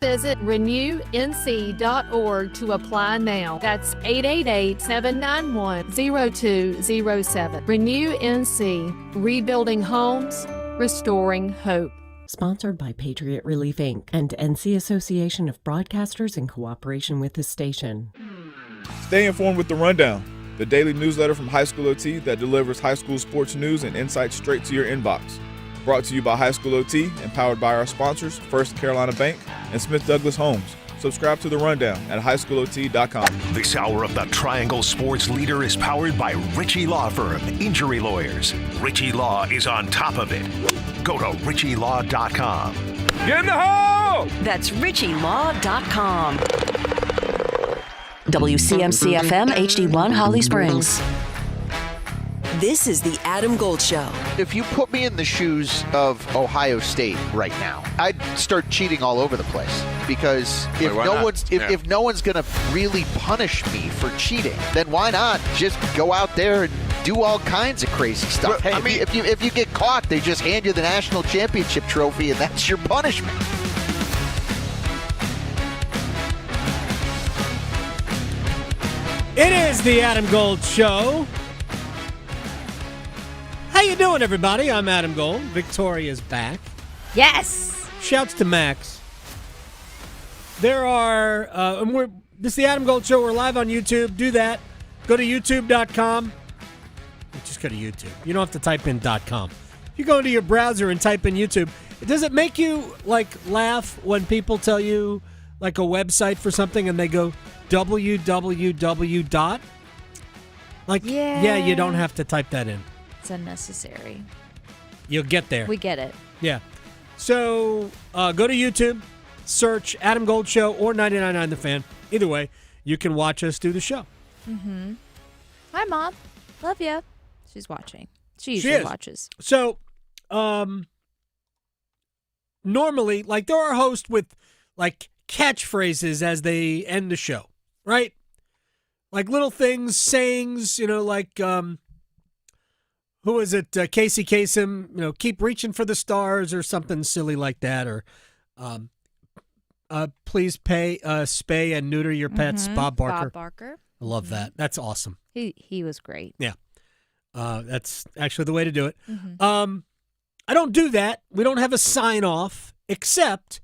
Visit renewnc.org to apply now. That's 888-791-0207. Renew NC, rebuilding homes, restoring hope. Sponsored by Patriot Relief Inc. and NC Association of Broadcasters in cooperation with the station. Stay informed with The Rundown, the daily newsletter from High School OT that delivers high school sports news and insights straight to your inbox. Brought to you by High School OT and powered by our sponsors, First Carolina Bank and Smith Douglas Homes. Subscribe to The Rundown at highschoolot.com. This hour of the Triangle Sports Leader is powered by Ritchie Law Firm, Injury Lawyers. Ritchie Law is on top of it. Go to ritchielaw.com. Get in the hole! That's ritchielaw.com. WCMC-FM HD1 Holly Springs. This is the Adam Gold Show. If you put me in the shoes of Ohio State right now, I'd start cheating all over the place. Because if no one's going to really punish me for cheating, then why not just go out there and do all kinds of crazy stuff? Hey, if you get caught, they just hand you the national championship trophy, and that's your punishment. It is the Adam Gold Show. How you doing, everybody? I'm Adam Gold. Victoria's back. Yes. Shouts to Max. There are, this is the Adam Gold Show. We're live on YouTube. Do that. Go to youtube.com. Just go to YouTube. You don't have to type in .com. If you go into your browser and type in YouTube, does it make you, laugh when people tell you, a website for something and they go www. Yeah, you don't have to type that in. It's unnecessary. You'll get there. We get it. Yeah. So go to YouTube, search Adam Gold Show or 99.9 The Fan. Either way, you can watch us do the show. Mm-hmm. Hi, Mom. Love you. She's watching. She usually watches. So normally, there are hosts with, catchphrases as they end the show, right? Little things, sayings, who is it? Casey Kasem, keep reaching for the stars or something silly like that. Or please spay and neuter your pets, Bob Barker. Bob Barker. I love that. That's awesome. He was great. Yeah. That's actually the way to do it. Mm-hmm. I don't do that. We don't have a sign-off, except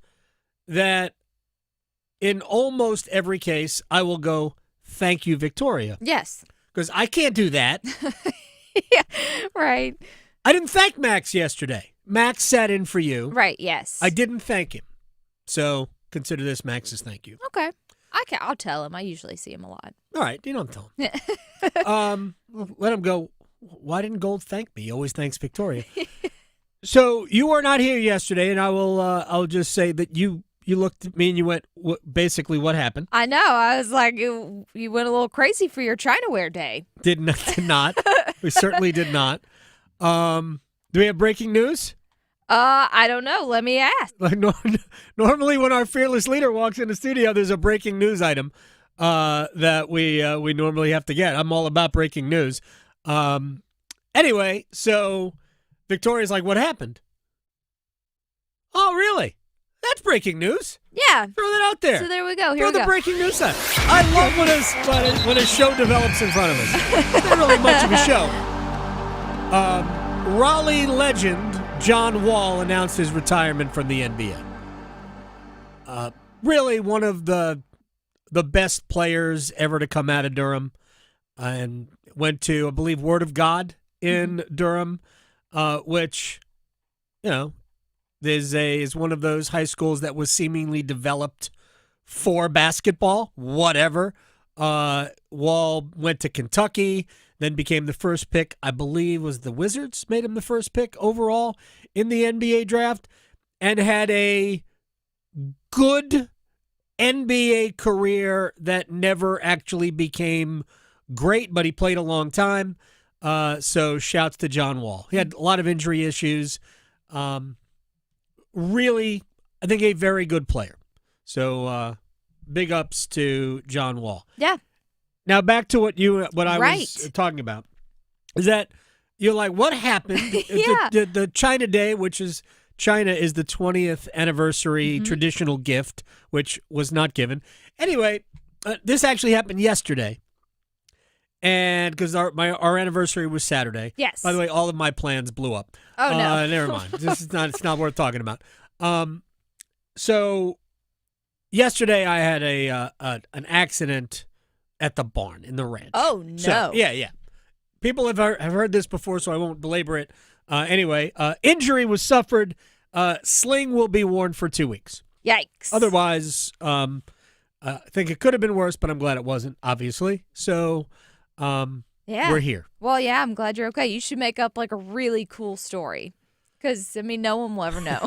that in almost every case, I will go, thank you, Victoria. Yes. Because I can't do that. Yeah, right. I didn't thank Max yesterday. Max sat in for you. Right, yes. I didn't thank him. So consider this Max's thank you. Okay. I'll tell him. I usually see him a lot. All right. You don't tell him. Let him go. Why didn't Gold thank me? He always thanks Victoria. So you were not here yesterday, and I'll just say that you looked at me and you went, basically, what happened? I know. I was like, you went a little crazy for your China Wear Day. Did not. We certainly did not. Do we have breaking news? I don't know. Let me ask. Normally when our fearless leader walks in the studio, there's a breaking news item that we normally have to get. I'm all about breaking news. Anyway, so Victoria's like, what happened? Oh, really? That's breaking news. Yeah. Throw that out there. So there we go. Throw the breaking news out. I love when a show develops in front of us. It's not really much of a show. Raleigh legend John Wall announced his retirement from the NBA. Really one of the best players ever to come out of Durham, and went to, I believe, Word of God in Durham, which, is one of those high schools that was seemingly developed for basketball, whatever. Wall went to Kentucky, then became the first pick, I believe was the Wizards, made him the first pick overall in the NBA draft, and had a good NBA career that never actually became great, but he played a long time. So shouts to John Wall. He had a lot of injury issues. Really, I think a very good player. So big ups to John Wall. Yeah. Now back to what I was talking about. Is that you're like, what happened? Yeah. The China Day, which is China is the 20th anniversary traditional gift, which was not given. Anyway, this actually happened yesterday. And because our anniversary was Saturday. Yes. By the way, all of my plans blew up. Oh, no. Never mind. It's not worth talking about. So yesterday I had an accident at the barn in the ranch. Oh, no. So, yeah. People have heard this before, so I won't belabor it. Anyway, injury was suffered. Sling will be worn for 2 weeks. Yikes. Otherwise, I think it could have been worse, but I'm glad it wasn't, obviously. So we're here. Well, yeah, I'm glad you're okay. You should make up like a really cool story. Because, I mean, no one will ever know.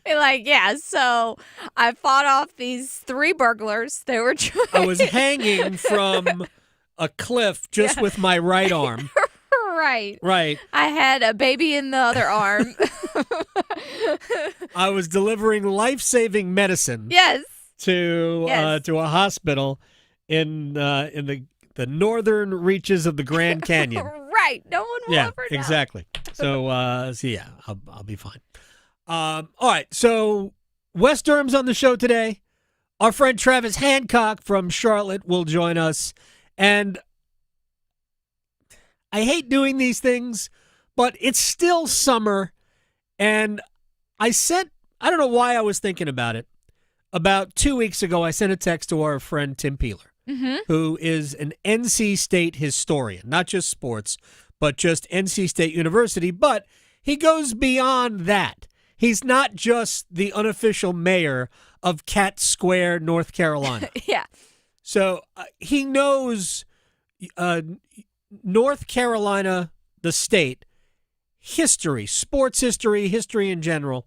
Be like, yeah, so I fought off these 3 burglars. They were trying. I was hanging from a cliff just with my right arm. Right. I had a baby in the other arm. I was delivering life-saving medicine. Yes. To a hospital in the northern reaches of the Grand Canyon. Right. No one will ever know. Exactly. So yeah, I'll be fine. All right. So Wes Durham's on the show today. Our friend Travis Hancock from Charlotte will join us. And I hate doing these things, but it's still summer. And I don't know why I was thinking about it. About 2 weeks ago, I sent a text to our friend Tim Peeler, who is an NC State historian, not just sports, but just NC State University. But he goes beyond that. He's not just the unofficial mayor of Cat Square, North Carolina. Yeah. So he knows North Carolina, the state, history, sports history, history in general,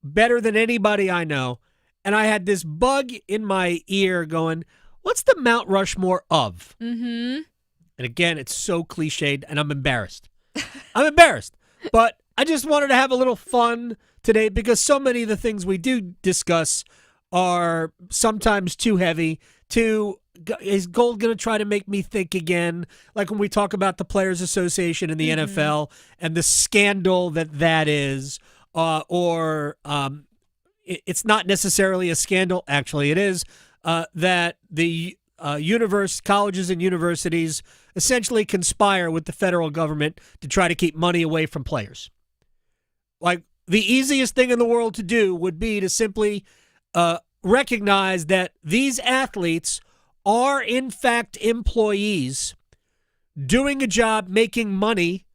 better than anybody I know. And I had this bug in my ear going, what's the Mount Rushmore of? Mm-hmm. And again, it's so cliched, and I'm embarrassed. But I just wanted to have a little fun today because so many of the things we do discuss are sometimes too heavy. Is Gold going to try to make me think again? Like when we talk about the Players Association in the NFL and the scandal that is, it's not necessarily a scandal. Actually, it is that the colleges and universities essentially conspire with the federal government to try to keep money away from players. Like the easiest thing in the world to do would be to simply recognize that these athletes are in fact employees doing a job making money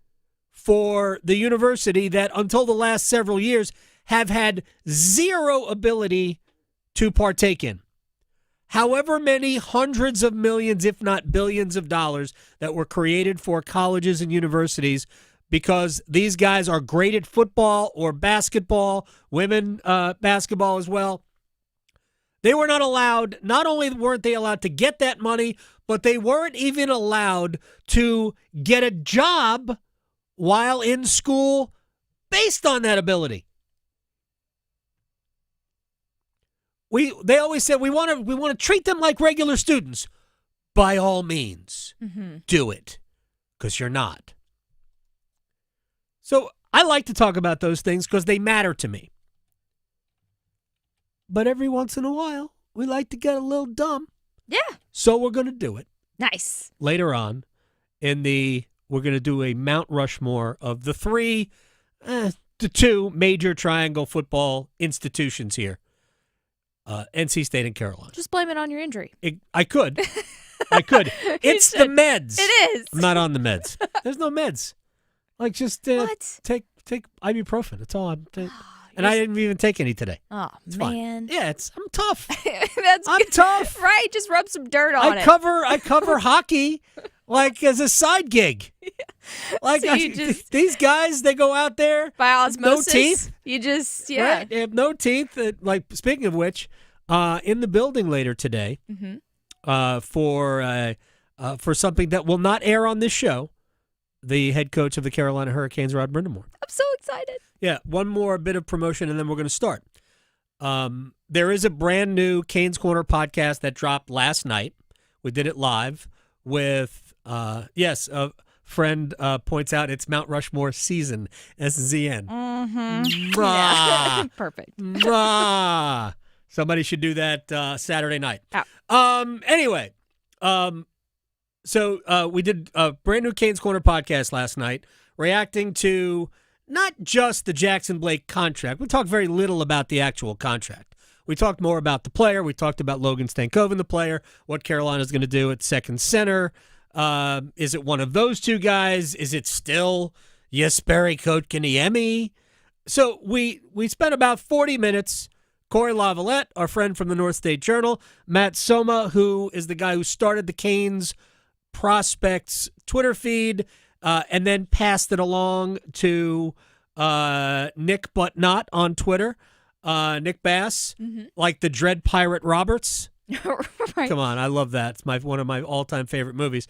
for the university that until the last several years have had zero ability to partake in. However many hundreds of millions, if not billions of dollars that were created for colleges and universities because these guys are great at football or basketball, women basketball as well. They were not allowed, not only weren't they allowed to get that money, but they weren't even allowed to get a job while in school based on that ability. They always said we want to treat them like regular students. By all means, do it, because you're not. So I like to talk about those things because they matter to me. But every once in a while, we like to get a little dumb. Yeah. So we're going to do it. Nice. Later on, we're going to do a Mount Rushmore of the two major triangle football institutions here. NC State and Carolina. Just blame it on your injury. I could. It's the meds. It is. I'm not on the meds. There's no meds. Like just take ibuprofen. That's all I'm taking. And I didn't even take any today. Oh, it's man. Fine. Yeah, I'm tough. I'm tough. Right? Just rub some dirt on it. I cover hockey like as a side gig. Yeah. Like so these guys, they go out there by osmosis. No teeth. You just Right? They have no teeth. Like speaking of which, in the building later today, for something that will not air on this show, the head coach of the Carolina Hurricanes, Rod Brindamore. I'm so excited. Yeah, one more bit of promotion, and then we're going to start. There is a brand new Canes Corner podcast that dropped last night. We did it live with, friend points out it's Mount Rushmore season, SZN. Mm-hmm. Yeah. Perfect. Somebody should do that Saturday night. Oh. Anyway, so we did a brand new Canes Corner podcast last night, reacting to not just the Jackson Blake contract. We talked very little about the actual contract. We talked more about the player. We talked about Logan Stankoven, the player, what Carolina's going to do at second center. Is it one of those two guys? Is it still Jesperi Kotkaniemi? So we spent about 40 minutes. Corey Lavalette, our friend from the North State Journal, Matt Soma, who is the guy who started the Canes Prospects Twitter feed, and then passed it along to Nick But Not on Twitter, Nick Bass, like the Dread Pirate Roberts. Right. Come on, I love that. It's one of my all-time favorite movies.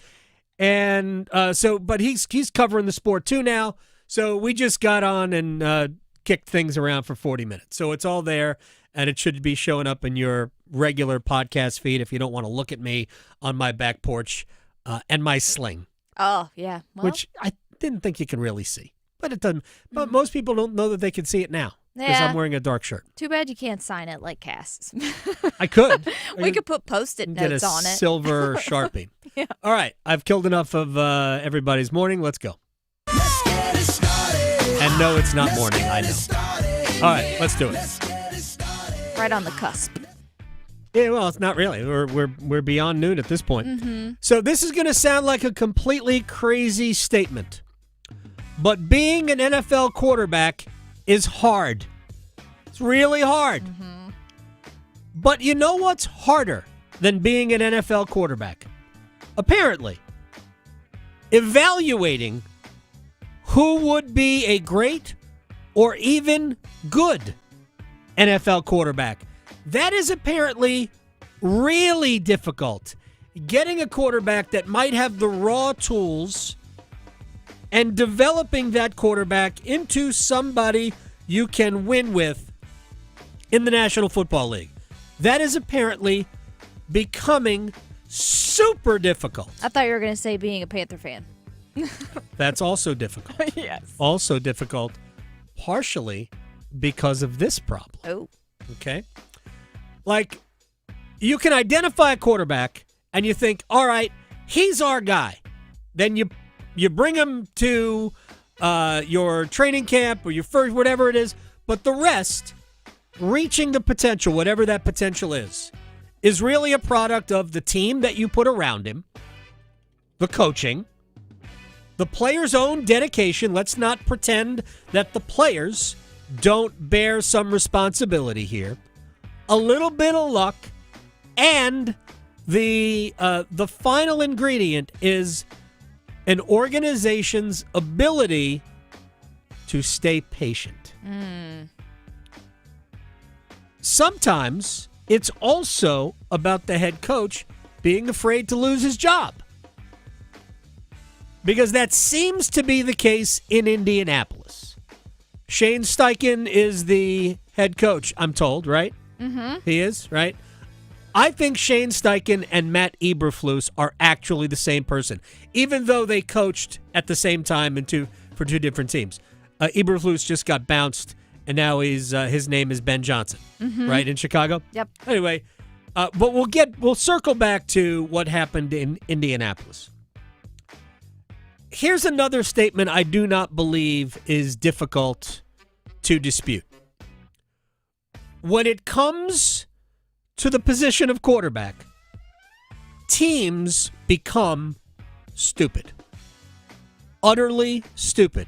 And but he's covering the sport too now. So we just got on and kicked things around for 40 minutes. So it's all there, and it should be showing up in your regular podcast feed if you don't want to look at me on my back porch and my sling. Oh, yeah. Well, which I didn't think you can really see. But it doesn't. But most people don't know that they can see it now because Yeah. I'm wearing a dark shirt. Too bad you can't sign it like Cass. I could. We could put Post-it Get notes a on it. silver Sharpie. Yeah. All right. I've killed enough of everybody's morning. Let's go. And no, it's not morning. I know. All right. Let's do it. Right on the cusp. Yeah, well, it's not really. We're beyond noon at this point. So this is going to sound like a completely crazy statement. But being an NFL quarterback is hard. It's really hard. But you know what's harder than being an NFL quarterback? Apparently, evaluating who would be a great or even good NFL quarterback. That is apparently really difficult. Getting a quarterback that might have the raw tools and developing that quarterback into somebody you can win with in the National Football League. That is apparently becoming super difficult. I thought you were going to say being a Panther fan. That's also difficult. Yes. Also difficult, partially because of this problem. Oh. Okay? Like, you can identify a quarterback and you think, all right, he's our guy. Then you bring him to your training camp or your first, whatever it is. But the rest, reaching the potential, whatever that potential is really a product of the team that you put around him, the coaching, the player's own dedication. Let's not pretend that the players don't bear some responsibility here. A little bit of luck, and the final ingredient is an organization's ability to stay patient. Sometimes it's also about the head coach being afraid to lose his job, because that seems to be the case in Indianapolis. Shane Steichen is the head coach, I'm told, right? He is, right? I think Shane Steichen and Matt Eberflus are actually the same person, even though they coached at the same time for two different teams. Eberflus just got bounced, and now his name is Ben Johnson, right, in Chicago? Yep. Anyway, but we'll circle back to what happened in Indianapolis. Here's another statement I do not believe is difficult to dispute. When it comes to the position of quarterback, teams become stupid. Utterly stupid.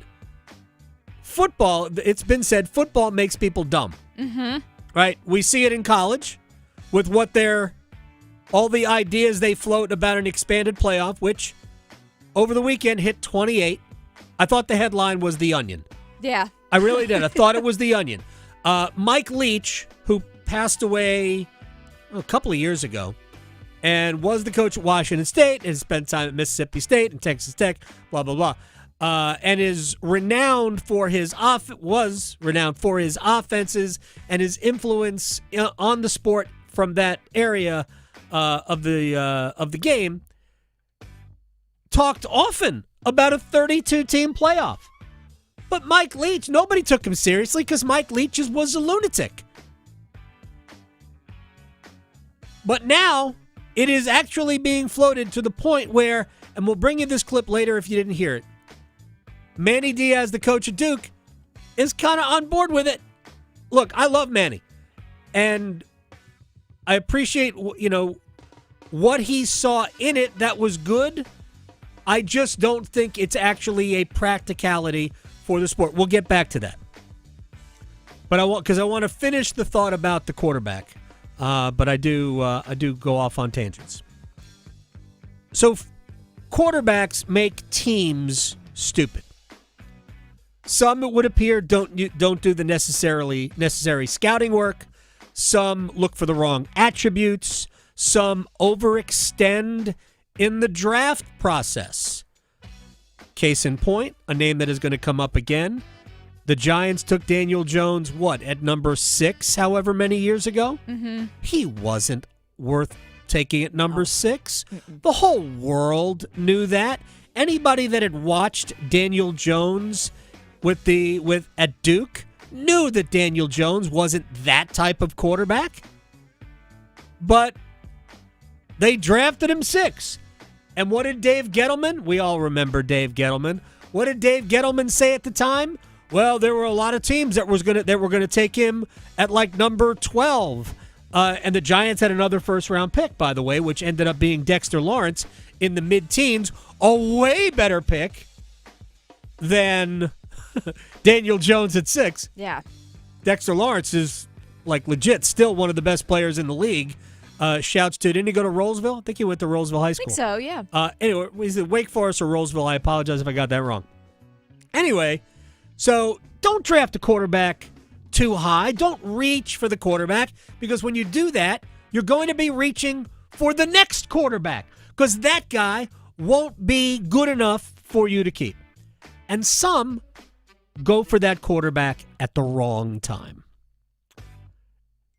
Football, it's been said, football makes people dumb. Right? We see it in college with all the ideas they float about an expanded playoff, which over the weekend hit 28. I thought the headline was The Onion. Yeah. I really did. I thought it was The Onion. Mike Leach, who passed away a couple of years ago and was the coach at Washington State and spent time at Mississippi State and Texas Tech, blah, blah, blah, and is renowned for his offenses and his influence on the sport from that area of the game, talked often about a 32-team playoff. But Mike Leach, nobody took him seriously because Mike Leach was a lunatic. But now it is actually being floated to the point where, and we'll bring you this clip later if you didn't hear it, Manny Diaz, the coach of Duke, is kind of on board with it. Look, I love Manny, and I appreciate, what he saw in it that was good. I just don't think it's actually a practicality for the sport. We'll get back to that. But I want to finish the thought about the quarterback. But I do go off on tangents. So quarterbacks make teams stupid. Some, it would appear, don't do the necessary scouting work. Some look for the wrong attributes. Some overextend in the draft process. Case in point, a name that is going to come up again. The Giants took Daniel Jones, at number 6, however many years ago? Mm-hmm. He wasn't worth taking at number 6. Mm-mm. The whole world knew that. Anybody that had watched Daniel Jones at Duke knew that Daniel Jones wasn't that type of quarterback. But they drafted him 6. And what did Dave Gettleman? We all remember Dave Gettleman. What did Dave Gettleman say at the time? Well, there were a lot of teams that were going to take him at number 12. And the Giants had another first-round pick, by the way, which ended up being Dexter Lawrence in the mid-teens. A way better pick than Daniel Jones at 6. Yeah. Dexter Lawrence is, legit still one of the best players in the league. Shouts to, didn't he go to Rolesville? I think he went to Rolesville High School. I think so, yeah. Anyway, is it Wake Forest or Rolesville? I apologize if I got that wrong. Anyway, so don't draft a quarterback too high. Don't reach for the quarterback, because when you do that, you're going to be reaching for the next quarterback, because that guy won't be good enough for you to keep. And some go for that quarterback at the wrong time.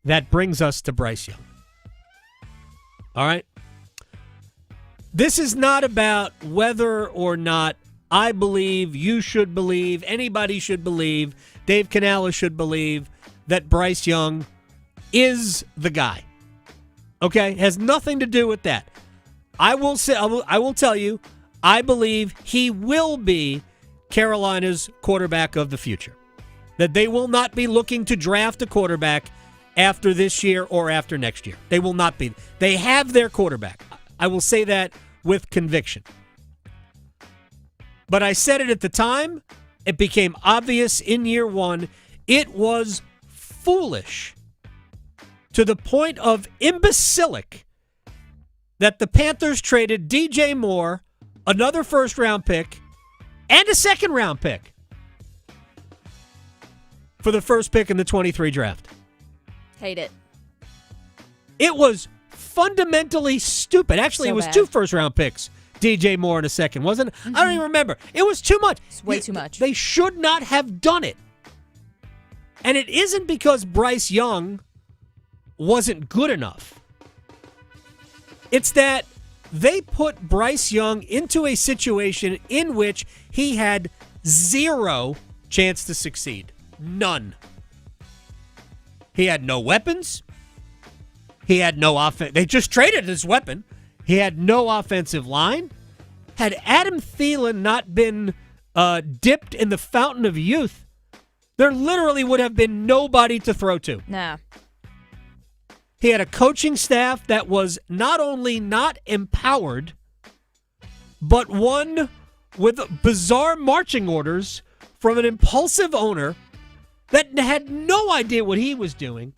That brings us to Bryce Young. All right? This is not about whether or not I believe, you should believe, anybody should believe, Dave Canales should believe that Bryce Young is the guy. Okay? It has nothing to do with that. I will tell you, I believe he will be Carolina's quarterback of the future. That they will not be looking to draft a quarterback after this year or after next year. They will not be. They have their quarterback. I will say that with conviction. But I said it at the time. It became obvious in year one. It was foolish to the point of imbecilic that the Panthers traded DJ Moore, another first-round pick, and a second-round pick for the first pick in the 23 draft. Hate it. It was fundamentally stupid. Actually, it was bad. 2 first-round picks. DJ Moore in a second, wasn't it? Mm-hmm. I don't even remember. It was too much. It's way too much. They should not have done it. And it isn't because Bryce Young wasn't good enough. It's that they put Bryce Young into a situation in which he had 0 chance to succeed. None. He had no weapons. He had no offense. They just traded his weapon. He had no offensive line. Had Adam Thielen not been dipped in the fountain of youth, there literally would have been nobody to throw to. No. He had a coaching staff that was not only not empowered, but one with bizarre marching orders from an impulsive owner that had no idea what he was doing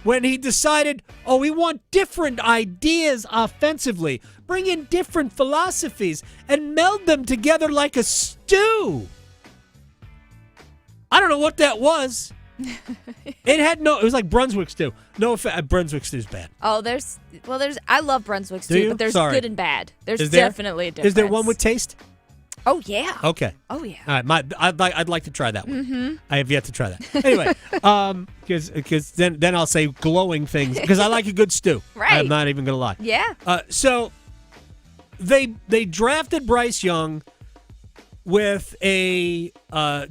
when he decided, we want different ideas offensively, bring in different philosophies, and meld them together like a stew. I don't know what that was. It was like Brunswick stew. No offense, Brunswick stew's bad. Oh, I love Brunswick stew, but there's good and bad. There's definitely a difference. Is there one with taste? Oh, yeah. Okay. Oh, yeah. All right, I'd like to try that one. Mm-hmm. I have yet to try that. Anyway, because then I'll say glowing things, because I like a good stew. Right. I'm not even going to lie. Yeah. So they drafted Bryce Young with a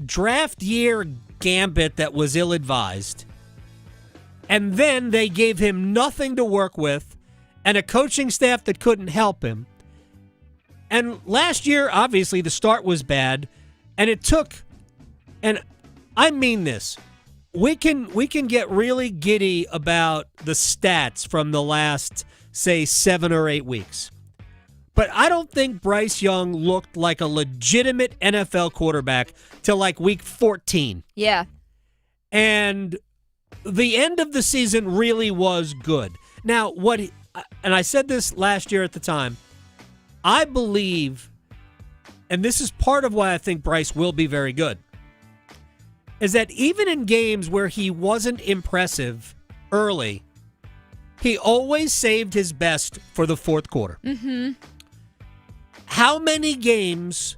draft year gambit that was ill-advised, and then they gave him nothing to work with and a coaching staff that couldn't help him. And last year, obviously, the start was bad, and it took, and I mean this, we can get really giddy about the stats from the last, say, 7 or 8 weeks. But I don't think Bryce Young looked like a legitimate NFL quarterback till like week 14. Yeah. And the end of the season really was good. Now, and I said this last year at the time, I believe, and this is part of why I think Bryce will be very good, is that even in games where he wasn't impressive early, he always saved his best for the fourth quarter. Mm-hmm. How many games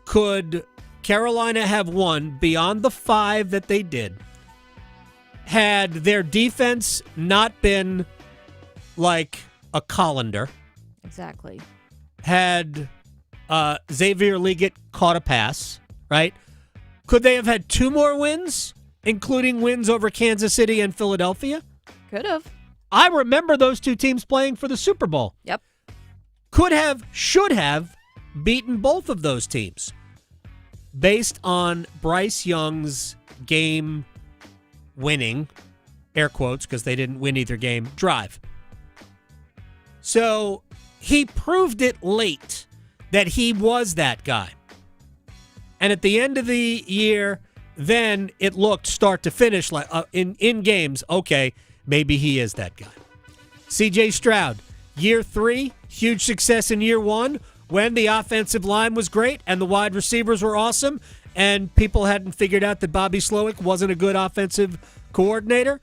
could Carolina have won beyond the 5 that they did had their defense not been like a colander? Exactly. Had Xavier Legette caught a pass, right? Could they have had 2 more wins, including wins over Kansas City and Philadelphia? Could have. I remember those 2 teams playing for the Super Bowl. Yep. Could have, should have beaten both of those teams based on Bryce Young's game-winning, air quotes because they didn't win either game, drive. So he proved it late that he was that guy. And at the end of the year, then it looked start to finish like in games, okay, maybe he is that guy. C.J. Stroud, year 3, huge success in year 1 when the offensive line was great and the wide receivers were awesome and people hadn't figured out that Bobby Slowick wasn't a good offensive coordinator.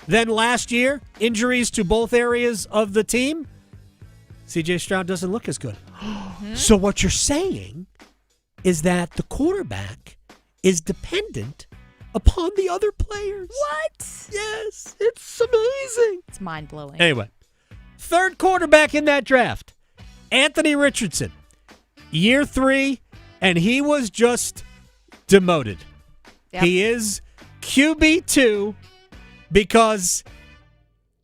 Then last year, injuries to both areas of the team. C.J. Stroud doesn't look as good. Mm-hmm. So what you're saying is that the quarterback is dependent upon the other players. What? Yes, it's amazing. It's mind-blowing. Anyway, third quarterback in that draft, Anthony Richardson. Year 3, and he was just demoted. Yep. He is QB2 because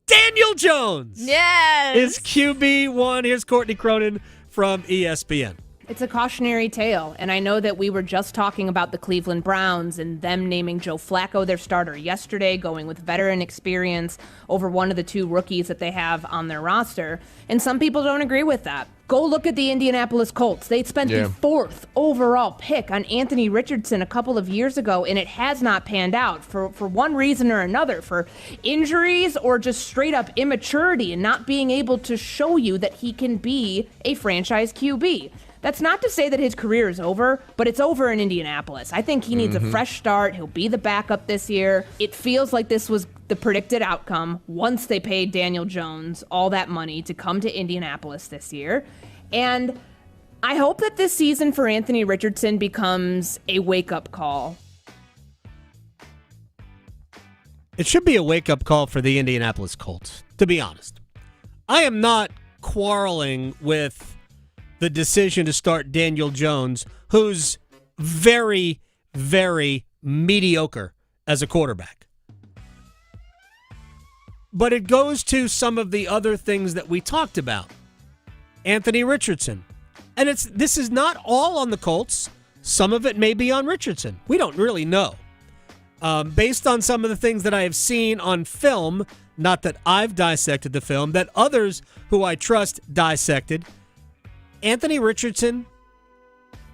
Daniel Jones is QB1. Here's Courtney Cronin from ESPN. It's a cautionary tale, and I know that we were just talking about the Cleveland Browns and them naming Joe Flacco their starter yesterday, going with veteran experience over one of the 2 rookies that they have on their roster, and some people don't agree with that. Go look at the Indianapolis Colts. They spent the 4th overall pick on Anthony Richardson a couple of years ago, and it has not panned out for one reason or another, for injuries or just straight up immaturity and not being able to show you that he can be a franchise QB. That's not to say that his career is over, but it's over in Indianapolis. I think he needs a fresh start. He'll be the backup this year. It feels like this was the predicted outcome once they paid Daniel Jones all that money to come to Indianapolis this year. And I hope that this season for Anthony Richardson becomes a wake-up call. It should be a wake-up call for the Indianapolis Colts, to be honest. I am not quarreling with the decision to start Daniel Jones, who's very, very mediocre as a quarterback. But it goes to some of the other things that we talked about. Anthony Richardson. And this is not all on the Colts. Some of it may be on Richardson. We don't really know. Based on some of the things that I have seen on film, not that I've dissected the film, that others who I trust dissected, Anthony Richardson,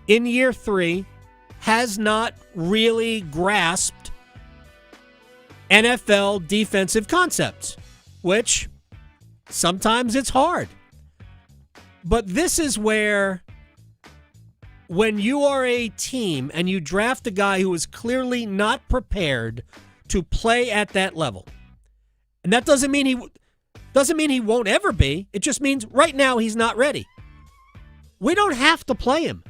in year 3, has not really grasped NFL defensive concepts, which sometimes it's hard. But this is where, when you are a team and you draft a guy who is clearly not prepared to play at that level, and that doesn't mean he won't ever be. It just means right now he's not ready. We don't have to play him.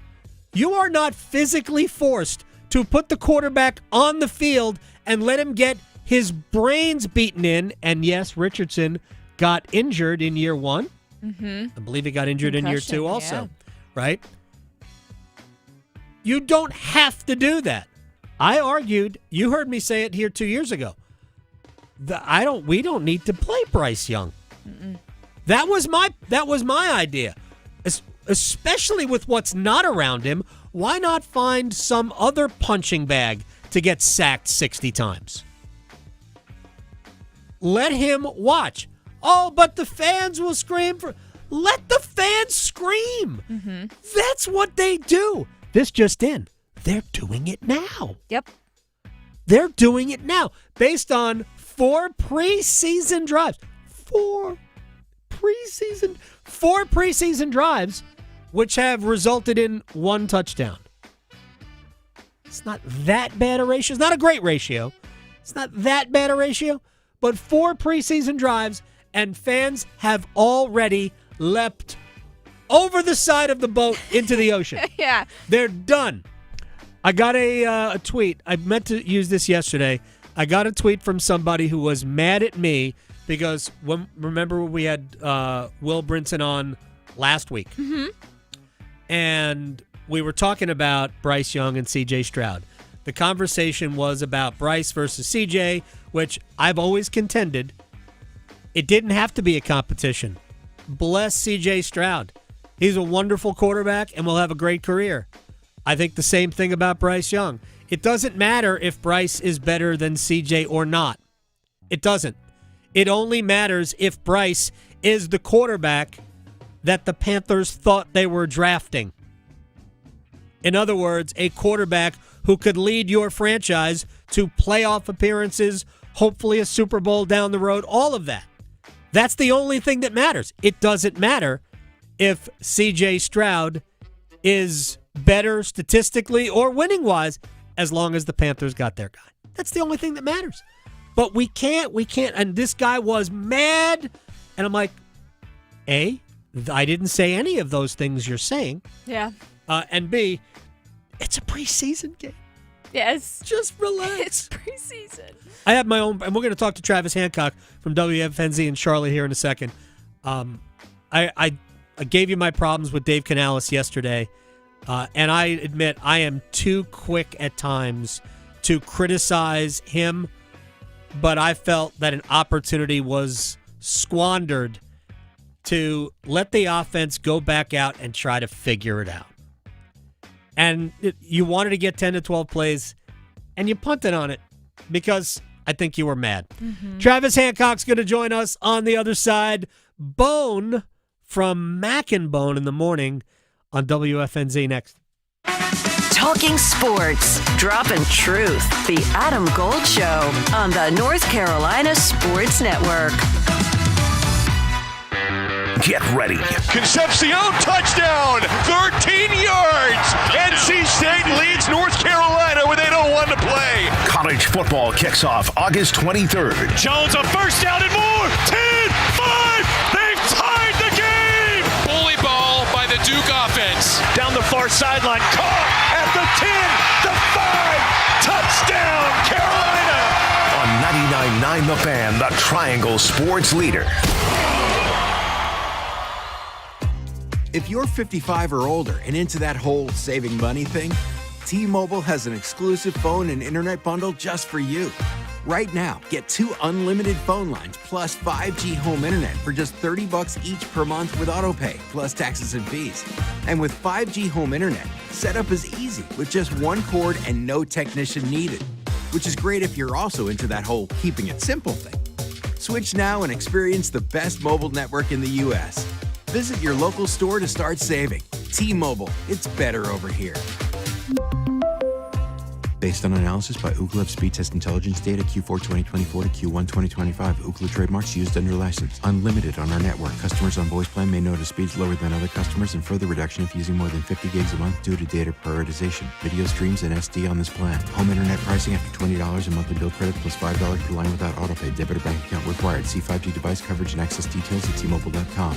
You are not physically forced to put the quarterback on the field and let him get his brains beaten in. And yes, Richardson got injured in year 1. Mm-hmm. I believe he got injured in year 2 also, yeah. right? You don't have to do that. I argued, you heard me say it here 2 years ago. We don't need to play Bryce Young. Mm-mm. That was my idea. Especially with what's not around him, why not find some other punching bag to get sacked 60 times? Let him watch. Oh, but the fans will scream for... Let the fans scream. Mm-hmm. That's what they do. This just in. They're doing it now. Yep. They're doing it now based on 4 preseason drives. 4 preseason drives, which have resulted in 1 touchdown. It's not that bad a ratio. It's not a great ratio. It's not that bad a ratio, but 4 preseason drives, and fans have already leapt over the side of the boat into the ocean. Yeah. They're done. I got a tweet. I meant to use this yesterday. I got a tweet from somebody who was mad at me because remember when we had Will Brinson on last week? Mm-hmm. And we were talking about Bryce Young and C.J. Stroud. The conversation was about Bryce versus C.J., which I've always contended. It didn't have to be a competition. Bless C.J. Stroud. He's a wonderful quarterback and will have a great career. I think the same thing about Bryce Young. It doesn't matter if Bryce is better than C.J. or not. It doesn't. It only matters if Bryce is the quarterback that the Panthers thought they were drafting. In other words, a quarterback who could lead your franchise to playoff appearances, hopefully a Super Bowl down the road, all of that. That's the only thing that matters. It doesn't matter if C.J. Stroud is better statistically or winning-wise as long as the Panthers got their guy. That's the only thing that matters. But we can't, and this guy was mad, and I'm like, A, I didn't say any of those things you're saying. Yeah. And B, it's a preseason game. Yes. Just relax. It's preseason. I have my own, and we're going to talk to Travis Hancock from WFNZ in Charlotte here in a second. I gave you my problems with Dave Canales yesterday, and I admit I am too quick at times to criticize him, but I felt that an opportunity was squandered to let the offense go back out and try to figure it out. And you wanted to get 10 to 12 plays, and you punted on it because I think you were mad. Mm-hmm. Travis Hancock's going to join us on the other side. Bone from Mac and Bone in the morning on WFNZ next. Talking sports, dropping truth. The Adam Gold Show on the North Carolina Sports Network. Get ready. Concepcion touchdown, 13 yards. NC State leads North Carolina with 8:01 to play. College football kicks off August 23rd. Jones a first down and more. 10-5. They've tied the game. Bully ball by the Duke offense. Down the far sideline, caught at the 10, the 5. Touchdown, Carolina. On 99.9 The Fan, the Triangle Sports Leader. If you're 55 or older and into that whole saving money thing, T-Mobile has an exclusive phone and internet bundle just for you. Right now, get 2 unlimited phone lines plus 5G home internet for just $30 each per month with autopay, plus taxes and fees. And with 5G home internet, setup is easy with just 1 cord and no technician needed, which is great if you're also into that whole keeping it simple thing. Switch now and experience the best mobile network in the U.S. Visit your local store to start saving. T-Mobile, it's better over here. Based on analysis by Ookla Speed Test Intelligence data Q4 2024 to Q1 2025. Ookla trademarks used under license. Unlimited on our network. Customers on voice plan may notice speeds lower than other customers and further reduction if using more than 50 gigs a month due to data prioritization. Video streams and SD on this plan. Home internet pricing after $20 in monthly bill credit plus $5 per line without autopay. Debit or bank account required. See 5G device coverage and access details at T-Mobile.com.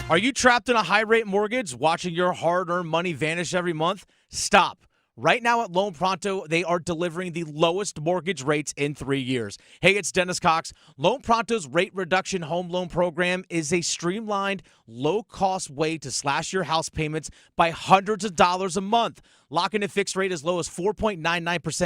Are you trapped in a high-rate mortgage, watching your hard-earned money vanish every month? Stop. Right now at Loan Pronto, they are delivering the lowest mortgage rates in 3 years. Hey, it's Dennis Cox. Loan Pronto's rate reduction home loan program is a streamlined, low-cost way to slash your house payments by hundreds of dollars a month. Lock in a fixed rate as low as 4.99%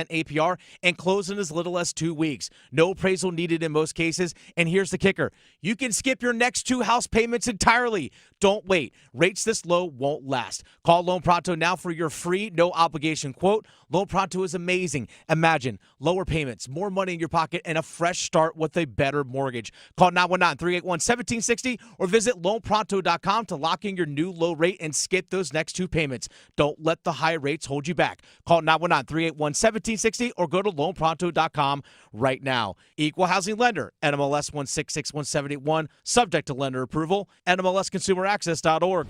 APR and close in as little as 2 weeks. No appraisal needed in most cases. And here's the kicker. You can skip your next 2 house payments entirely. Don't wait. Rates this low won't last. Call Loan Pronto now for your free, no-obligation quote. Loan Pronto is amazing. Imagine lower payments, more money in your pocket, and a fresh start with a better mortgage. Call 919-381-1760 or visit loanpronto.com to lock in your new low rate and skip those next 2 payments. Don't let the high rates hold you back. Call 919-381-1760 or go to loanpronto.com right now. Equal housing lender, NMLS 1661781, subject to lender approval, NMLSconsumeraccess.org.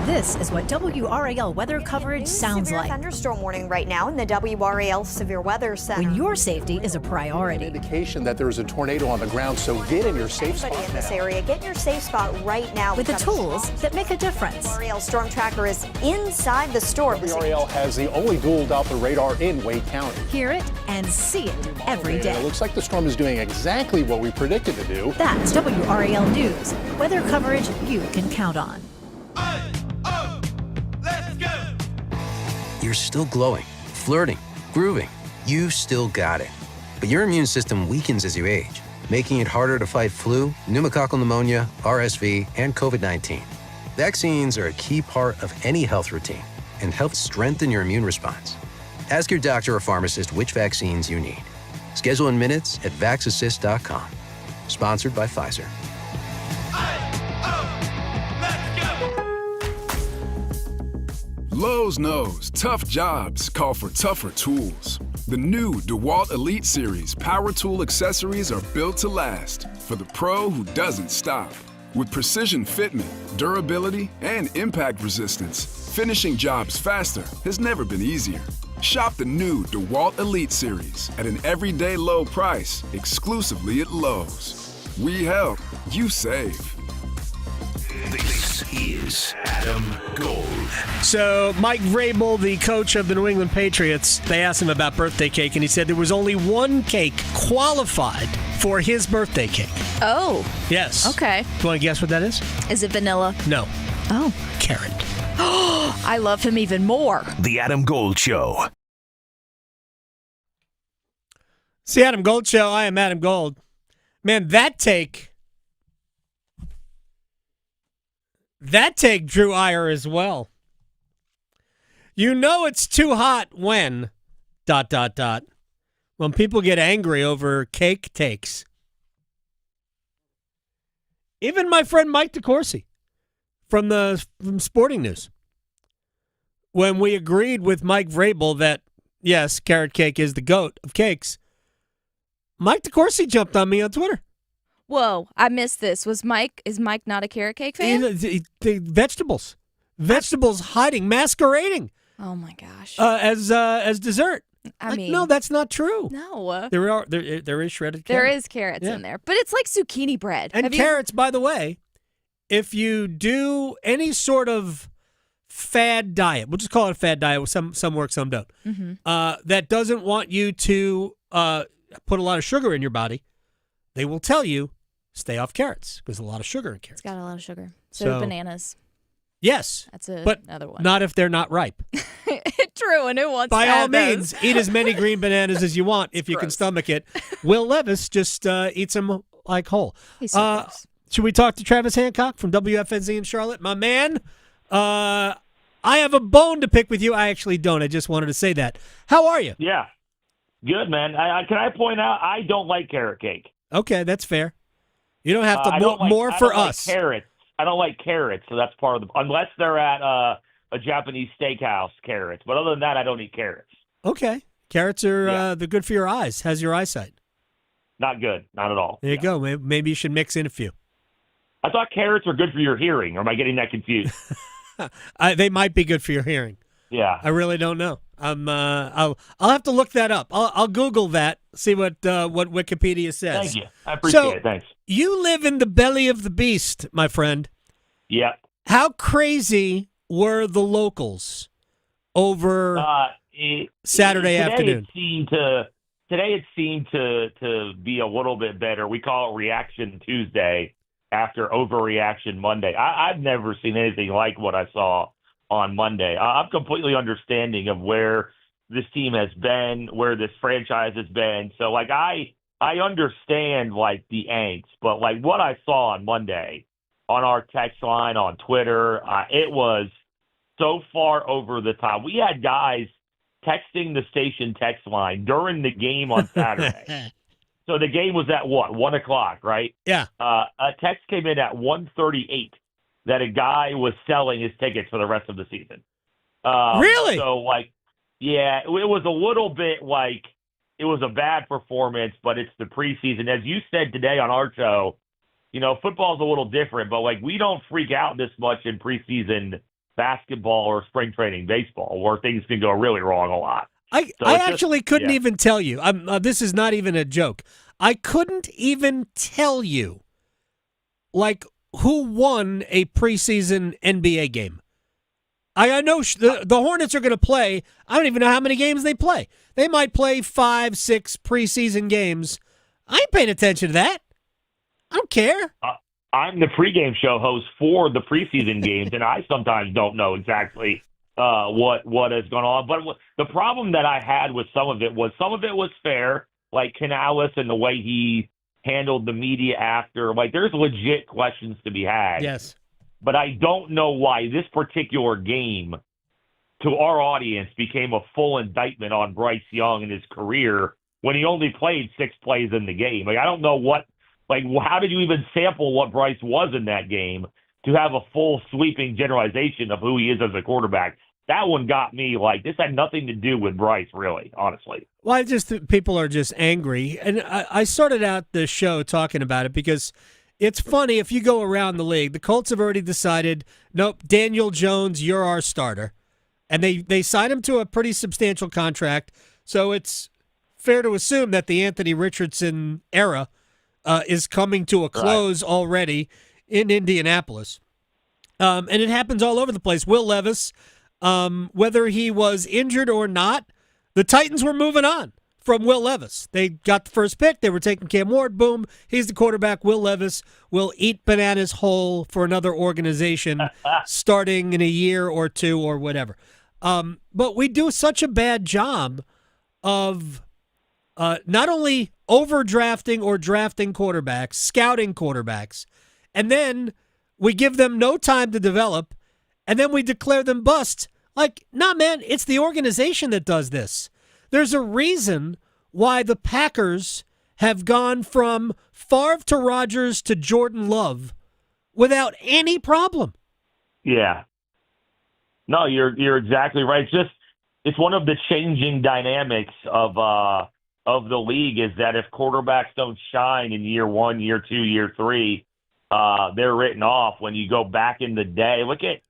This is what WRAL weather coverage sounds like. Thunderstorm warning right now in the WRAL Severe Weather Center. When your safety is a priority. An indication that there is a tornado on the ground, so get in your safe spot in this area, get in your safe spot right now. With the tools that make a difference. WRAL Storm Tracker is inside the storm. WRAL has the only dual Doppler radar in Wade County. Hear it and see it every day. It looks like the storm is doing exactly what we predicted to do. That's WRAL News. Weather coverage you can count on. You're still glowing, flirting, grooving. You've still got it. But your immune system weakens as you age, making it harder to fight flu, pneumococcal pneumonia, RSV, and COVID-19. Vaccines are a key part of any health routine and help strengthen your immune response. Ask your doctor or pharmacist which vaccines you need. Schedule in minutes at vaxassist.com. Sponsored by Pfizer. Lowe's knows tough jobs call for tougher tools. The new DeWalt Elite Series power tool accessories are built to last for the pro who doesn't stop. With precision fitment, durability, and impact resistance, finishing jobs faster has never been easier. Shop the new DeWalt Elite Series at an everyday low price exclusively at Lowe's. We help, you save. This is Adam Gold. So Mike Vrabel, the coach of the New England Patriots, they asked him about birthday cake, and he said there was only one cake qualified for his birthday cake. Oh. Yes. Okay. Do you want to guess what that is? Is it vanilla? No. Oh. Carrot. I love him even more. The Adam Gold Show. It's the Adam Gold Show. I am Adam Gold. Man, that take drew ire as well. You know it's too hot when ... when people get angry over cake takes. Even my friend Mike DeCourcy from Sporting News, when we agreed with Mike Vrabel that yes, carrot cake is the GOAT of cakes, Mike DeCourcy jumped on me on Twitter. Whoa, I missed this. Is Mike not a carrot cake fan? The vegetables hiding, masquerading. Oh my gosh. As dessert. I mean, no, that's not true. No. There is shredded carrot. There is carrots in there, but it's like zucchini bread. And carrots, by the way, if you do any sort of fad diet, we'll just call it a fad diet. Some work, some don't. Mm-hmm. That doesn't want you to put a lot of sugar in your body. They will tell you stay off carrots because a lot of sugar in carrots. It's got a lot of sugar. So bananas. Yes, that's another one. Not if they're not ripe. True, and who wants By to all have means, those? eat as many green bananas as you want if you can stomach it. Will Levis just eats them like whole. He's so gross. Should we talk to Travis Hancock from WFNZ in Charlotte? My man, I have a bone to pick with you. I actually don't. I just wanted to say that. How are you? Yeah, good, man. Can I point out I don't like carrot cake. Okay, that's fair. You don't have to more for us. Like carrots. I don't like carrots, so that's part of unless they're at a Japanese steakhouse, carrots. But other than that, I don't eat carrots. Okay. Carrots are they're good for your eyes. How's your eyesight? Not good. Not at all. There you go. Maybe you should mix in a few. I thought carrots were good for your hearing. Or am I getting that confused? They might be good for your hearing. Yeah. I really don't know. I'll have to look that up. I'll Google that, see what Wikipedia says. Thank you. I appreciate it. Thanks. You live in the belly of the beast, my friend. Yeah. How crazy were the locals over Saturday today afternoon. Today it seemed to be a little bit better. We call it Reaction Tuesday after Overreaction Monday. I've never seen anything like what I saw on Monday. I'm completely understanding of where this team has been, where this franchise has been. So, like, I understand, like, the angst, but, like, what I saw on Monday on our text line, on Twitter, it was so far over the top. We had guys texting the station text line during the game on Saturday. So the game was at what, 1 o'clock, right? Yeah. A text came in at 1:38 that a guy was selling his tickets for the rest of the season. Really? So, like, yeah, it was a little bit like it was a bad performance, but it's the preseason. As you said today on our show, you know, football's a little different, but, like, we don't freak out this much in preseason basketball or spring training baseball where things can go really wrong a lot. I actually couldn't even tell you. This is not even a joke. I couldn't even tell you, like, who won a preseason NBA game. I know the Hornets are going to play. I don't even know how many games they play. They might play 5, 6 preseason games. I ain't paying attention to that. I don't care. I'm the pregame show host for the preseason games, and I sometimes don't know exactly what has gone on. But the problem that I had with some of it was fair, like Canales and the way he handled the media after. Like, there's legit questions to be had. Yes. But I don't know why this particular game, to our audience, became a full indictment on Bryce Young and his career when he only played 6 plays in the game. Like, I don't know how did you even sample what Bryce was in that game to have a full sweeping generalization of who he is as a quarterback? That one got me, like, this had nothing to do with Bryce, really, honestly. Well, I just think people are just angry. And I started out the show talking about it because it's funny if you go around the league. The Colts have already decided, nope, Daniel Jones, you're our starter. And they signed him to a pretty substantial contract. So it's fair to assume that the Anthony Richardson era is coming to a close already in Indianapolis. And it happens all over the place. Will Levis, whether he was injured or not, the Titans were moving on from Will Levis. They got the first pick. They were taking Cam Ward. Boom. He's the quarterback. Will Levis will eat bananas whole for another organization starting in a year or two or whatever. But we do such a bad job of not only overdrafting or drafting quarterbacks, scouting quarterbacks, and then we give them no time to develop, and then we declare them bust. Like, nah, man, it's the organization that does this. There's a reason why the Packers have gone from Favre to Rodgers to Jordan Love without any problem. Yeah. No, you're exactly right. It's one of the changing dynamics of the league is that if quarterbacks don't shine in year 1, year 2, year 3, they're written off. When you go back in the day, look at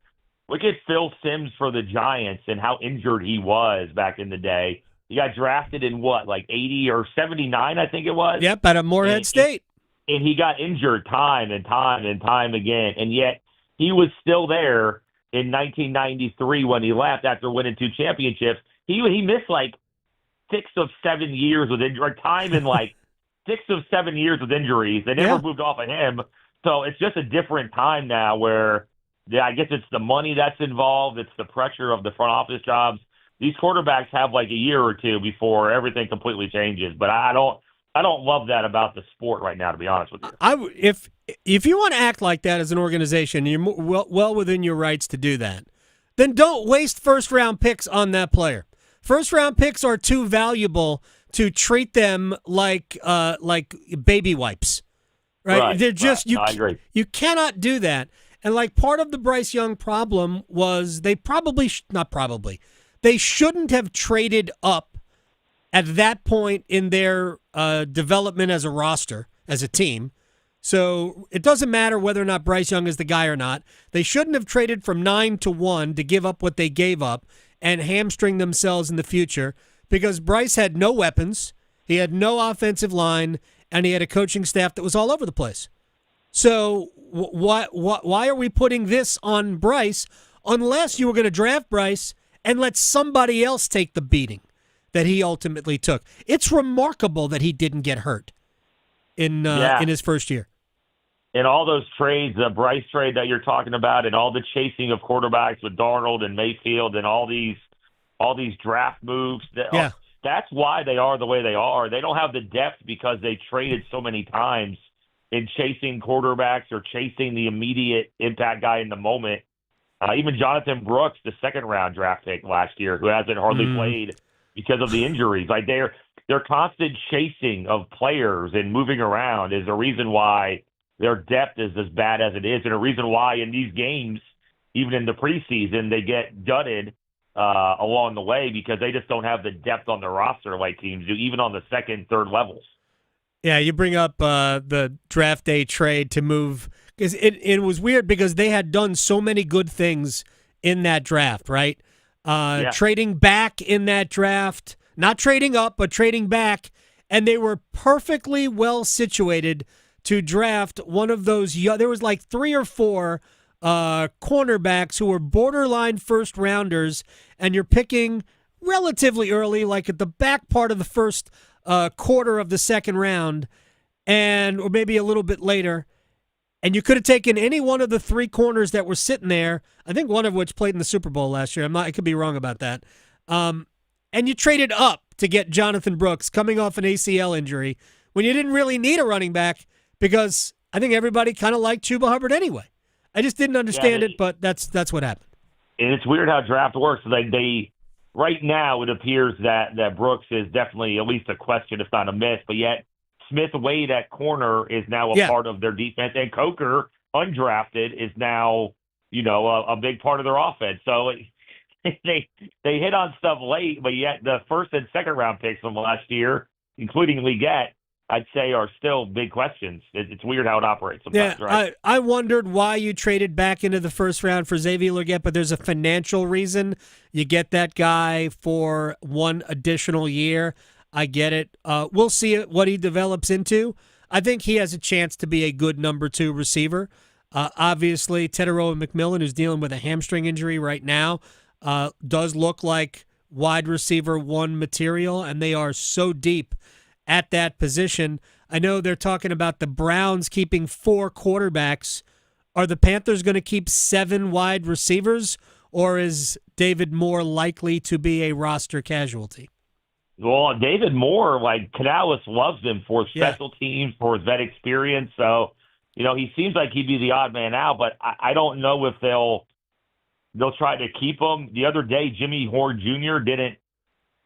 Phil Simms for the Giants and how injured he was back in the day. He got drafted in like 80 or 79, I think it was. Yep, out of Morehead State. And he got injured time and time and time again. And yet he was still there in 1993 when he left after winning 2 championships. He missed like 6 of 7 years with injury, time in like 6 of 7 years with injuries. They never moved off of him. So it's just a different time now where, I guess it's the money that's involved. It's the pressure of the front office jobs. These quarterbacks have like a year or two before everything completely changes. But I don't love that about the sport right now, to be honest with you. If you want to act like that as an organization, you're well within your rights to do that. Then don't waste first-round picks on that player. First-round picks are too valuable to treat them like baby wipes, right? They're just I agree. You cannot do that. And like part of the Bryce Young problem was they they shouldn't have traded up at that point in their development as a roster, as a team. So it doesn't matter whether or not Bryce Young is the guy or not. They shouldn't have traded from 9 to 1 to give up what they gave up and hamstring themselves in the future because Bryce had no weapons, he had no offensive line, and he had a coaching staff that was all over the place. So why are we putting this on Bryce unless you were going to draft Bryce and let somebody else take the beating that he ultimately took. It's remarkable that he didn't get hurt in his first year. And all those trades, the Bryce trade that you're talking about, and all the chasing of quarterbacks with Darnold and Mayfield, and all these draft moves. That's why they are the way they are. They don't have the depth because they traded so many times in chasing quarterbacks or chasing the immediate impact guy in the moment. Even Jonathan Brooks, the second-round draft pick last year, who hasn't hardly played because of the injuries. Like their constant chasing of players and moving around is the reason why their depth is as bad as it is, and a reason why in these games, even in the preseason, they get gutted along the way because they just don't have the depth on their roster like teams do, even on the second, third levels. Yeah, you bring up the draft day trade to move, because it was weird because they had done so many good things in that draft, right? Trading back in that draft, not trading up, but trading back, and they were perfectly well situated to draft one of those. There was like 3 or 4 cornerbacks who were borderline first rounders, and you're picking relatively early, like at the back part of the first quarter of the second round, or maybe a little bit later. And you could have taken any one of the 3 corners that were sitting there, I think one of which played in the Super Bowl last year. I could be wrong about that. And you traded up to get Jonathan Brooks coming off an ACL injury when you didn't really need a running back, because I think everybody kind of liked Chuba Hubbard anyway. I just didn't understand it, but that's what happened. And it's weird how draft works. Like right now, it appears that Brooks is definitely at least a question, if not a miss. But yet, Smith Wade at corner is now a part of their defense, and Coker, undrafted, is now a big part of their offense. So they hit on stuff late, but yet the first and second round picks from last year, including Leggett, I'd say are still big questions. It's weird how it operates sometimes, right? I wondered why you traded back into the first round for Xavier Leggett, but there's a financial reason. You get that guy for 1 additional year. I get it. We'll see what he develops into. I think he has a chance to be a good number 2 receiver. Obviously, Teteroa McMillan, who's dealing with a hamstring injury right now, does look like wide receiver 1 material, and they are so deep at that position. I know they're talking about the Browns keeping 4 quarterbacks. Are the Panthers going to keep 7 wide receivers, or is David Moore likely to be a roster casualty? Well, David Moore, like Canales loves him for special teams, for his vet experience. So, he seems like he'd be the odd man out, but I don't know if they'll try to keep him. The other day, Jimmy Horn Jr. didn't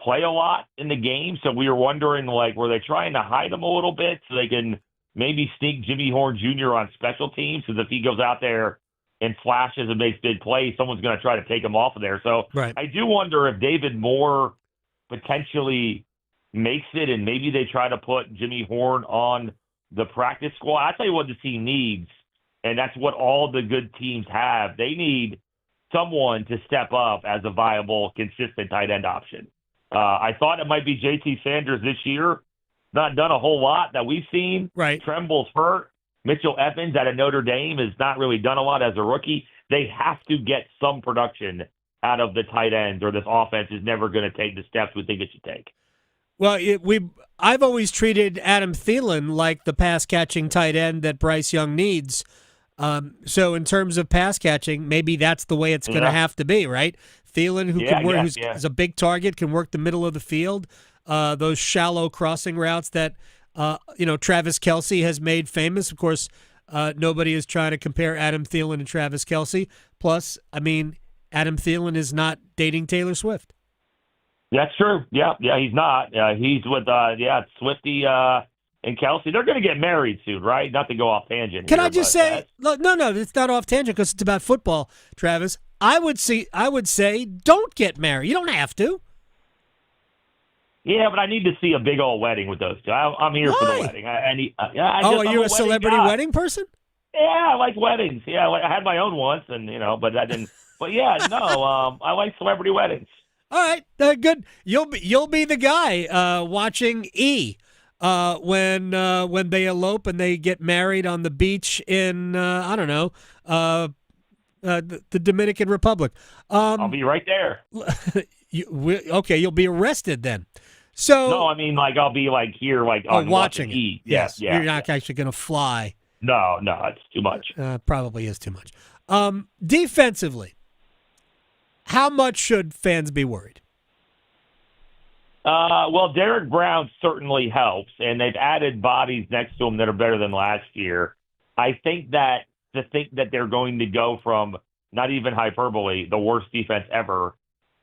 play a lot in the game, so we were wondering, were they trying to hide him a little bit so they can maybe sneak Jimmy Horn Jr. on special teams? Because if he goes out there and flashes and makes big plays, someone's going to try to take him off of there. So I do wonder if David Moore potentially makes it, and maybe they try to put Jimmy Horn on the practice squad. I tell you what the team needs, and that's what all the good teams have. They need someone to step up as a viable, consistent tight end option. I thought it might be J.T. Sanders this year. Not done a whole lot that we've seen. Right. Tremble's hurt. Mitchell Evans out of Notre Dame has not really done a lot as a rookie. They have to get some production out of the tight ends, or this offense is never going to take the steps we think it should take. Well, I've always treated Adam Thielen like the pass-catching tight end that Bryce Young needs. So in terms of pass catching, maybe that's the way it's going to have to be, right? Thielen, who's a big target, can work the middle of the field. Those shallow crossing routes that Travis Kelce has made famous. Of course, nobody is trying to compare Adam Thielen and Travis Kelce. Plus, Adam Thielen is not dating Taylor Swift. That's true. Yeah, he's not. He's with Swifty and Kelce. They're going to get married soon, right? Not to go off tangent. Can I just say, no, it's not off tangent because it's about football, Travis. I would say, don't get married. You don't have to. Yeah, but I need to see a big old wedding with those two. I'm here for the wedding. Are you a celebrity wedding person? Yeah, I like weddings. Yeah, I had my own once, and but I didn't. But yeah, no, I like celebrity weddings. All right, good. You'll be the guy watching E when they elope and they get married on the beach in the Dominican Republic. I'll be right there. You'll be arrested then. So no, I mean like I'll be like here, like on watching it. Eat. Yes, yeah. You're not actually going to fly. No, it's too much. Probably is too much. Defensively, how much should fans be worried? Well, Derek Brown certainly helps, and they've added bodies next to him that are better than last year. I think that to think that they're going to go from, not even hyperbole, the worst defense ever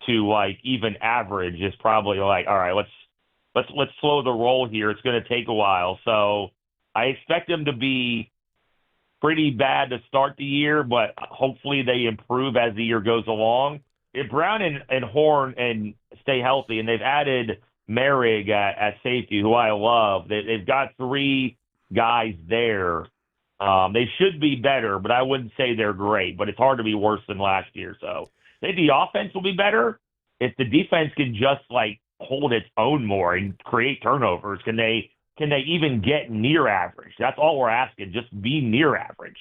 to like even average is probably like, all right, let's slow the roll here. It's going to take a while. So I expect them to be pretty bad to start the year, but hopefully they improve as the year goes along. If Brown and Horn and stay healthy, and they've added Merrig at safety, who I love, they've got 3 guys there. They should be better, but I wouldn't say they're great. But it's hard to be worse than last year. So I think the offense will be better if the defense can just like hold its own more and create turnovers. Can they even get near average? That's all we're asking. Just be near average.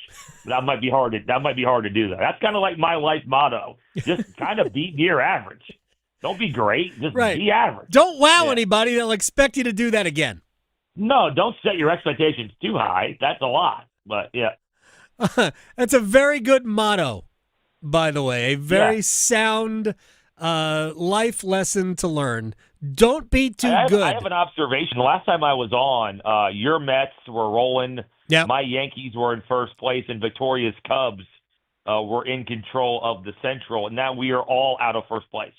That might be hard to do that. That's kind of like my life motto. Just kind of be near average. Don't be great. Just be average. Don't wow anybody. They'll expect you to do that again. No, don't set your expectations too high. That's a lot. But yeah. That's a very good motto, by the way. A very sound life lesson to learn. Don't be too good. I have an observation. The last time I was on, your Mets were rolling. Yep. My Yankees were in first place, and Victoria's Cubs were in control of the Central. And now we are all out of first place.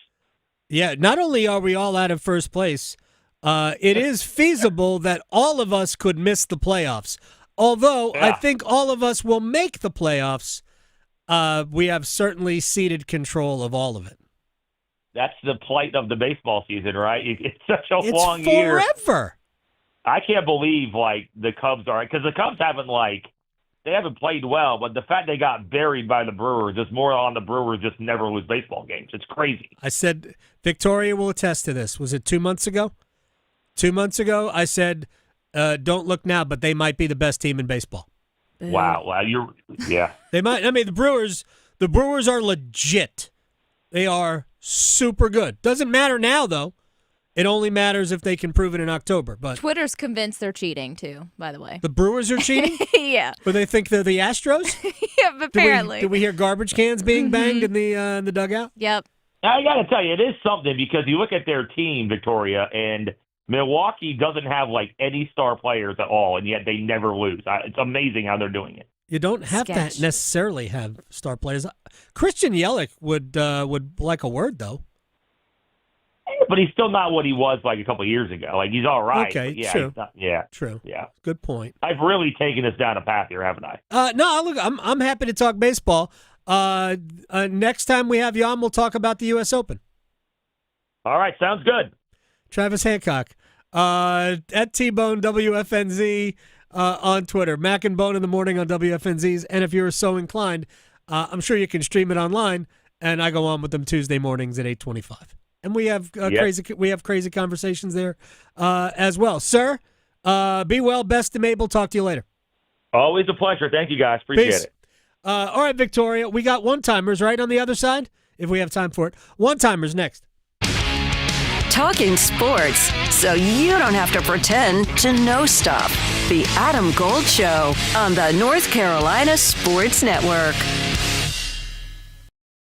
Yeah, not only are we all out of first place, it is feasible that all of us could miss the playoffs. Although I think all of us will make the playoffs, we have certainly ceded control of all of it. That's the plight of the baseball season, right? It's such a It's long year. forever. I can't believe like the Cubs are, because the Cubs haven't played well, but the fact they got buried by the Brewers is more on the Brewers just never lose baseball games. It's crazy. I said, Victoria will attest to this. Was it 2 months ago? 2 months ago, I said, don't look now, but they might be the best team in baseball. Wow. They might. I mean, the Brewers are legit. They are super good. Doesn't matter now, though. It only matters if they can prove it in October. But Twitter's convinced they're cheating, too, by the way. The Brewers are cheating? Yeah. Or they think they're the Astros? Yeah, apparently. Did we hear garbage cans being banged in the dugout? Yep. I got to tell you, it is something because you look at their team, Victoria, and Milwaukee doesn't have like any star players at all, and yet they never lose. It's amazing how they're doing it. You don't have to necessarily have star players. Christian Yelich would like a word, though. But he's still not what he was like a couple of years ago. Like he's all right. Okay, yeah, true. True. Yeah. Good point. I've really taken us down a path here, haven't I? No, look, I'm happy to talk baseball. Next time we have you on, we'll talk about the U.S. All right, sounds good. Travis Hancock, at T-Bone WFNZ on Twitter. Mac and Bone in the morning on WFNZ's. And if you're so inclined, I'm sure you can stream it online. And I go on with them Tuesday mornings at 8:25. And we have crazy conversations there as well. Sir, be well. Best to Mabel. Talk to you later. Always a pleasure. Thank you, guys. Appreciate it. All right, Victoria. We got one-timers, right, on the other side? If we have time for it. One-timers next. Talking sports so you don't have to pretend to know stuff. The Adam Gold Show on the North Carolina Sports Network.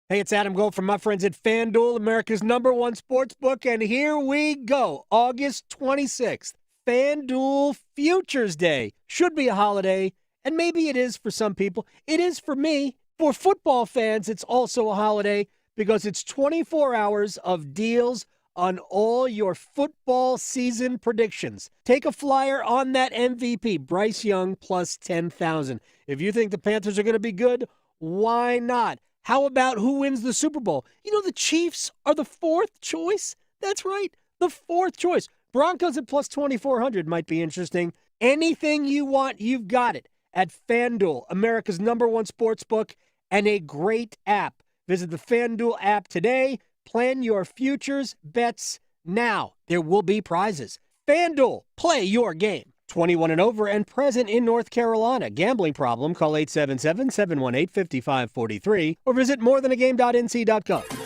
Hey, it's Adam Gold from my friends at FanDuel, America's #1 sports book, and here we go. August 26th, FanDuel Futures Day. Should be a holiday, and maybe it is for some people. It is for me. For football fans, it's also a holiday because it's 24 hours of deals on all your football season predictions. Take a flyer on that MVP, Bryce Young, plus 10,000. If you think the Panthers are going to be good, why not? How about who wins the Super Bowl? You know, the Chiefs are the 4th choice. That's right, the 4th choice. Broncos at plus 2,400 might be interesting. Anything you want, you've got it at FanDuel, America's #1 sports book, and a great app. Visit the FanDuel app today. Plan your futures bets now. There will be prizes. FanDuel, play your game. 21 and over and present in North Carolina. Gambling problem? Call 877-718-5543 or visit morethanagame.nc.gov.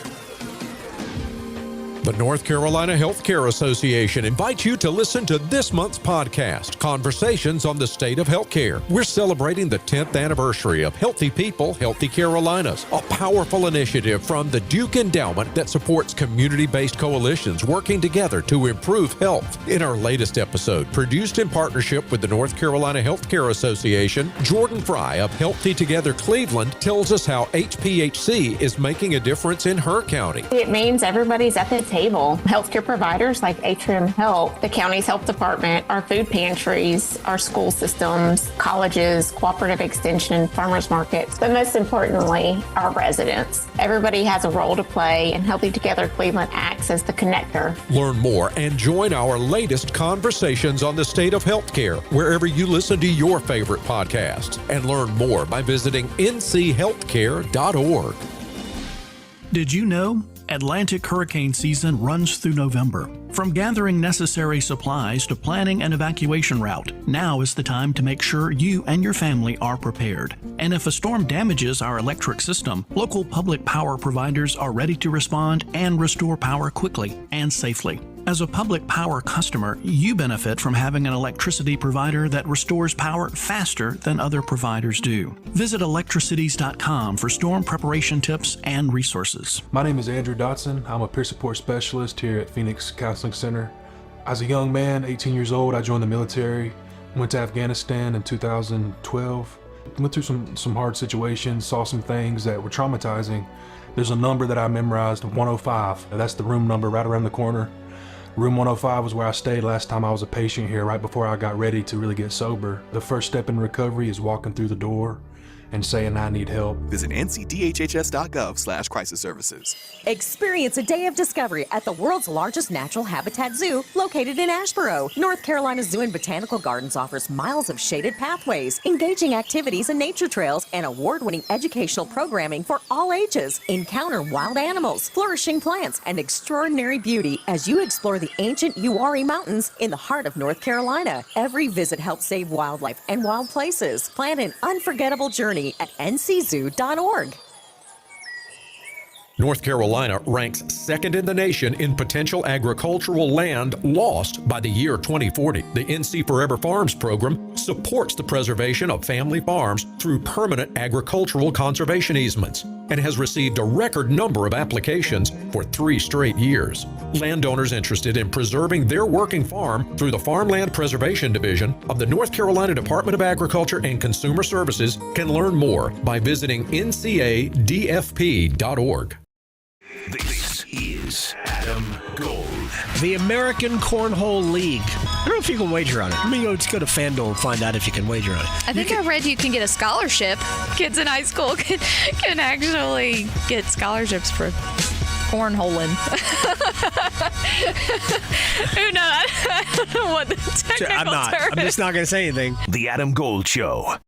The North Carolina Healthcare Association invites you to listen to this month's podcast, Conversations on the State of Healthcare. We're celebrating the 10th anniversary of Healthy People, Healthy Carolinas, a powerful initiative from the Duke Endowment that supports community-based coalitions working together to improve health. In our latest episode, produced in partnership with the North Carolina Healthcare Association, Jordan Fry of Healthy Together Cleveland tells us how HPHC is making a difference in her county. It means everybody's at the table. Healthcare providers like Atrium Health, the county's health department, our food pantries, our school systems, colleges, cooperative extension, farmers markets, but most importantly, our residents. Everybody has a role to play, and Healthy Together Cleveland acts as the connector. Learn more and join our latest Conversations on the State of Healthcare wherever you listen to your favorite podcasts, and learn more by visiting nchealthcare.org. Did you know? Atlantic hurricane season runs through November. From gathering necessary supplies to planning an evacuation route, now is the time to make sure you and your family are prepared. And if a storm damages our electric system, local public power providers are ready to respond and restore power quickly and safely. As a public power customer, you benefit from having an electricity provider that restores power faster than other providers do. Visit electricities.com for storm preparation tips and resources. My name is Andrew Dotson. I'm a peer support specialist here at Phoenix Counseling Center. As a young man, 18 years old, I joined the military, went to Afghanistan in 2012. Went through some hard situations, saw some things that were traumatizing. There's a number that I memorized, 105. That's the room number right around the corner. Room 105 was where I stayed last time I was a patient here, right before I got ready to really get sober. The first step in recovery is walking through the door and saying I need help. Visit ncdhhs.gov/crisis services. Experience a day of discovery at the world's largest natural habitat zoo located in Asheboro. North Carolina Zoo and Botanical Gardens offers miles of shaded pathways, engaging activities and nature trails, and award-winning educational programming for all ages. Encounter wild animals, flourishing plants, and extraordinary beauty as you explore the ancient Uwharrie Mountains in the heart of North Carolina. Every visit helps save wildlife and wild places. Plan an unforgettable journey at nczoo.org. North Carolina ranks second in the nation in potential agricultural land lost by the year 2040. The NC Forever Farms program supports the preservation of family farms through permanent agricultural conservation easements and has received a record number of applications for 3 straight years. Landowners interested in preserving their working farm through the Farmland Preservation Division of the North Carolina Department of Agriculture and Consumer Services can learn more by visiting ncadfp.org. This is Adam Gold. The American Cornhole League. I don't know if you can wager on it. Let me go to FanDuel and find out if you can wager on it. I think I read you can get a scholarship. Kids in high school can actually get scholarships for cornholing. Who knows? I don't know what the technical term is. I'm just not going to say anything. The Adam Gold Show.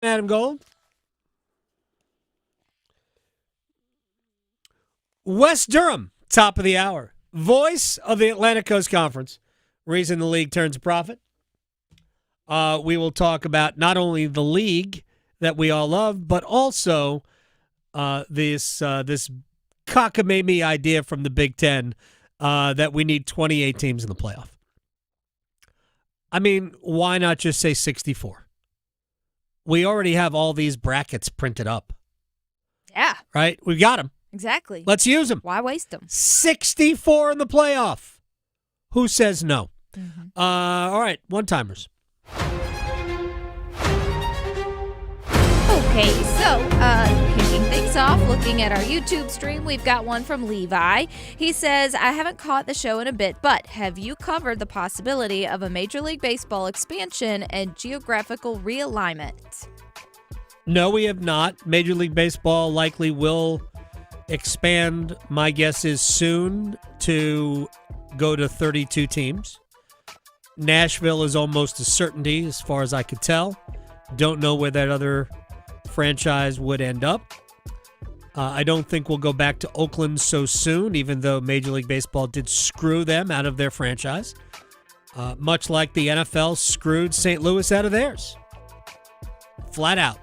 Adam Gold. Wes Durham, top of the hour. Voice of the Atlantic Coast Conference. Reason the league turns a profit. We will talk about not only the league that we all love, but also this cockamamie idea from the Big Ten that we need 28 teams in the playoff. I mean, why not just say 64? We already have all these brackets printed up. Yeah. Right? We got them. Exactly. Let's use them. Why waste them? 64 in the playoff. Who says no? Mm-hmm. All right, one-timers. Okay, so kicking things off, looking at our YouTube stream, we've got one from Levi. He says, I haven't caught the show in a bit, but have you covered the possibility of a Major League Baseball expansion and geographical realignment? No, we have not. Major League Baseball likely will expand, my guess is soon, to go to 32 teams. Nashville is almost a certainty as far as I could tell. Don't know where that other franchise would end up. I don't think we'll go back to Oakland so soon, even though Major League Baseball did screw them out of their franchise, much like the NFL screwed St. Louis out of theirs. Flat out.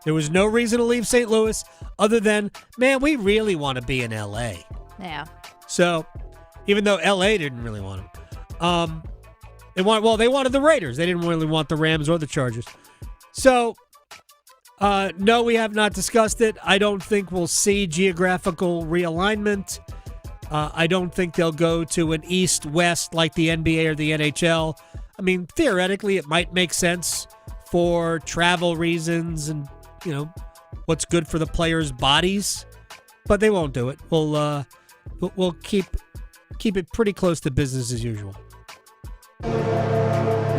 There was no reason to leave St. Louis other than, man, we really want to be in L.A. Yeah. So, even though L.A. didn't really want him, they wanted the Raiders. They didn't really want the Rams or the Chargers. So, no, we have not discussed it. I don't think we'll see geographical realignment. I don't think they'll go to an east-west like the NBA or the NHL. I mean, theoretically, it might make sense for travel reasons and, what's good for the players' bodies, but they won't do it. We'll keep it pretty close to business as usual.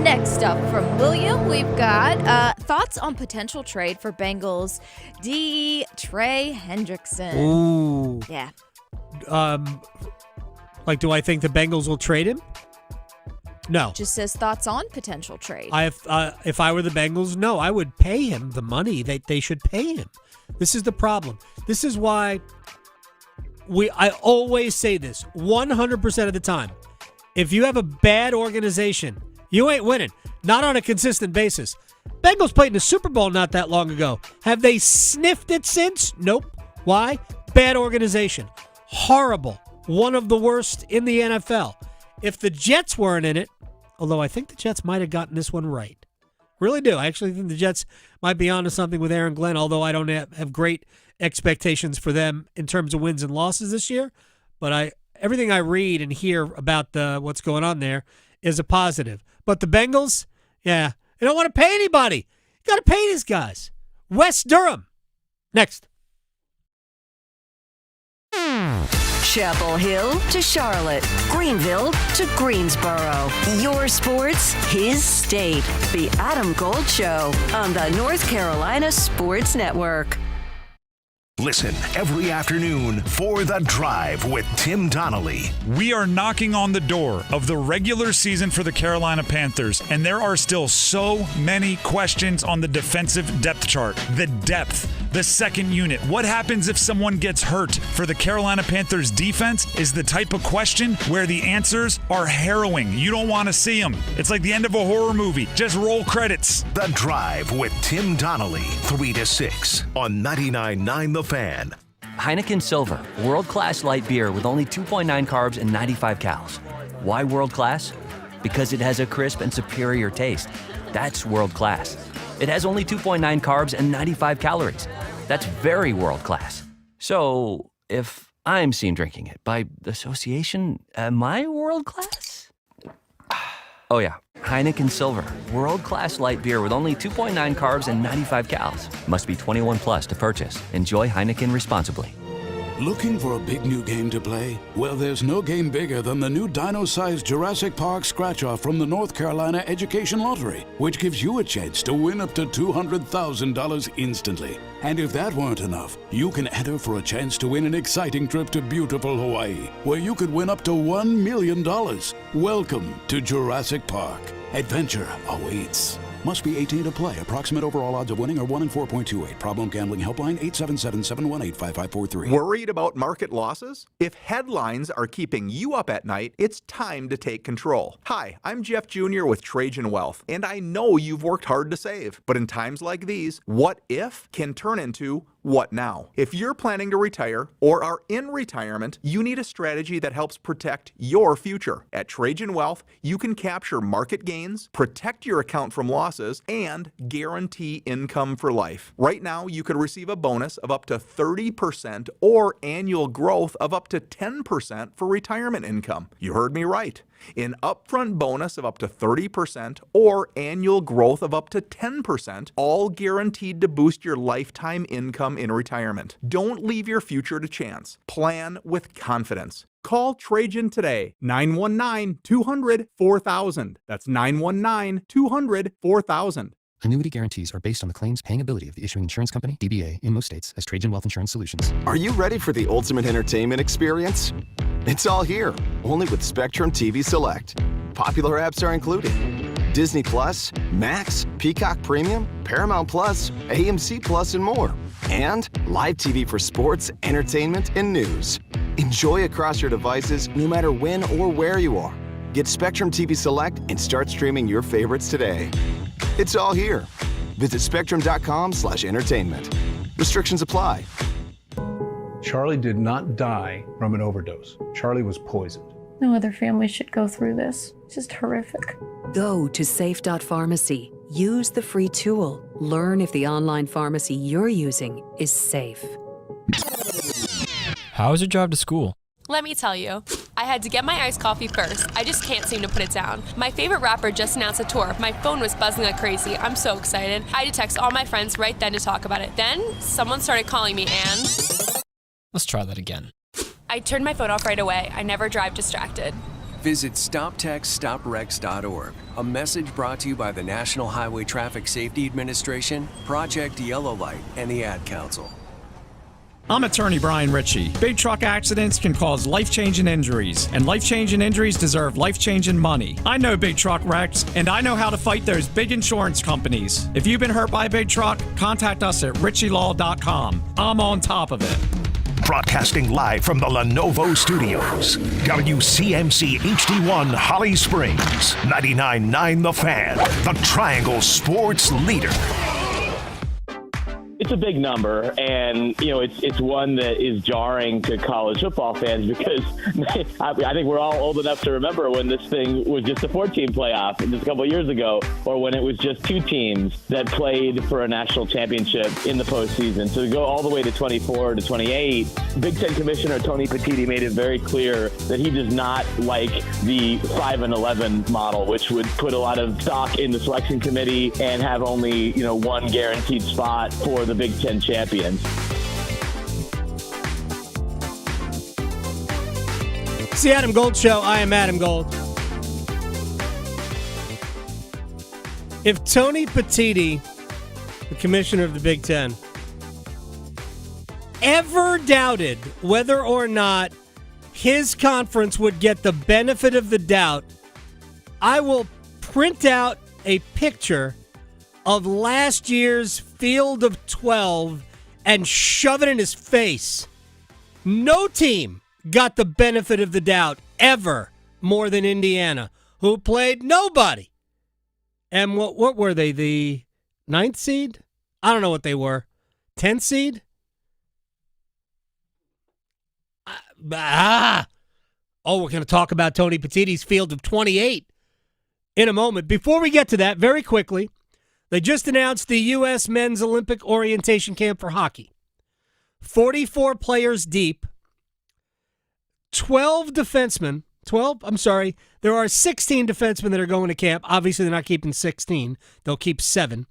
Next up from William, we've got thoughts on potential trade for Bengals D. Trey Hendrickson. Ooh. Yeah. Do I think the Bengals will trade him? No. Just says thoughts on potential trade. If I were the Bengals, no, I would pay him the money that they should pay him. This is the problem. This is why I always say this 100% of the time. If you have a bad organization, you ain't winning. Not on a consistent basis. Bengals played in the Super Bowl not that long ago. Have they sniffed it since? Nope. Why? Bad organization. Horrible. One of the worst in the NFL. If the Jets weren't in it, although I think the Jets might have gotten this one right. Really do. I actually think the Jets might be onto something with Aaron Glenn, although I don't have great expectations for them in terms of wins and losses this year. But everything I read and hear about what's going on there is a positive. But the Bengals, yeah, they don't want to pay anybody. You got to pay these guys. Wes Durham. Next. Chapel Hill to Charlotte, Greenville to Greensboro. Your sports, his state. The Adam Gold Show on the North Carolina Sports Network. Listen every afternoon for The Drive with Tim Donnelly. We are knocking on the door of the regular season for the Carolina Panthers, and there are still so many questions on the defensive depth chart. The depth, the second unit. What happens if someone gets hurt? For the Carolina Panthers defense is the type of question where the answers are harrowing. You don't want to see them. It's like the end of a horror movie. Just roll credits. The Drive with Tim Donnelly, 3 to 6 on 99.9 The Fan. Heineken Silver, world-class light beer with only 2.9 carbs and 95 calories. Why world-class? Because it has a crisp and superior taste. That's world-class. It has only 2.9 carbs and 95 calories. That's very world-class. So, if I'm seen drinking it by association, am I world-class? Oh yeah, Heineken Silver, world-class light beer with only 2.9 carbs and 95 calories. Must be 21 plus to purchase. Enjoy Heineken responsibly. Looking for a big new game to play? Well, there's no game bigger than the new dino-sized Jurassic Park scratch-off from the North Carolina Education Lottery, which gives you a chance to win up to $200,000 instantly. And if that weren't enough, you can enter for a chance to win an exciting trip to beautiful Hawaii, where you could win up to $1 million. Welcome to Jurassic Park. Adventure awaits. Must be 18 to play. Approximate overall odds of winning are 1 in 4.28. Problem gambling helpline 877-718-5543. Worried about market losses? If headlines are keeping you up at night, it's time to take control. Hi, I'm Jeff Jr. with Trajan Wealth, and I know you've worked hard to save. But in times like these, what if can turn into what now? If you're planning to retire or are in retirement, you need a strategy that helps protect your future. At Trajan Wealth, you can capture market gains, protect your account from losses, and guarantee income for life. Right now, you could receive a bonus of up to 30% or annual growth of up to 10% for retirement income. You heard me right. An upfront bonus of up to 30% or annual growth of up to 10%, all guaranteed to boost your lifetime income in retirement. Don't leave your future to chance. Plan with confidence. Call Trajan today, 919-200-4000. That's 919-200-4000. Annuity guarantees are based on the claims paying ability of the issuing insurance company, DBA, in most states as Trajan Wealth Insurance Solutions. Are you ready for the ultimate entertainment experience? It's all here, only with Spectrum TV Select. Popular apps are included. Disney Plus, Max, Peacock Premium, Paramount Plus, AMC Plus, and more. And live TV for sports, entertainment, and news. Enjoy across your devices no matter when or where you are. Get Spectrum TV Select and start streaming your favorites today. It's all here. Visit spectrum.com/entertainment. Restrictions apply. Charlie did not die from an overdose. Charlie was poisoned. No other family should go through this. It's just horrific. Go to safe.pharmacy. Use the free tool. Learn if the online pharmacy you're using is safe. How is your drive to school? Let me tell you, I had to get my iced coffee first. I just can't seem to put it down. My favorite rapper just announced a tour. My phone was buzzing like crazy. I'm so excited. I had to text all my friends right then to talk about it. Then, someone started calling me and... Let's try that again. I turned my phone off right away. I never drive distracted. Visit StopTextStopWrecks.org. A message brought to you by the National Highway Traffic Safety Administration, Project Yellow Light, and the Ad Council. I'm attorney Brian Ritchie. Big truck accidents can cause life-changing injuries, and life-changing injuries deserve life-changing money. I know big truck wrecks, and I know how to fight those big insurance companies. If you've been hurt by a big truck, contact us at richielaw.com. I'm on top of it. Broadcasting live from the Lenovo Studios. WCMC HD1 Holly Springs. 99.9 The Fan. The Triangle Sports Leader. It's a big number, and it's one that is jarring to college football fans because I think we're all old enough to remember when this thing was just a 4-team playoff just a couple of years ago, or when it was just 2 teams that played for a national championship in the postseason. So to go all the way to 24 to 28, Big Ten Commissioner Tony Petitti made it very clear that he does not like the 5-11 model, which would put a lot of stock in the selection committee and have only one guaranteed spot for the Big Ten champions. It's the Adam Gold Show. I am Adam Gold. If Tony Petitti, the commissioner of the Big Ten, ever doubted whether or not his conference would get the benefit of the doubt, I will print out a picture of last year's field of 12 and shove it in his face. No team got the benefit of the doubt ever more than Indiana, who played nobody. And what were they, the 9th seed? I don't know what they were. 10th seed? We're going to talk about Tony Petitti's field of 28 in a moment. Before we get to that, very quickly, they just announced the U.S. Men's Olympic Orientation Camp for hockey. 44 players deep, 12 defensemen. There are 16 defensemen that are going to camp. Obviously, they're not keeping 16. They'll keep 7.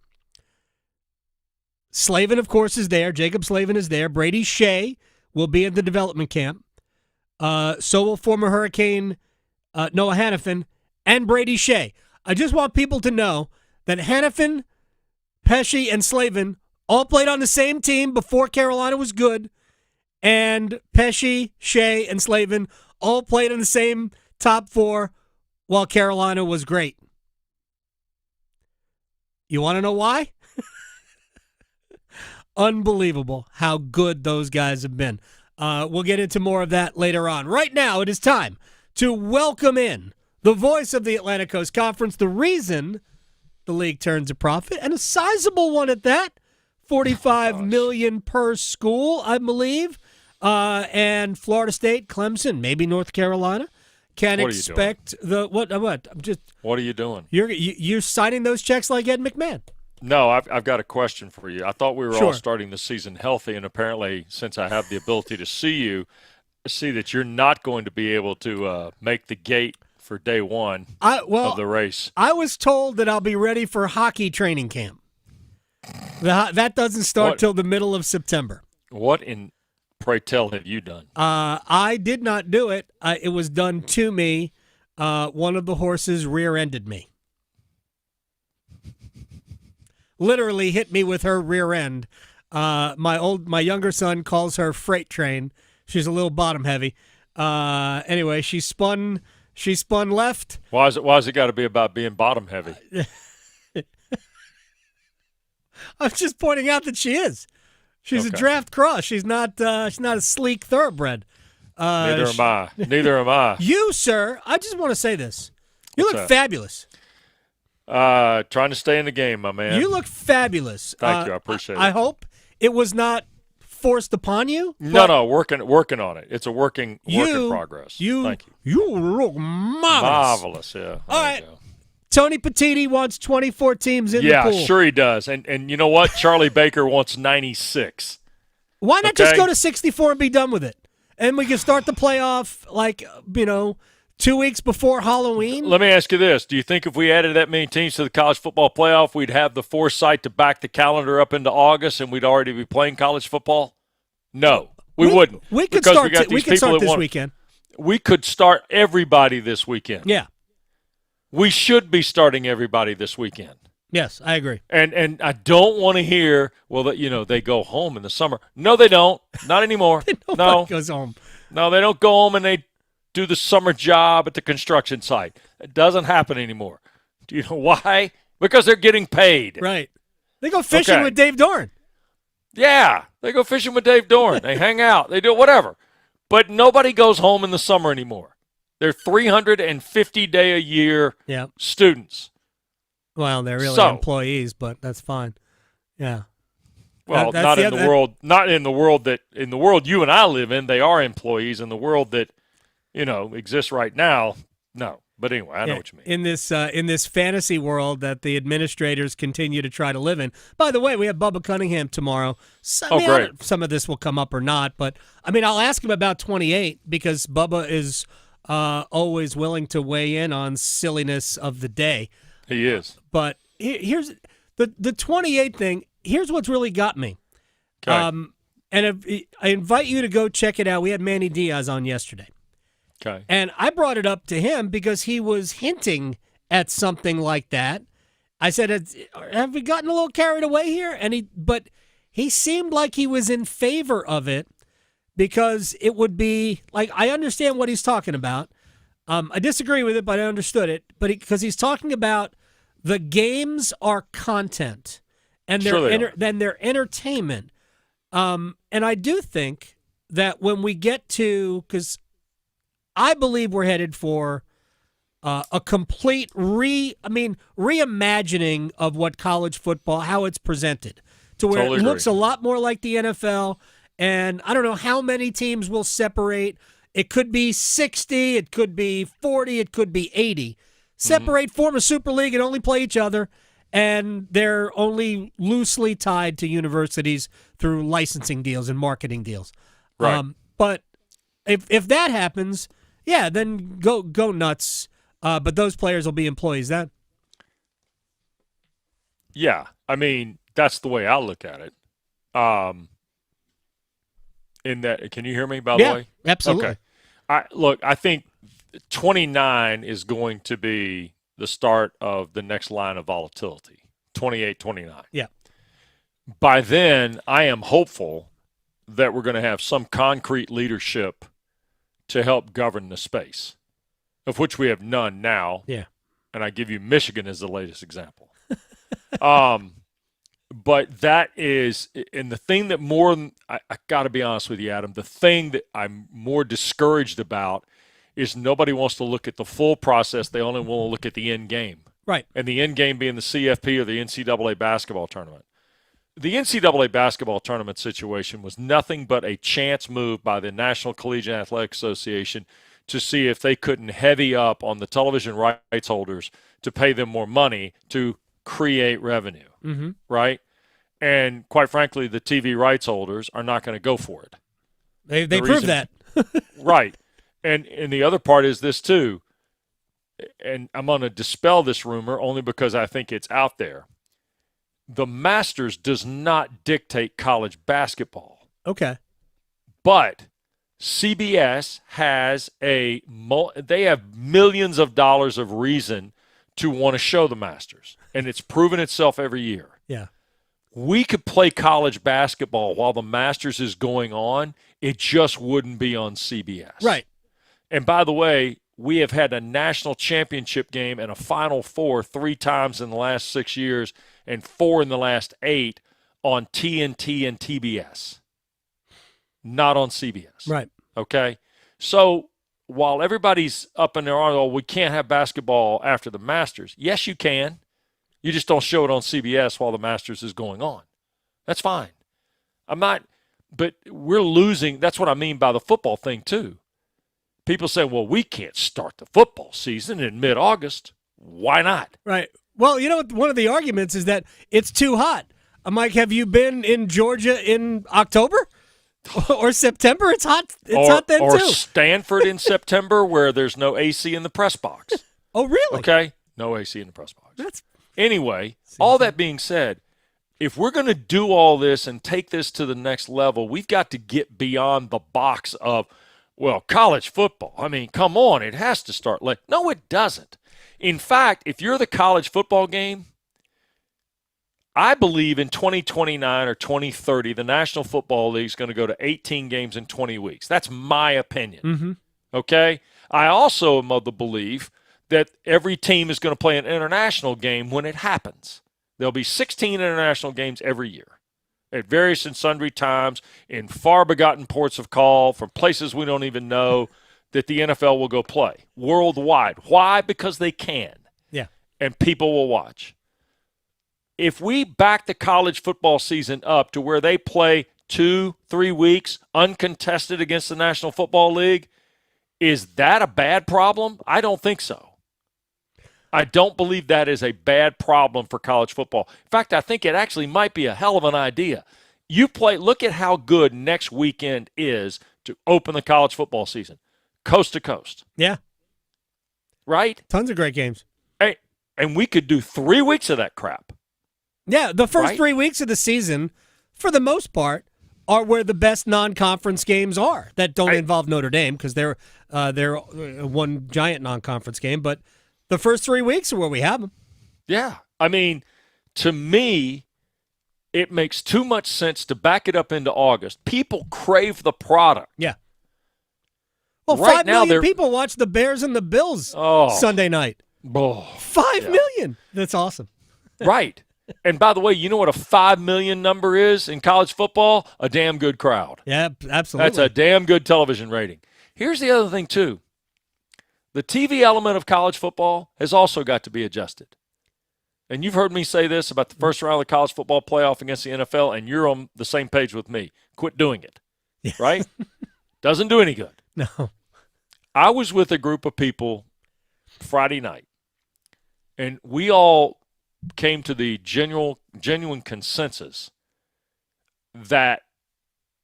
Slavin, of course, is there. Jacob Slavin is there. Brady Shea will be at the development camp. So will former Hurricane Noah Hannafin and Brady Shea. I just want people to know that Hannafin, Pesce, and Slavin all played on the same team before Carolina was good, and Pesce, Shea, and Slavin all played in the same top 4 while Carolina was great. You want to know why? Unbelievable how good those guys have been. We'll get into more of that later on. Right now, it is time to welcome in the voice of the Atlantic Coast Conference, the reason the league turns a profit, and a sizable one at that. $45 million per school, I believe. And Florida State, Clemson, maybe North Carolina can expect the what? I'm just. What are you doing? You're signing those checks like Ed McMahon. No, I've got a question for you. I thought we were Sure. all starting the season healthy, and apparently, since I have the ability to see you, I see that you're not going to be able to make the gate for day one of the race. I was told that I'll be ready for hockey training camp. That doesn't start till the middle of September. What in pray tell have you done? I did not do it. It was done to me. One of the horses rear-ended me. Literally hit me with her rear end. My younger son calls her freight train. She's a little bottom heavy. Anyway, she spun She spun left. Why is it got to be about being bottom heavy? I'm just pointing out that she is. She's a draft cross. She's not a sleek thoroughbred. Neither am I. Neither am I. You, sir, I just want to say this. You What's look that? fabulous. Trying to stay in the game, my man. You look fabulous. Thank you. I appreciate it. I hope it was not forced upon you. No, working on it. It's a work in progress. Thank you. You look marvelous. Marvelous, yeah. All right. Tony Petiti wants 24 teams in the pool. Yeah, sure he does. And you know what? Charlie Baker wants 96. Why not just go to 64 and be done with it? And we can start the playoff 2 weeks before Halloween. Let me ask you this. Do you think if we added that many teams to the college football playoff, we'd have the foresight to back the calendar up into August and we'd already be playing college football? No, we wouldn't. We could start this weekend. We could start everybody this weekend. Yeah. We should be starting everybody this weekend. Yes, I agree. And I don't want to hear, they go home in the summer. No, they don't. Not anymore. Nobody goes home. No, they don't go home and they do the summer job at the construction site. It doesn't happen anymore. Do you know why? Because they're getting paid. Right. They go fishing with Dave Doran. Yeah, they go fishing with Dave Doran. They hang out. They do whatever. But nobody goes home in the summer anymore. They're 350-day-a-year students. Well, they're really employees, but that's fine. Yeah. Well, not in the world you and I live in. They are employees. In the world that exists right now, no. But anyway, I know what you mean. In this fantasy world that the administrators continue to try to live in. By the way, we have Bubba Cunningham tomorrow. Great. Some of this will come up or not, but I'll ask him about 28 because Bubba is always willing to weigh in on silliness of the day. He is. But here's the 28 thing. Here's what's really got me. Okay. And I invite you to go check it out. We had Manny Diaz on yesterday. Okay. And I brought it up to him because he was hinting at something like that. I said, have we gotten a little carried away here? But he seemed like he was in favor of it because it would be like, I understand what he's talking about. I disagree with it, but I understood it. But because he's talking about the games are content and they're entertainment. And I do think that when we get to, because I believe we're headed for a complete reimagining of what college football, how it's presented, to where it looks a lot more like the NFL. And I don't know how many teams will separate. It could be 60, it could be 40, it could be 80. Separate, form a super league, and only play each other. And they're only loosely tied to universities through licensing deals and marketing deals. Right. But if that happens, yeah, then go nuts. But those players will be employees then. Yeah, that's the way I look at it. In that, can you hear me? By the way, absolutely. Okay. I think 29 is going to be the start of the next line of volatility. 28, 29. Yeah. By then, I am hopeful that we're going to have some concrete leadership to help govern the space, of which we have none now. Yeah. And I give you Michigan as the latest example. But that is, and the thing that I got to be honest with you, Adam, the thing that I'm more discouraged about is nobody wants to look at the full process. They only want to look at the end game. Right. And the end game being the CFP or the NCAA basketball tournament. The NCAA basketball tournament situation was nothing but a chance move by the National Collegiate Athletic Association to see if they couldn't heavy up on the television rights holders to pay them more money to create revenue, right? And quite frankly, the TV rights holders are not going to go for it. They proved that. Right. And the other part is this too, and I'm going to dispel this rumor only because I think it's out there. The Masters does not dictate college basketball. Okay. But CBS has they have millions of dollars of reason to want to show the Masters, and it's proven itself every year. Yeah. We could play college basketball while the Masters is going on. It just wouldn't be on CBS. Right. And by the way, we have had a national championship game and a Final Four 3 times in the last 6 years and 4 in the last 8 on TNT and TBS, not on CBS. Right. Okay? So while everybody's up in their arms, oh, we can't have basketball after the Masters. Yes, you can. You just don't show it on CBS while the Masters is going on. That's fine. But we're losing. That's what I mean by the football thing, too. People say, well, we can't start the football season in mid-August. Why not? Right. Well, you know what? One of the arguments is that it's too hot. Mike, have you been in Georgia in October or September? It's hot. It's hot then, or too. Or Stanford in September where there's no AC in the press box. Oh, really? Okay. No AC in the press box. Anyway, all that being said, if we're going to do all this and take this to the next level, we've got to get beyond the box of, well, college football. I mean, come on, it has to start late. No, it doesn't. In fact, if you're the college football game, I believe in 2029 or 2030, the National Football League is going to go to 18 games in 20 weeks. That's my opinion. Mm-hmm. Okay? I also am of the belief that every team is going to play an international game when it happens. There'll be 16 international games every year at various and sundry times in far-begotten ports of call from places we don't even know that the NFL will go play worldwide. Why? Because they can. Yeah. And people will watch. If we back the college football season up to where they play 2-3 weeks uncontested against the National Football League, is that a bad problem? I don't think so. I don't believe that is a bad problem for college football. In fact, I think it actually might be a hell of an idea. Look at how good next weekend is to open the college football season, coast to coast. Yeah. Right? Tons of great games. Hey, and we could do 3 weeks of that crap. Yeah, the first Right? 3 weeks of the season, for the most part, are where the best non-conference games are that don't involve Notre Dame because they're one giant non-conference game. But the first 3 weeks are where we have them. Yeah. I mean, to me, it makes too much sense to back it up into August. People crave the product. Yeah. Well, Right 5 now, million people watch the Bears and the Bills Sunday night. Oh, 5 million. That's awesome. Right. And by the way, you know what a 5 million number is in college football? A damn good crowd. Yeah, absolutely. That's a damn good television rating. Here's the other thing, too. The TV element of college football has also got to be adjusted. And you've heard me say this about the first round of the college football playoff against the NFL, and you're on the same page with me. Quit doing it. Yeah. Right? Doesn't do any good. No. I was with a group of people Friday night, and we all came to the genuine consensus that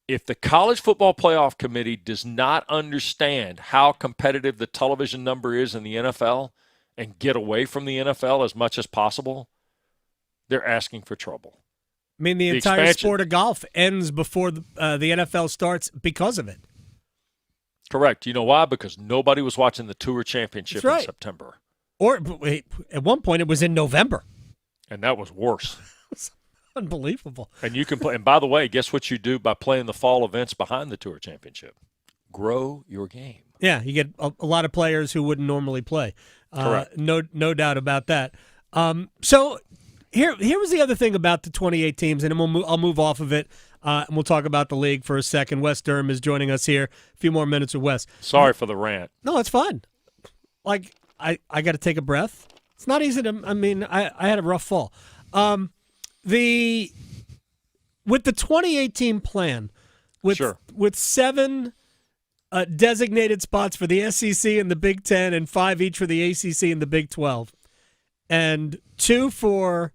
if the College Football Playoff Committee does not understand how competitive the television number is in the NFL and get away from the NFL as much as possible, they're asking for trouble. I mean, the entire expansion. sport of golf ends before the NFL starts because of it. Correct. You know why? Because nobody was watching the Tour Championship That's right. in September. Or wait, at one point, it was in November. And that was worse. Unbelievable. And you can play. And by the way, guess what you do by playing the fall events behind the Tour Championship? Grow your game. Yeah, you get a lot of players who wouldn't normally play. Correct. No doubt about that. So here was the other thing about the 28 teams, and then I'll move off of it, and we'll talk about the league for a second. Wes Durham is joining us here. A few more minutes with Wes. Sorry for the rant. No, it's fine. Like, I got to take a breath. It's not easy to. I mean, I had a rough fall. With the 2018 plan, with 7 designated spots for the SEC and the Big Ten, and 5 each for the ACC and the Big 12, and 2 for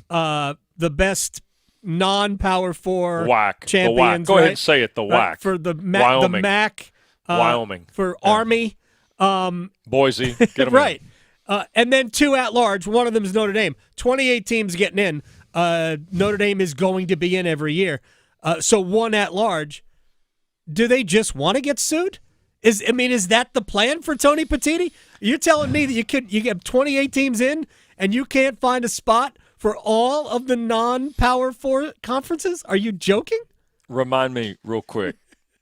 the best non-Power 4 WAC. champions. Go right? ahead and say it. The WAC for the Wyoming. the MAC. Wyoming for Army. Boise. Get them right. And then 2 at large. One of them is Notre Dame. 28 teams getting in. Notre Dame is going to be in every year. So 1 at large. Do they just want to get sued? Is that the plan for Tony Petitti? You're telling me that you get 28 teams in and you can't find a spot for all of the non-Power 4 conferences? Are you joking? Remind me real quick.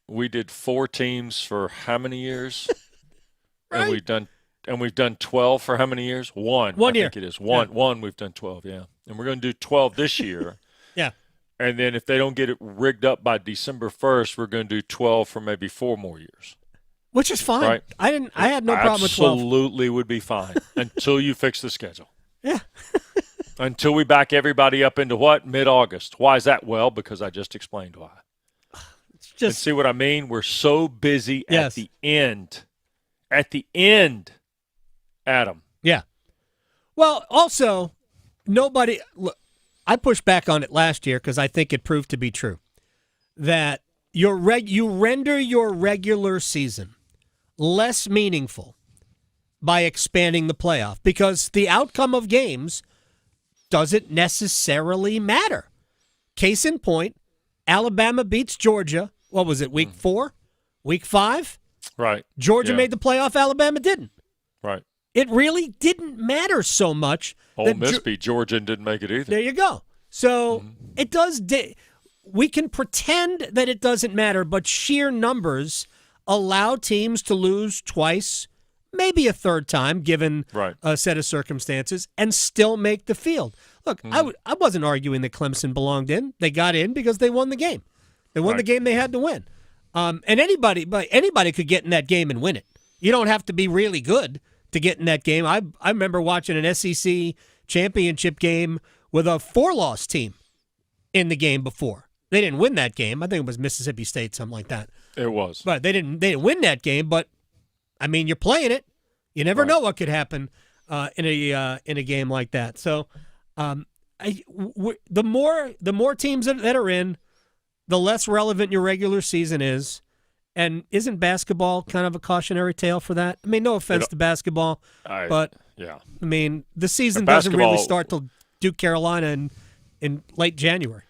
We did 4 teams for how many years? Right. And we've done 12 for how many years? One year. I think it is. One we've done 12, yeah. And we're going to do 12 this year. Yeah. And then if they don't get it rigged up by December 1st, we're going to do 12 for maybe 4 more years. Which is fine. Right? I had no problem with 12. Absolutely would be fine until you fix the schedule. Yeah. Until we back everybody up into what? Mid-August. Why is that? Well, because I just explained why. And see what I mean? We're so busy at the end. At the end, Adam. Yeah. Well, also, nobody – look, I pushed back on it last year because I think it proved to be true, that you render your regular season less meaningful by expanding the playoff because the outcome of games doesn't necessarily matter. Case in point, Alabama beats Georgia. What was it, week 4? Week 5? Right. Georgia made the playoff, Alabama didn't. Right. It really didn't matter so much. Ole Miss beat Georgia and didn't make it either. There you go. So it does. We can pretend that it doesn't matter, but sheer numbers allow teams to lose twice, maybe a third time, given a set of circumstances, and still make the field. Look, I wasn't arguing that Clemson belonged in. They got in because they won the game. They won the game they had to win. And anybody could get in that game and win it. You don't have to be really good to get in that game. I remember watching an SEC championship game with a 4-loss team in the game before. They didn't win that game. I think it was Mississippi State, something like that. It was. But they didn't win that game, but I mean, you're playing it. You never know what could happen in a game like that. So the more teams that are in, the less relevant your regular season is. And isn't basketball kind of a cautionary tale for that? I mean, no offense to basketball, but I mean, the season doesn't really start till Duke Carolina in late January.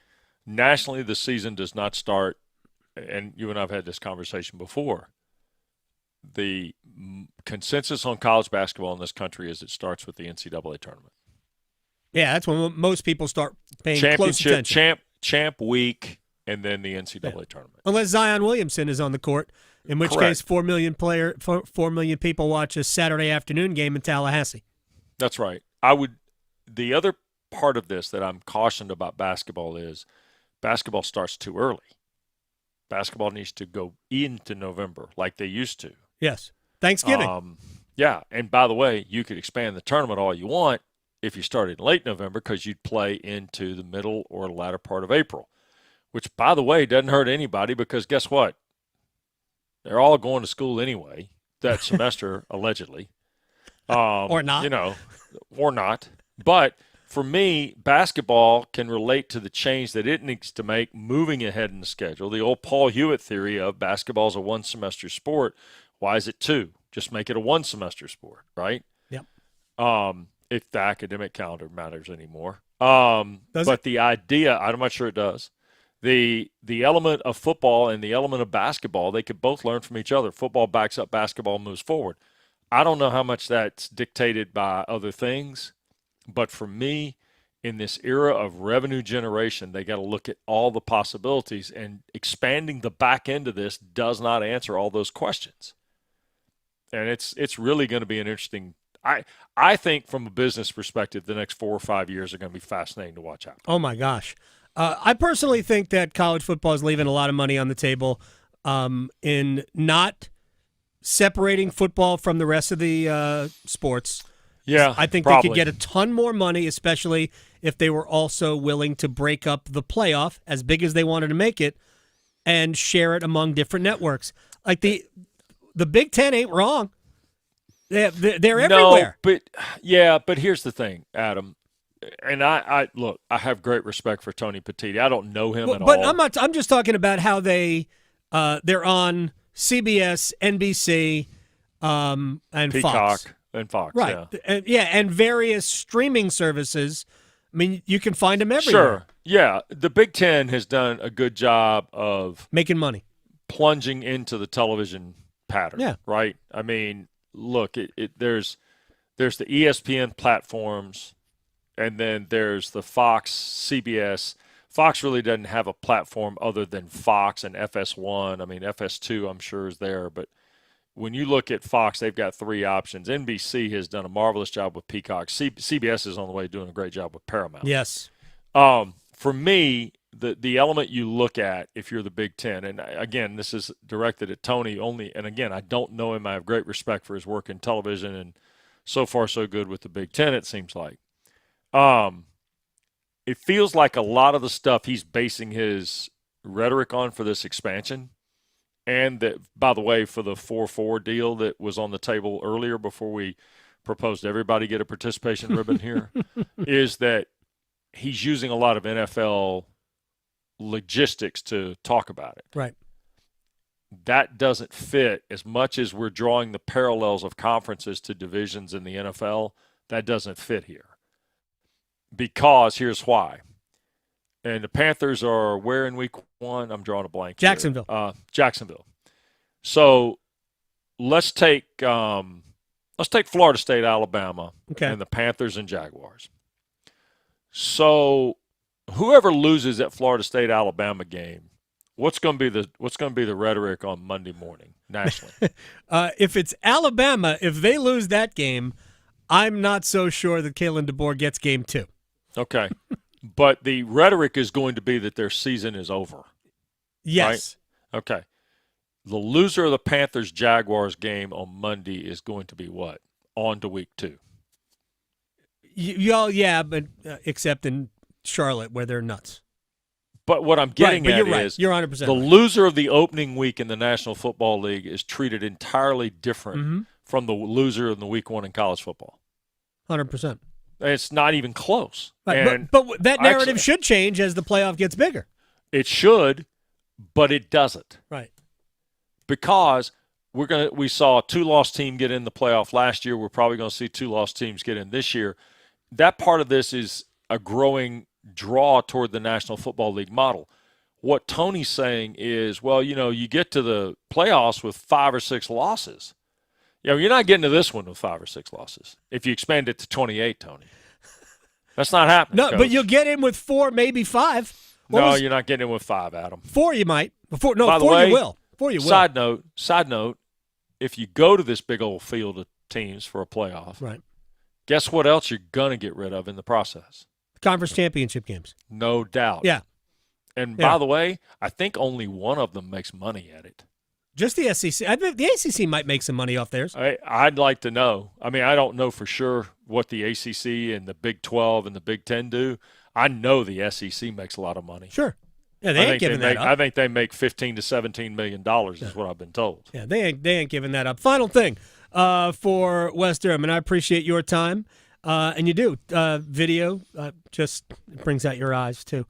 Nationally, the season does not start, and you and I have had this conversation before. The consensus on college basketball in this country is it starts with the NCAA tournament. Yeah, that's when most people start paying close Championship, attention. champ week, and then the NCAA tournament. Unless Zion Williamson is on the court, in which case 4 million people watch a Saturday afternoon game in Tallahassee. That's right. The other part of this that I'm cautioned about basketball is basketball starts too early. Basketball needs to go into November like they used to. Yes. Thanksgiving. Yeah. And by the way, you could expand the tournament all you want if you started in late November because you'd play into the middle or latter part of April, which, by the way, doesn't hurt anybody because guess what? They're all going to school anyway that semester, allegedly. Or not. Or not. But for me, basketball can relate to the change that it needs to make moving ahead in the schedule. The old Paul Hewitt theory of basketball is a one-semester sport. Why is it 2? Just make it a one-semester sport, right? Yep. If the academic calendar matters anymore. But the idea, I'm not sure it does. The element of football and the element of basketball, they could both learn from each other. Football backs up, basketball moves forward. I don't know how much that's dictated by other things, but for me, in this era of revenue generation, they got to look at all the possibilities, and expanding the back end of this does not answer all those questions. And it's really going to be an interesting I think from a business perspective, the next 4 or 5 years are going to be fascinating to watch out. Oh, my gosh. I personally think that college football is leaving a lot of money on the table in not separating football from the rest of the sports. Yeah, I think probably. they could get a ton more money, especially if they were also willing to break up the playoff as big as they wanted to make it and share it among different networks. Like the Big Ten ain't wrong. They're everywhere. But here's the thing, Adam. And I look, I have great respect for Tony Petitti. I don't know him at all. But I'm just talking about how they're on CBS, NBC, and Peacock Fox. And Fox, right? Yeah. And various streaming services. I mean, you can find them everywhere. Sure. Yeah, the Big Ten has done a good job of making money, plunging into the television pattern. Yeah. Right. I mean, look, there's the ESPN platforms, and then there's the Fox, CBS. Fox really doesn't have a platform other than Fox and FS1. I mean, FS2 I'm sure is there, but when you look at Fox, they've got 3 options. NBC has done a marvelous job with Peacock. CBS is on the way doing a great job with Paramount. Yes. For me, the element you look at if you're the Big Ten, and again, this is directed at Tony only, and again, I don't know him. I have great respect for his work in television, and so far so good with the Big Ten, it seems like. It feels like a lot of the stuff he's basing his rhetoric on for this expansion, and that, by the way, for the 4-4 deal that was on the table earlier before we proposed everybody get a participation ribbon here, is that he's using a lot of NFL logistics to talk about it. Right. That doesn't fit as much as we're drawing the parallels of conferences to divisions in the NFL. That doesn't fit here. Because here's why. And the Panthers are where in week 1? I'm drawing a blank. Jacksonville. Here. Jacksonville. So let's take Florida State, Alabama, and the Panthers and Jaguars. So whoever loses that Florida State Alabama game, what's going to be the rhetoric on Monday morning nationally? If it's Alabama, if they lose that game, I'm not so sure that Kalen DeBoer gets game 2. Okay. But the rhetoric is going to be that their season is over. Yes. Right? Okay. The loser of the Panthers-Jaguars game on Monday is going to be what? On to week 2. Yeah, but except in Charlotte where they're nuts. But what I'm getting at is you're 100% the loser of the opening week in the National Football League is treated entirely different from the loser in the week 1 in college football. 100%. It's not even close. Right, but that narrative should change as the playoff gets bigger. It should, but it doesn't. Right. Because we saw a 2-loss team get in the playoff last year. We're probably going to see 2-loss teams get in this year. That part of this is a growing draw toward the National Football League model. What Tony's saying is, well, you get to the playoffs with 5 or 6 losses. You're not getting to this one with 5 or 6 losses if you expand it to 28, Tony. That's not happening. No, Coach. but you'll get in with 4, maybe 5. You're not getting in with 5, Adam. 4 you might. By 4 the you way, will. 4 you will. Side note, if you go to this big old field of teams for a playoff, right? Guess what else you're going to get rid of in the process? Conference championship games. No doubt. Yeah. And by the way, I think only one of them makes money at it. Just the SEC. I think the ACC might make some money off theirs. I'd like to know. I mean, I don't know for sure what the ACC and the Big 12 and the Big 10 do. I know the SEC makes a lot of money. Sure. Yeah, they ain't giving that up. I think they make $15 to $17 million is what I've been told. Yeah, they ain't giving that up. Final thing for Wes Durham, and I appreciate your time. And you do. Video just brings out your eyes, too.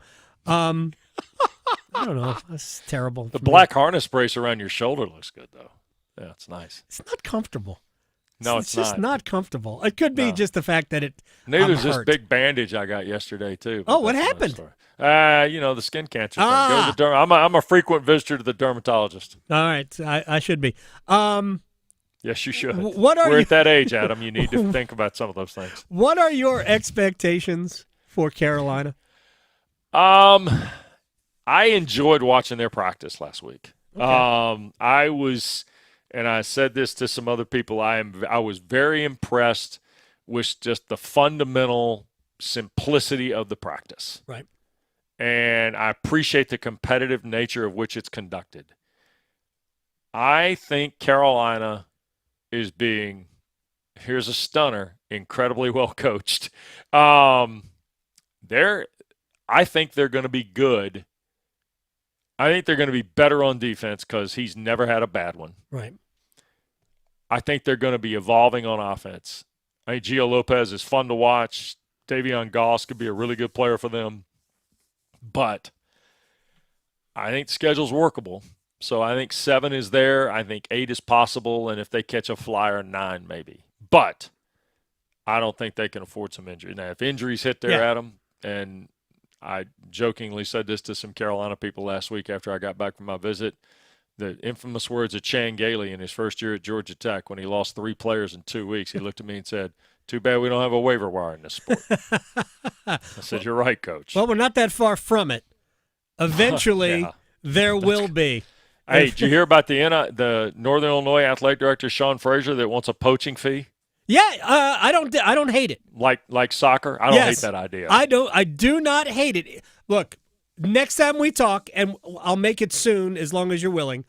I don't know. That's terrible. The black harness brace around your shoulder looks good, though. Yeah, it's nice. It's not comfortable. No, it's just not comfortable. It could be just the fact that Neither's this big bandage I got yesterday, too. Oh, what happened? The skin cancer thing. Go to the I'm a frequent visitor to the dermatologist. All right. I should be. Yes, you should. We're at that age, Adam. You need to think about some of those things. What are your expectations for Carolina? I enjoyed watching their practice last week. Okay. And I said this to some other people, I was very impressed with just the fundamental simplicity of the practice. Right. And I appreciate the competitive nature of which it's conducted. I think Carolina is being, here's a stunner, incredibly well coached. I think they're going to be good. I think they're going to be better on defense because he's never had a bad one. Right. I think they're going to be evolving on offense. I think Gio Lopez is fun to watch. Davion Goss could be a really good player for them. But I think the schedule's workable. So I think 7 is there. I think 8 is possible. And if they catch a flyer, 9 maybe. But I don't think they can afford some injury. Now, if injuries hit there, Adam, and I jokingly said this to some Carolina people last week after I got back from my visit, the infamous words of Chan Gailey in his first year at Georgia Tech when he lost 3 players in 2 weeks. He looked at me and said, too bad we don't have a waiver wire in this sport. I said, you're right, Coach. Well, we're not that far from it. Eventually, there will be. Hey, did you hear about the Northern Illinois athletic director Sean Frazier that wants a poaching fee? Yeah, I don't hate it. Like soccer? I don't hate that idea. I do not hate it. Look, next time we talk, and I'll make it soon as long as you're willing,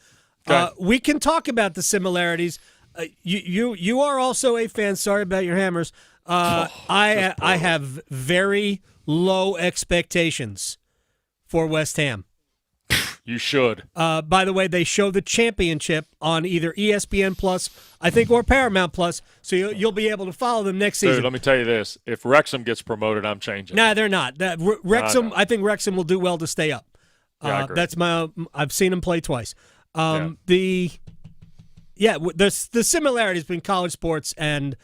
we can talk about the similarities. You are also a fan. Sorry about your hammers. I have very low expectations for West Ham. You should. By the way, they show the championship on either ESPN Plus, I think, or Paramount Plus, so you'll be able to follow them next season. Dude, let me tell you this. If Wrexham gets promoted, I'm changing. They're not. Wrexham, I think Wrexham will do well to stay up. Yeah, I agree. I've seen them play twice. The similarities between college sports and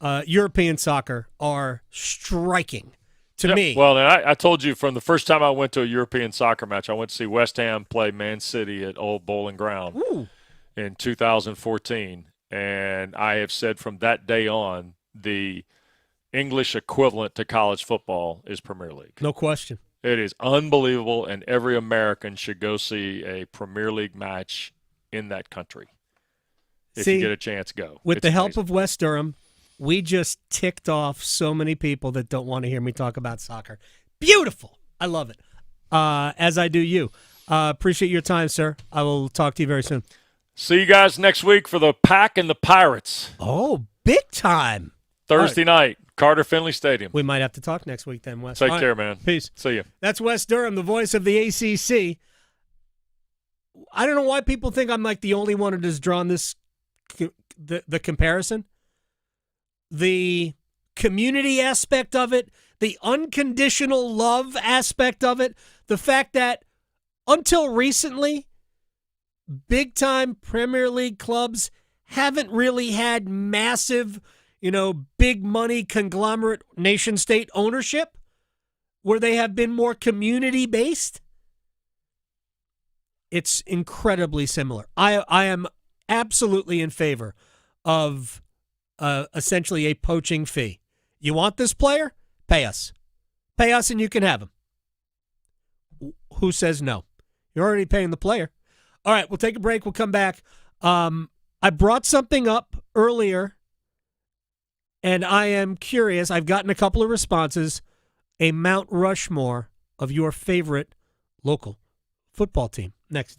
European soccer are striking. To me. Well, I told you from the first time I went to a European soccer match, I went to see West Ham play Man City at Old Bowling Ground in 2014. And I have said from that day on, the English equivalent to college football is Premier League. No question. It is unbelievable, and every American should go see a Premier League match in that country. If you get a chance, go. With the help of Wes Durham, we just ticked off so many people that don't want to hear me talk about soccer. Beautiful. I love it. As I do you. Appreciate your time, sir. I will talk to you very soon. See you guys next week for the Pack and the Pirates. Oh, big time. Thursday night, Carter Finley Stadium. We might have to talk next week then, Wes. Take care, man. Peace. See you. That's Wes Durham, the voice of the ACC. I don't know why people think I'm like the only one who has drawn this the comparison. The community aspect of it, the unconditional love aspect of it, the fact that until recently, big-time Premier League clubs haven't really had massive, big money conglomerate nation-state ownership where they have been more community-based. It's incredibly similar. I am absolutely in favor of essentially a poaching fee. You want this player? Pay us. Pay us and you can have him. Who says no? You're already paying the player. All right, we'll take a break. We'll come back. I brought something up earlier, and I am curious. I've gotten a couple of responses. A Mount Rushmore of your favorite local football team. Next.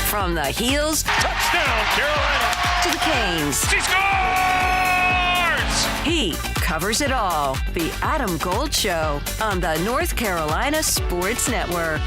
From the heels Touchdown, Carolina. to the canes. She scores! He covers it all. The Adam Gold Show on the North Carolina Sports Network.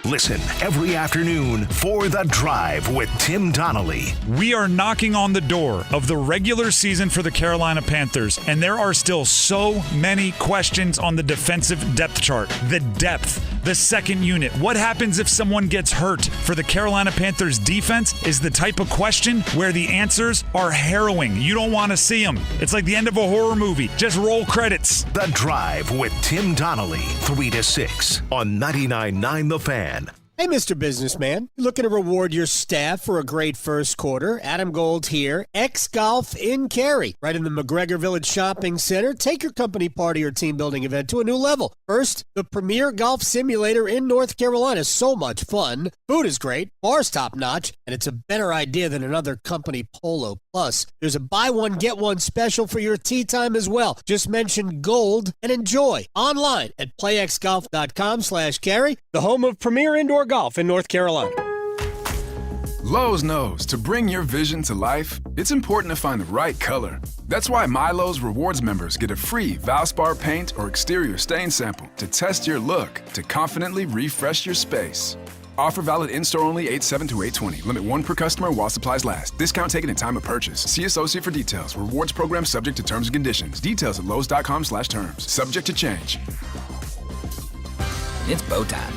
Listen every afternoon for The Drive with Tim Donnelly. We are knocking on the door of the regular season for the Carolina Panthers, and there are still so many questions on the defensive depth chart. The depth, the second unit. What happens if someone gets hurt? For the Carolina Panthers defense is the type of question where the answers are harrowing. You don't want to see them. It's like the end of a horror movie. Just roll credits. The Drive with Tim Donnelly, 3 to 6 on 99.9 The Fan. Hey, Mr. Businessman. You looking to reward your staff for a great first quarter? Adam Gold here. X-Golf in Cary, right in the McGregor Village Shopping Center. Take your company party or team building event to a new level. First, the premier golf simulator in North Carolina. So much fun. Food is great. Bar's top-notch. And it's a better idea than another company polo. Plus, there's a buy one, get one special for your tee time as well. Just mention Gold and enjoy. Online at playxgolf.com/Cary, the home of premier indoor golf in North Carolina. Lowe's knows to bring your vision to life, it's important to find the right color. That's why MyLowe's Rewards members get a free Valspar paint or exterior stain sample to test your look to confidently refresh your space. Offer valid in-store only 8/7 to 8/20. Limit 1 per customer while supplies last. Discount taken at time of purchase. See associate for details. Rewards program subject to terms and conditions. Details at lowes.com/terms. Subject to change. It's bow time.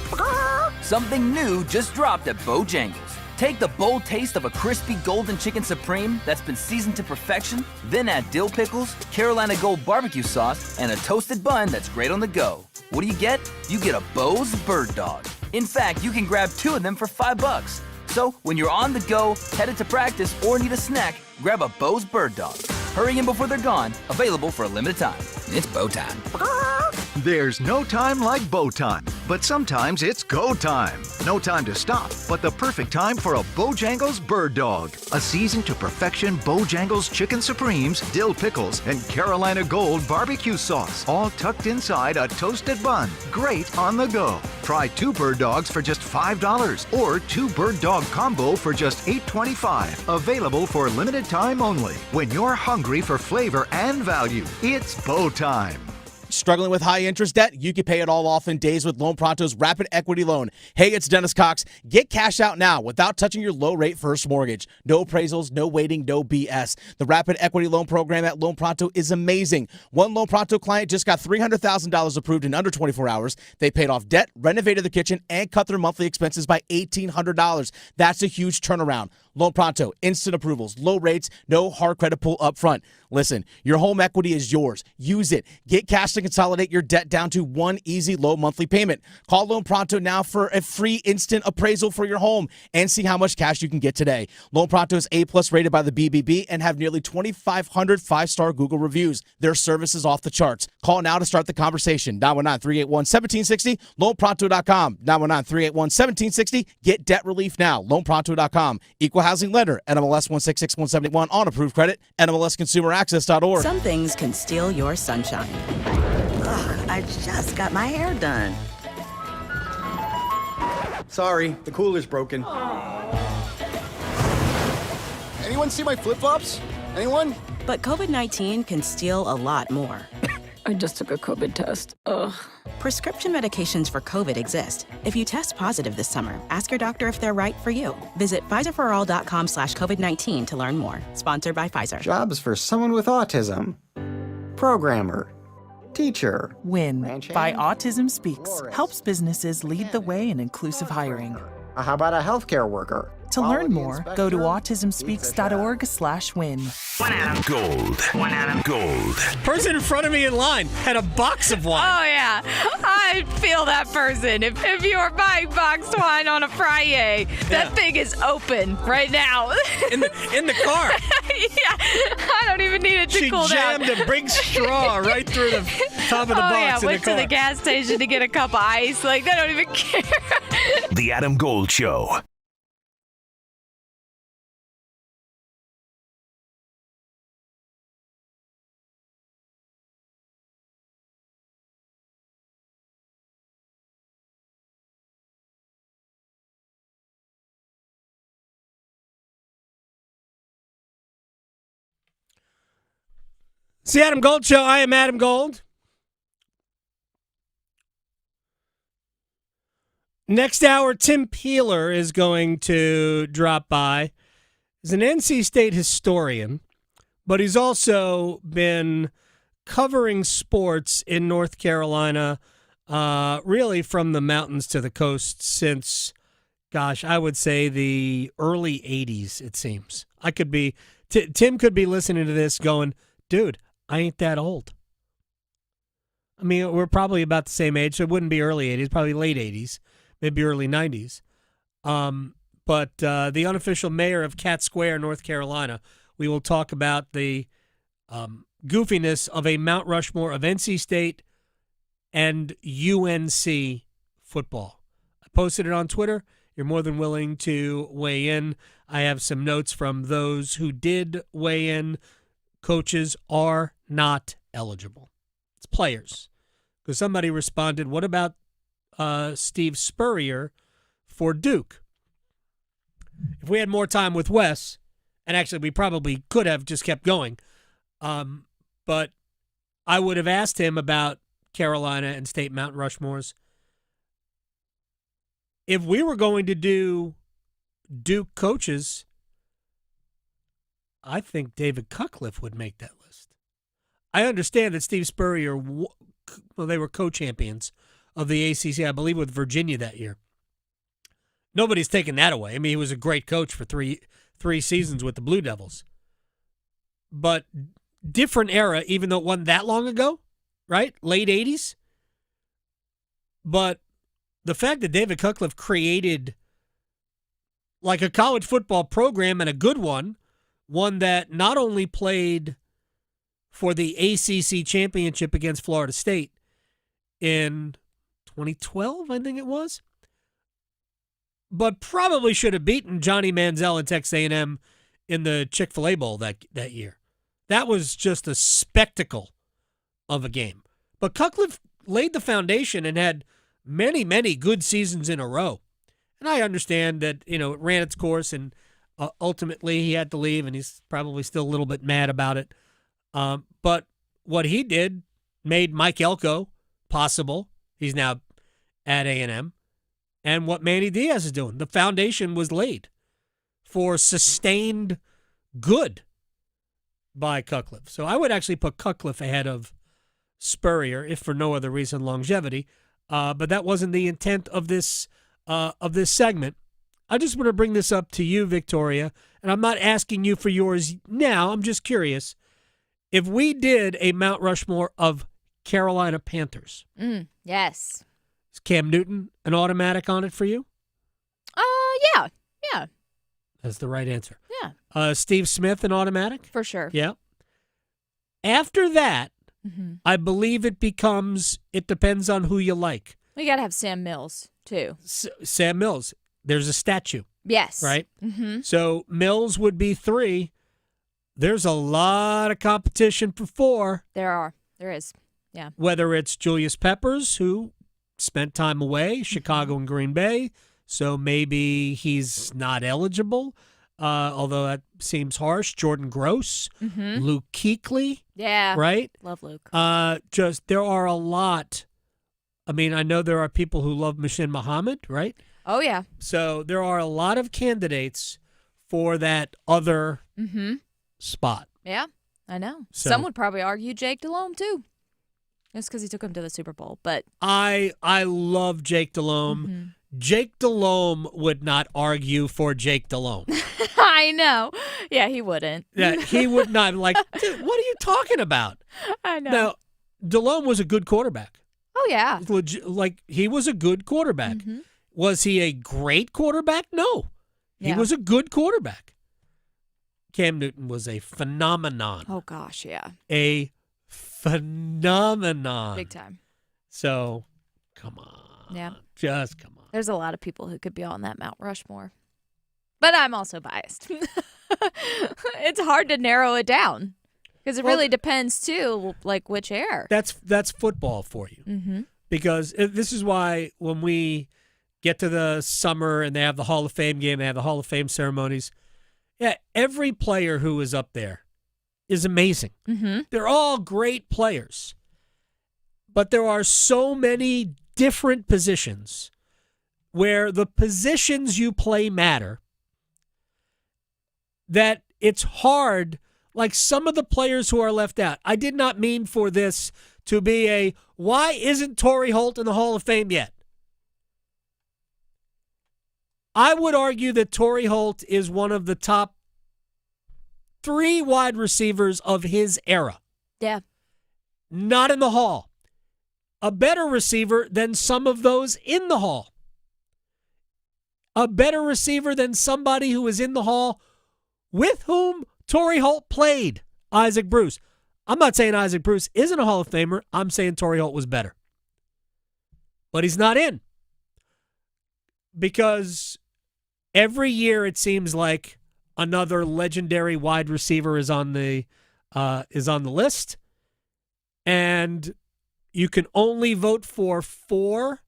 Something new just dropped at Bojangles. Take the bold taste of a crispy golden chicken supreme that's been seasoned to perfection, then add dill pickles, Carolina Gold barbecue sauce, and a toasted bun that's great on the go. What do you get? You get a Bo's Bird Dog. In fact, you can grab 2 of them for $5. So when you're on the go, headed to practice, or need a snack, grab a Bo's Bird Dog. Hurry in before they're gone. Available for a limited time. It's bow time. There's no time like bow time, but sometimes it's go time. No time to stop, but the perfect time for a Bojangles Bird Dog. A seasoned to perfection Bojangles Chicken Supremes, dill pickles, and Carolina Gold barbecue sauce, all tucked inside a toasted bun. Great on the go. Try 2 Bird Dogs for just $5 or 2 Bird Dog Combo for just $8.25. Available for limited time only. When you're hungry for flavor and value, it's Bo time. Struggling with high interest debt? You can pay it all off in days with Loan Pronto's Rapid Equity Loan. Hey, it's Dennis Cox. Get cash out now without touching your low-rate first mortgage. No appraisals, no waiting, no BS. The Rapid Equity Loan program at Loan Pronto is amazing. One Loan Pronto client just got $300,000 approved in under 24 hours. They paid off debt, renovated the kitchen, and cut their monthly expenses by $1,800. That's a huge turnaround. Loan Pronto, instant approvals, low rates, no hard credit pull up front. Listen, your home equity is yours. Use it. Get cash to consolidate your debt down to one easy low monthly payment. Call Loan Pronto now for a free instant appraisal for your home and see how much cash you can get today. Loan Pronto is A+ rated by the BBB and have nearly 2,500 5-star Google reviews. Their service is off the charts. Call now to start the conversation. 919-381-1760, loanpronto.com. 919-381-1760. Get debt relief now. Loanpronto.com. Equal housing lender. NMLS 166171 on approved credit. NMLS consumeraccess.org. Some things can steal your sunshine. Ugh, I just got my hair done. Sorry, the cooler's broken. Anyone see my flip-flops? Anyone? But COVID-19 can steal a lot more. I just took a COVID test. Ugh. Prescription medications for COVID exist. If you test positive this summer, ask your doctor if they're right for you. Visit PfizerForAll.com/COVID-19 to learn more. Sponsored by Pfizer. Jobs for someone with autism. Programmer. Teacher. WIN by Autism Speaks helps businesses lead the way in inclusive hiring. How about a healthcare worker? To learn more, go to autismspeaks.org/win. Gold. Gold. Person in front of me in line had a box of wine. Oh, yeah. I feel that person. If you are buying boxed wine on a Friday, that thing is open right now. In the car. Yeah. I don't even need it to cool down. She jammed a big straw right through the top of the box yeah. in Went the car. to the gas station to get a cup of ice. Like, they don't even care. The Adam Gold Show. It's the Adam Gold Show. I am Adam Gold. Next hour, Tim Peeler is going to drop by. He's an NC State historian, but he's also been covering sports in North Carolina, really from the mountains to the coast since, gosh, I would say the early 80s, it seems. Tim could be listening to this going, dude, I ain't that old. I mean, we're probably about the same age, so it wouldn't be early 80s, probably late 80s, maybe early 90s. But the unofficial mayor of Cat Square, North Carolina, we will talk about the goofiness of a Mount Rushmore of NC State and UNC football. I posted it on Twitter. You're more than willing to weigh in. I have some notes from those who did weigh in. Coaches are not eligible. It's players. Because somebody responded, what about Steve Spurrier for Duke? If we had more time with Wes, and actually we probably could have just kept going, but I would have asked him about Carolina and State Mount Rushmores. If we were going to do Duke coaches, I think David Cutcliffe would make that list. I understand that Steve Spurrier, they were co-champions of the ACC, I believe, with Virginia that year. Nobody's taken that away. I mean, he was a great coach for three seasons with the Blue Devils. But different era, even though it wasn't that long ago, right? Late 80s. But the fact that David Cutcliffe created like a college football program and a good one that not only played for the ACC championship against Florida State in 2012, I think it was, but probably should have beaten Johnny Manziel and Texas A&M in the Chick-fil-A Bowl that year. That was just a spectacle of a game. But Cutcliffe laid the foundation and had many, many good seasons in a row. And I understand that, it ran its course, and ultimately he had to leave, and he's probably still a little bit mad about it. But what he did made Mike Elko possible. He's now at A&M. And what Manny Diaz is doing. The foundation was laid for sustained good by Cutcliffe. So I would actually put Cutcliffe ahead of Spurrier, if for no other reason, longevity. But that wasn't the intent of this segment. I just want to bring this up to you, Victoria, and I'm not asking you for yours now. I'm just curious. If we did a Mount Rushmore of Carolina Panthers. Yes. Is Cam Newton an automatic on it for you? Yeah. That's the right answer. Yeah. Steve Smith an automatic? For sure. Yeah. After that, I believe it depends on who you like. We got to have Sam Mills, too. Sam Mills. There's a statue. Yes. Right? Mm-hmm. So Mills would be 3. There's a lot of competition for 4. There is. Yeah. Whether it's Julius Peppers, who spent time away, Chicago and Green Bay, so maybe he's not eligible, although that seems harsh. Jordan Gross, Luke Kuechly. Yeah. Right? Love Luke. There are a lot. I mean, I know there are people who love Mishin Muhammad, right? Oh, yeah. So there are a lot of candidates for that other spot. Yeah, I know. So, Some would probably argue Jake Delhomme, too. Just because he took him to the Super Bowl. But I love Jake Delhomme. Jake Delhomme would not argue for Jake Delhomme. I know. Yeah, he wouldn't. Yeah, he would not. Like, dude, what are you talking about? I know. Now, Delhomme was a good quarterback. Oh, yeah. He was a good quarterback. Was he a great quarterback? No. He was a good quarterback. Cam Newton was a phenomenon. Oh, gosh, yeah. A phenomenon. Big time. So, come on. Yeah. Just come on. There's a lot of people who could be on that Mount Rushmore. But I'm also biased. It's hard to narrow it down because it really depends, too, like which air. That's football for you. Because this is why when we get to the summer and they have the Hall of Fame game, they have the Hall of Fame ceremonies, every player who is up there is amazing. They're all great players. But there are so many different positions where the positions you play matter that it's hard. Like some of the players who are left out. I did not mean for this to be why isn't Torrey Holt in the Hall of Fame yet? I would argue that Torrey Holt is one of the top 3 wide receivers of his era. Yeah. Not in the Hall. A better receiver than some of those in the Hall. A better receiver than somebody who was in the Hall with whom Torrey Holt played, Isaac Bruce. I'm not saying Isaac Bruce isn't a Hall of Famer. I'm saying Torrey Holt was better. But he's not in. Because every year it seems like another legendary wide receiver is on the list. And you can only vote for 4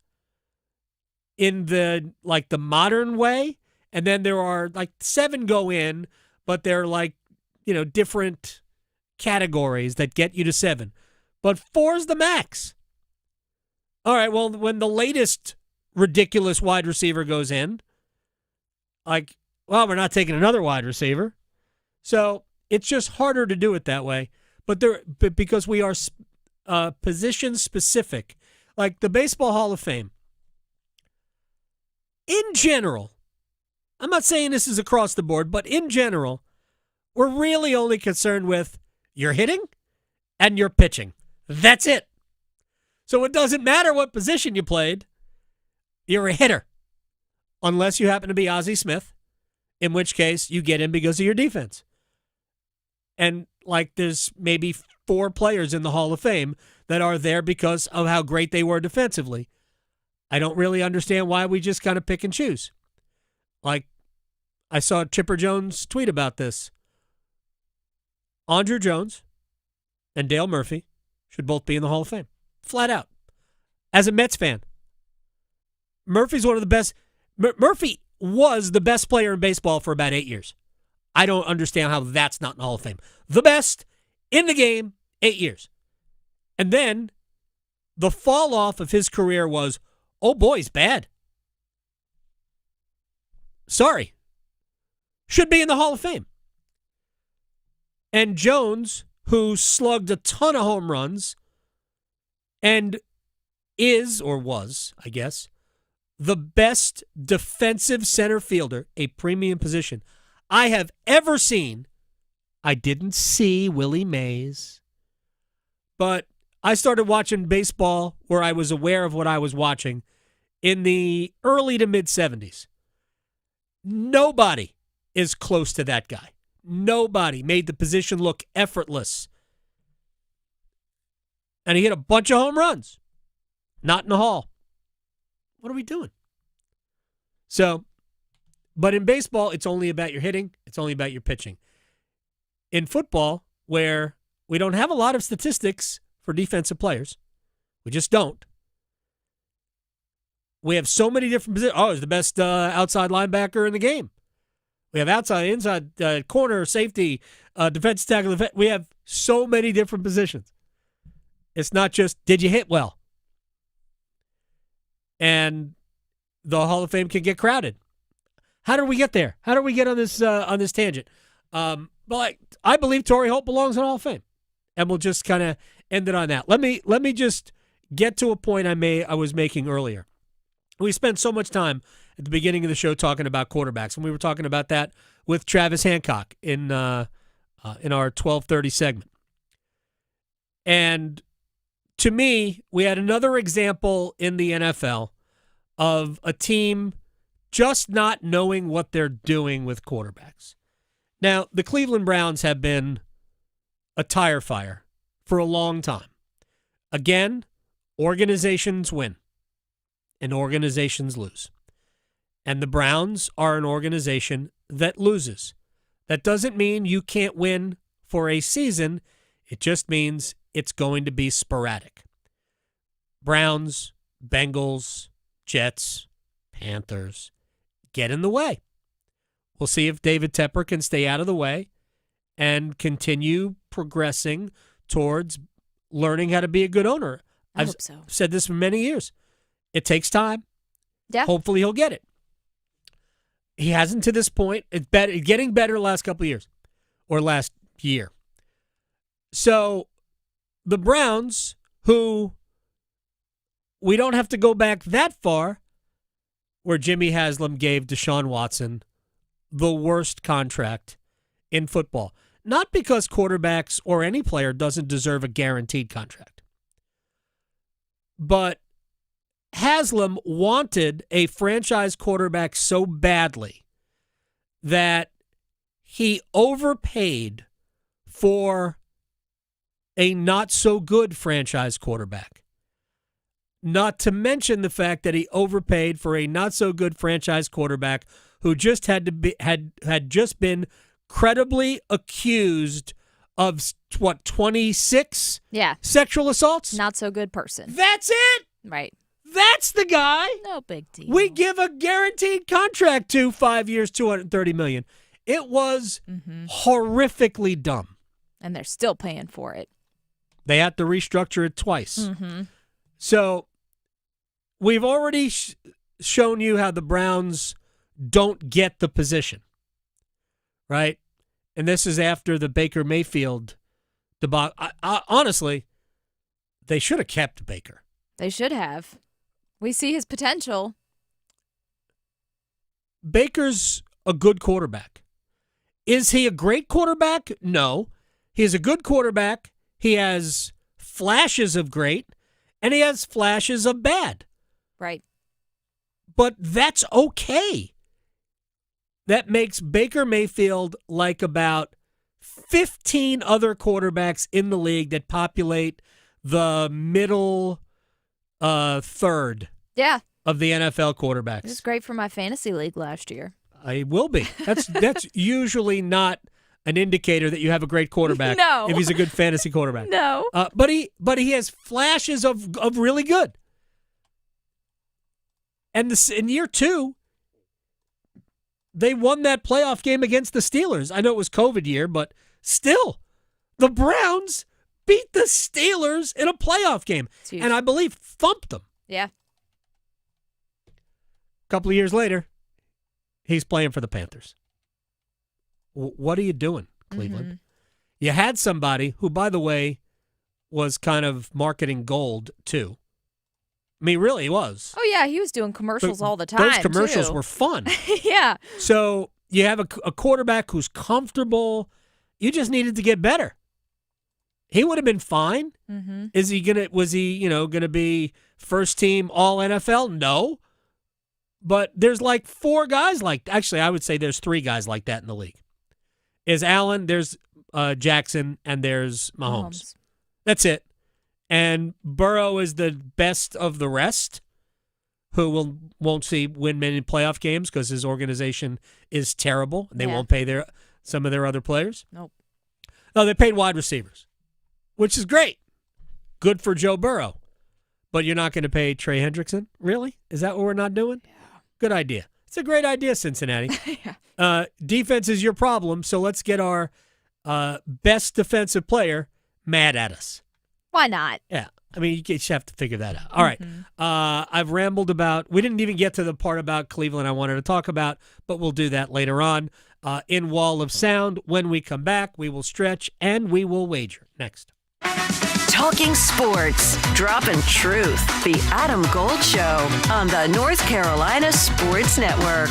in the modern way. And then there are 7 go in, but they're different categories that get you to 7. But 4 is the max. All right, well, when the latest ridiculous wide receiver goes in, we're not taking another wide receiver. So it's just harder to do it that way. But because we are position specific, like the Baseball Hall of Fame, in general, I'm not saying this is across the board, but in general, we're really only concerned with your hitting and your pitching. That's it. So it doesn't matter what position you played. You're a hitter. Unless you happen to be Ozzie Smith, in which case you get in because of your defense. And there's maybe 4 players in the Hall of Fame that are there because of how great they were defensively. I don't really understand why we just kind of pick and choose. Like, I saw Chipper Jones tweet about this. Andrew Jones and Dale Murphy should both be in the Hall of Fame. Flat out. As a Mets fan, Murphy's one of the best. Murphy was the best player in baseball for about 8 years. I don't understand how that's not in the Hall of Fame. The best in the game, 8 years. And then the fall off of his career was, oh boy, he's bad. Sorry. Should be in the Hall of Fame. And Jones, who slugged a ton of home runs and is, or was, I guess, the best defensive center fielder, a premium position, I have ever seen. I didn't see Willie Mays, but I started watching baseball where I was aware of what I was watching in the early to mid-'70s. Nobody is close to that guy. Nobody made the position look effortless. And he hit a bunch of home runs. Not in the Hall. What are we doing? So, but in baseball, it's only about your hitting. It's only about your pitching. In football, where we don't have a lot of statistics for defensive players, we just don't. We have so many different positions. Oh, he's the best outside linebacker in the game. We have outside, inside, corner, safety, defensive tackle. We have so many different positions. It's not just, did you hit well? And the Hall of Fame can get crowded. How did we get there? How did we get on this tangent? But I believe Torrey Holt belongs in the Hall of Fame, and we'll just kind of end it on that. Let me just get to a point I was making earlier. We spent so much time at the beginning of the show talking about quarterbacks, and we were talking about that with Travis Hancock in our 12:30 segment. And to me, we had another example in the NFL of a team just not knowing what they're doing with quarterbacks. Now, the Cleveland Browns have been a tire fire for a long time. Again, organizations win and organizations lose. And the Browns are an organization that loses. That doesn't mean you can't win for a season. It just means it's going to be sporadic. Browns, Bengals, Jets, Panthers get in the way. We'll see if David Tepper can stay out of the way and continue progressing towards learning how to be a good owner. I hope so. I've said this for many years. It takes time. Yeah. Hopefully he'll get it. He hasn't to this point. It's getting better the last couple of years or last year. So the Browns, who we don't have to go back that far, where Jimmy Haslam gave Deshaun Watson the worst contract in football. Not because quarterbacks or any player doesn't deserve a guaranteed contract. But Haslam wanted a franchise quarterback so badly that he overpaid for a not-so-good franchise quarterback. Not to mention the fact that he overpaid for a not-so-good franchise quarterback who just had just been credibly accused of, 26 sexual assaults? Not so good person. That's it! Right. That's the guy. No big deal. We give a guaranteed contract to 5 years, $230 million. It was horrifically dumb. And they're still paying for it. They had to restructure it twice. Mm-hmm. So we've already shown you how the Browns don't get the position, right? And this is after the Baker Mayfield debacle. Honestly, they should have kept Baker. They should have. We see his potential. Baker's a good quarterback. Is he a great quarterback? No. He's a good quarterback. He has flashes of great, and he has flashes of bad. Right. But that's okay. That makes Baker Mayfield like about 15 other quarterbacks in the league that populate the middle third of the NFL quarterbacks. It was great for my fantasy league last year. I will be. That's usually not an indicator that you have a great quarterback. No. If he's a good fantasy quarterback. No. But he has flashes of really good. And in year 2, they won that playoff game against the Steelers. I know it was COVID year, but still, the Browns beat the Steelers in a playoff game. And I believe thumped them. Yeah. A couple of years later, he's playing for the Panthers. What are you doing, Cleveland? Mm-hmm. You had somebody who, by the way, was kind of marketing gold, too. I mean, really, he was. Oh, yeah, he was doing commercials all the time, Those commercials too. were fun. Yeah. So you have a quarterback who's comfortable. You just needed to get better. He would have been fine. Mm-hmm. Was he gonna be first team all NFL? No. But there's like 4 guys actually I would say there's 3 guys like that in the league. Is Allen, there's Jackson, and there's Mahomes. That's it. And Burrow is the best of the rest, who won't win many playoff games because his organization is terrible. They won't pay some of their other players. Nope. No, they paid wide receivers, which is great. Good for Joe Burrow. But you're not going to pay Trey Hendrickson? Really? Is that what we're not doing? Yeah. Good idea. It's a great idea, Cincinnati. Yeah. Defense is your problem, so let's get our best defensive player mad at us. Why not? Yeah. I mean, you just have to figure that out. All right. I've rambled we didn't even get to the part about Cleveland I wanted to talk about, but we'll do that later on. In Wall of Sound, when we come back, we will stretch and we will wager. Next. Talking sports, dropping truth. The Adam Gold Show on the North Carolina Sports Network.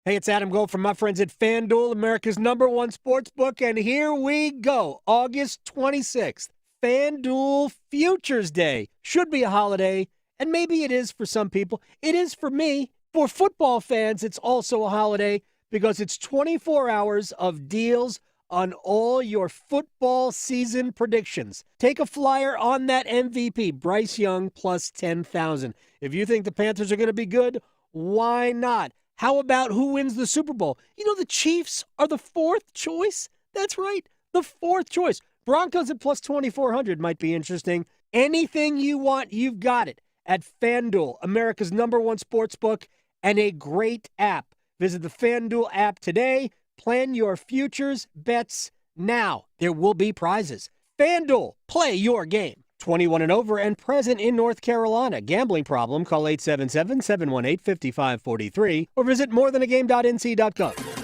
Hey, it's Adam Gold from my friends at FanDuel, America's #1 sports book, and here we go. August 26th, FanDuel Futures Day. Should be a holiday, and maybe it is for some people. It is for me. For football fans, it's also a holiday because it's 24 hours of deals on all your football season predictions. Take a flyer on that MVP, Bryce Young, plus 10,000. If you think the Panthers are going to be good, why not? How about who wins the Super Bowl? You know, the Chiefs are the 4th choice. That's right, the 4th choice. Broncos at plus 2,400 might be interesting. Anything you want, you've got it at FanDuel, America's #1 sports book, and a great app. Visit the FanDuel app today. Plan your futures bets now. There will be prizes. FanDuel, play your game. 21 and over and present in North Carolina. Gambling problem? Call 877-718-5543 or visit morethanagame.nc.gov.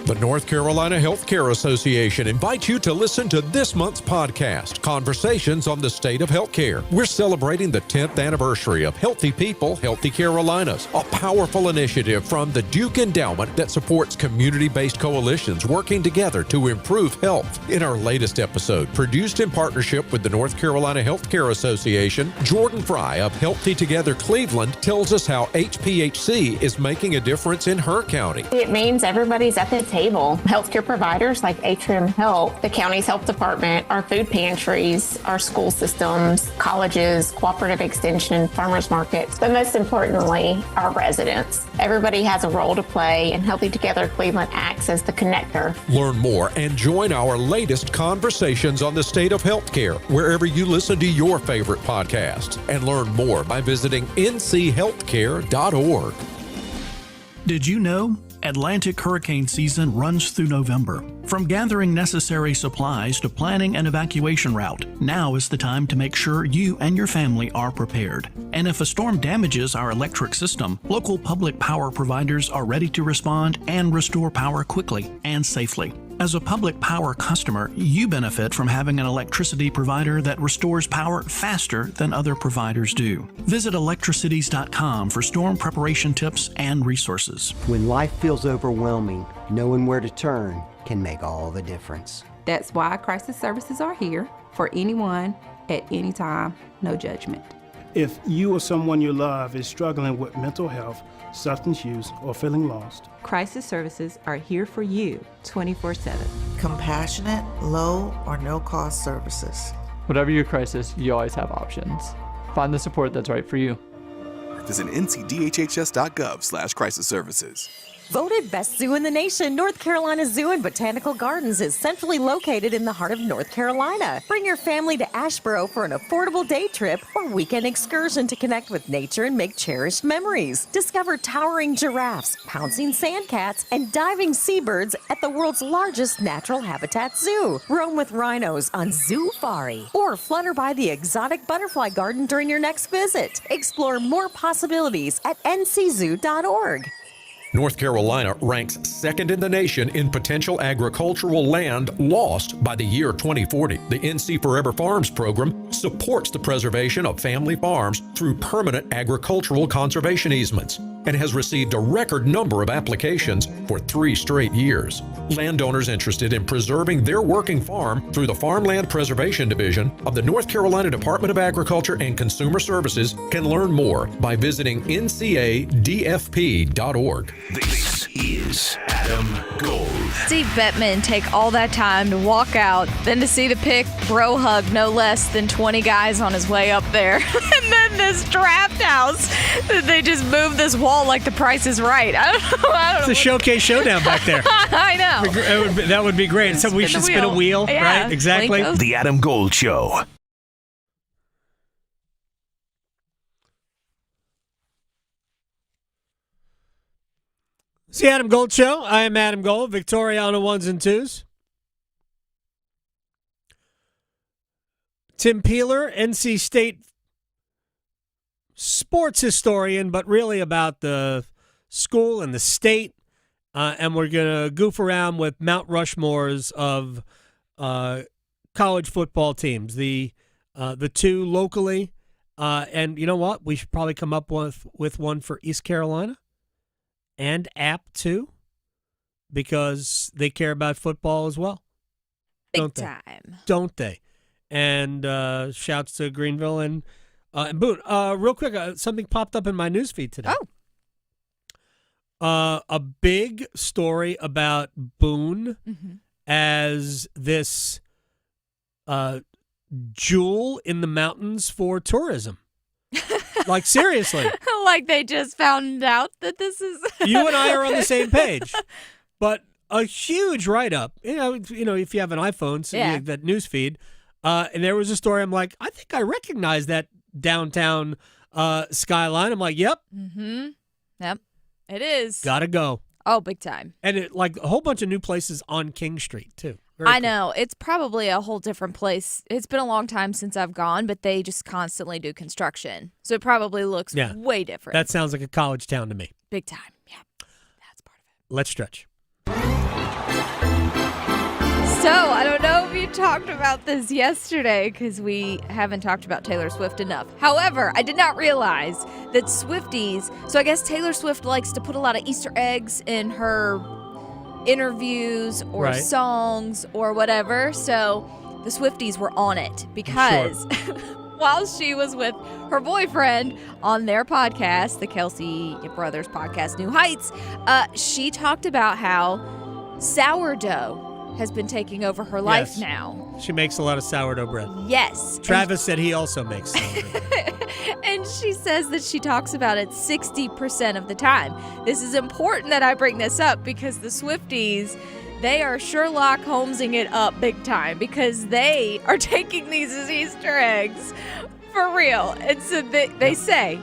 The North Carolina Healthcare Association invites you to listen to this month's podcast, Conversations on the State of Healthcare. We're celebrating the 10th anniversary of Healthy People, Healthy Carolinas, a powerful initiative from the Duke Endowment that supports community-based coalitions working together to improve health. In our latest episode, produced in partnership with the North Carolina Healthcare Association, Jordan Fry of Healthy Together Cleveland tells us how HPHC is making a difference in her county. It means everybody's at the table. Healthcare providers like Atrium Health, the county's health department, our food pantries, our school systems, colleges, cooperative extension, farmers markets, but most importantly, our residents. Everybody has a role to play, and Healthy Together Cleveland acts as the connector. Learn more and join our latest Conversations on the State of Healthcare wherever you listen to your favorite podcast. And learn more by visiting nchealthcare.org. Did you know? Atlantic hurricane season runs through November. From gathering necessary supplies to planning an evacuation route, now is the time to make sure you and your family are prepared. And if a storm damages our electric system, local public power providers are ready to respond and restore power quickly and safely. As a public power customer, you benefit from having an electricity provider that restores power faster than other providers do. Visit electricities.com for storm preparation tips and resources. When life feels overwhelming, knowing where to turn can make all the difference. That's why crisis services are here for anyone, at any time, no judgment. If you or someone you love is struggling with mental health, substance use, or feeling lost, Crisis services are here for you 24/7. Compassionate, low, or no-cost services. Whatever your crisis, you always have options. Find the support that's right for you. Visit ncdhhs.gov/crisis services. Voted best zoo in the nation, North Carolina Zoo and Botanical Gardens is centrally located in the heart of North Carolina. Bring your family to Asheboro for an affordable day trip or weekend excursion to connect with nature and make cherished memories. Discover towering giraffes, pouncing sandcats, and diving seabirds at the world's largest natural habitat zoo. Roam with rhinos on Zoofari or flutter by the exotic butterfly garden during your next visit. Explore more possibilities at nczoo.org. North Carolina ranks second in the nation in potential agricultural land lost by the year 2040. The NC Forever Farms program supports the preservation of family farms through permanent agricultural conservation easements and has received a record number of applications for 3 straight years. Landowners interested in preserving their working farm through the Farmland Preservation Division of the North Carolina Department of Agriculture and Consumer Services can learn more by visiting ncadfp.org. This is Adam Gold. Steve Bettman take all that time to walk out, then to see the pick, bro hug no less than 20 guys on his way up there. And then this draft house, they just moved this wall like the Price is Right. I don't know. It's a showcase showdown back there. I know. That would be great. So we should spin a wheel, yeah, right? Exactly. The Adam Gold Show. It's the Adam Gold Show. I am Adam Gold, Victoria on the ones and twos. Tim Peeler, NC State sports historian, but really about the school and the state. And we're going to goof around with Mount Rushmores of college football teams, the 2 locally. And you know what? We should probably come up with one for East Carolina. And App too, because they care about football as well. Big time. Don't they? And shouts to Greenville and Boone. Real quick, something popped up in my newsfeed today. A big story about Boone as this jewel in the mountains for tourism. Like, seriously. Like they just found out that this is... You and I are on the same page. But a huge write-up. You know, if you have an iPhone, so Yeah. that news feed. And there was a story. I'm like, I think I recognize that downtown skyline. I'm like, yep. Mm-hmm. Yep. It is. Gotta go. Oh, big time. And it, like a whole bunch of new places on King Street, too. Very I cool. know. It's probably a whole different place. It's been a long time since I've gone, but they just constantly do construction. So it probably looks way different. That sounds like a college town to me. Big time. Yeah. That's part of it. Let's stretch. So I don't know if you talked about this yesterday because we haven't talked about Taylor Swift enough. However, I did not realize that Swifties, so I guess Taylor Swift likes to put a lot of Easter eggs in her interviews or songs or whatever. So the Swifties were on it because while she was with her boyfriend on their podcast, the Kelsey Brothers podcast, New Heights, she talked about how sourdough has been taking over her life now. She makes a lot of sourdough bread. Yes. Travis said he also makes sourdough bread. And she says that she talks about it 60% of the time. This is important that I bring this up because the Swifties, they are Sherlock Holmesing it up big time because they are taking these as Easter eggs for real. And so they say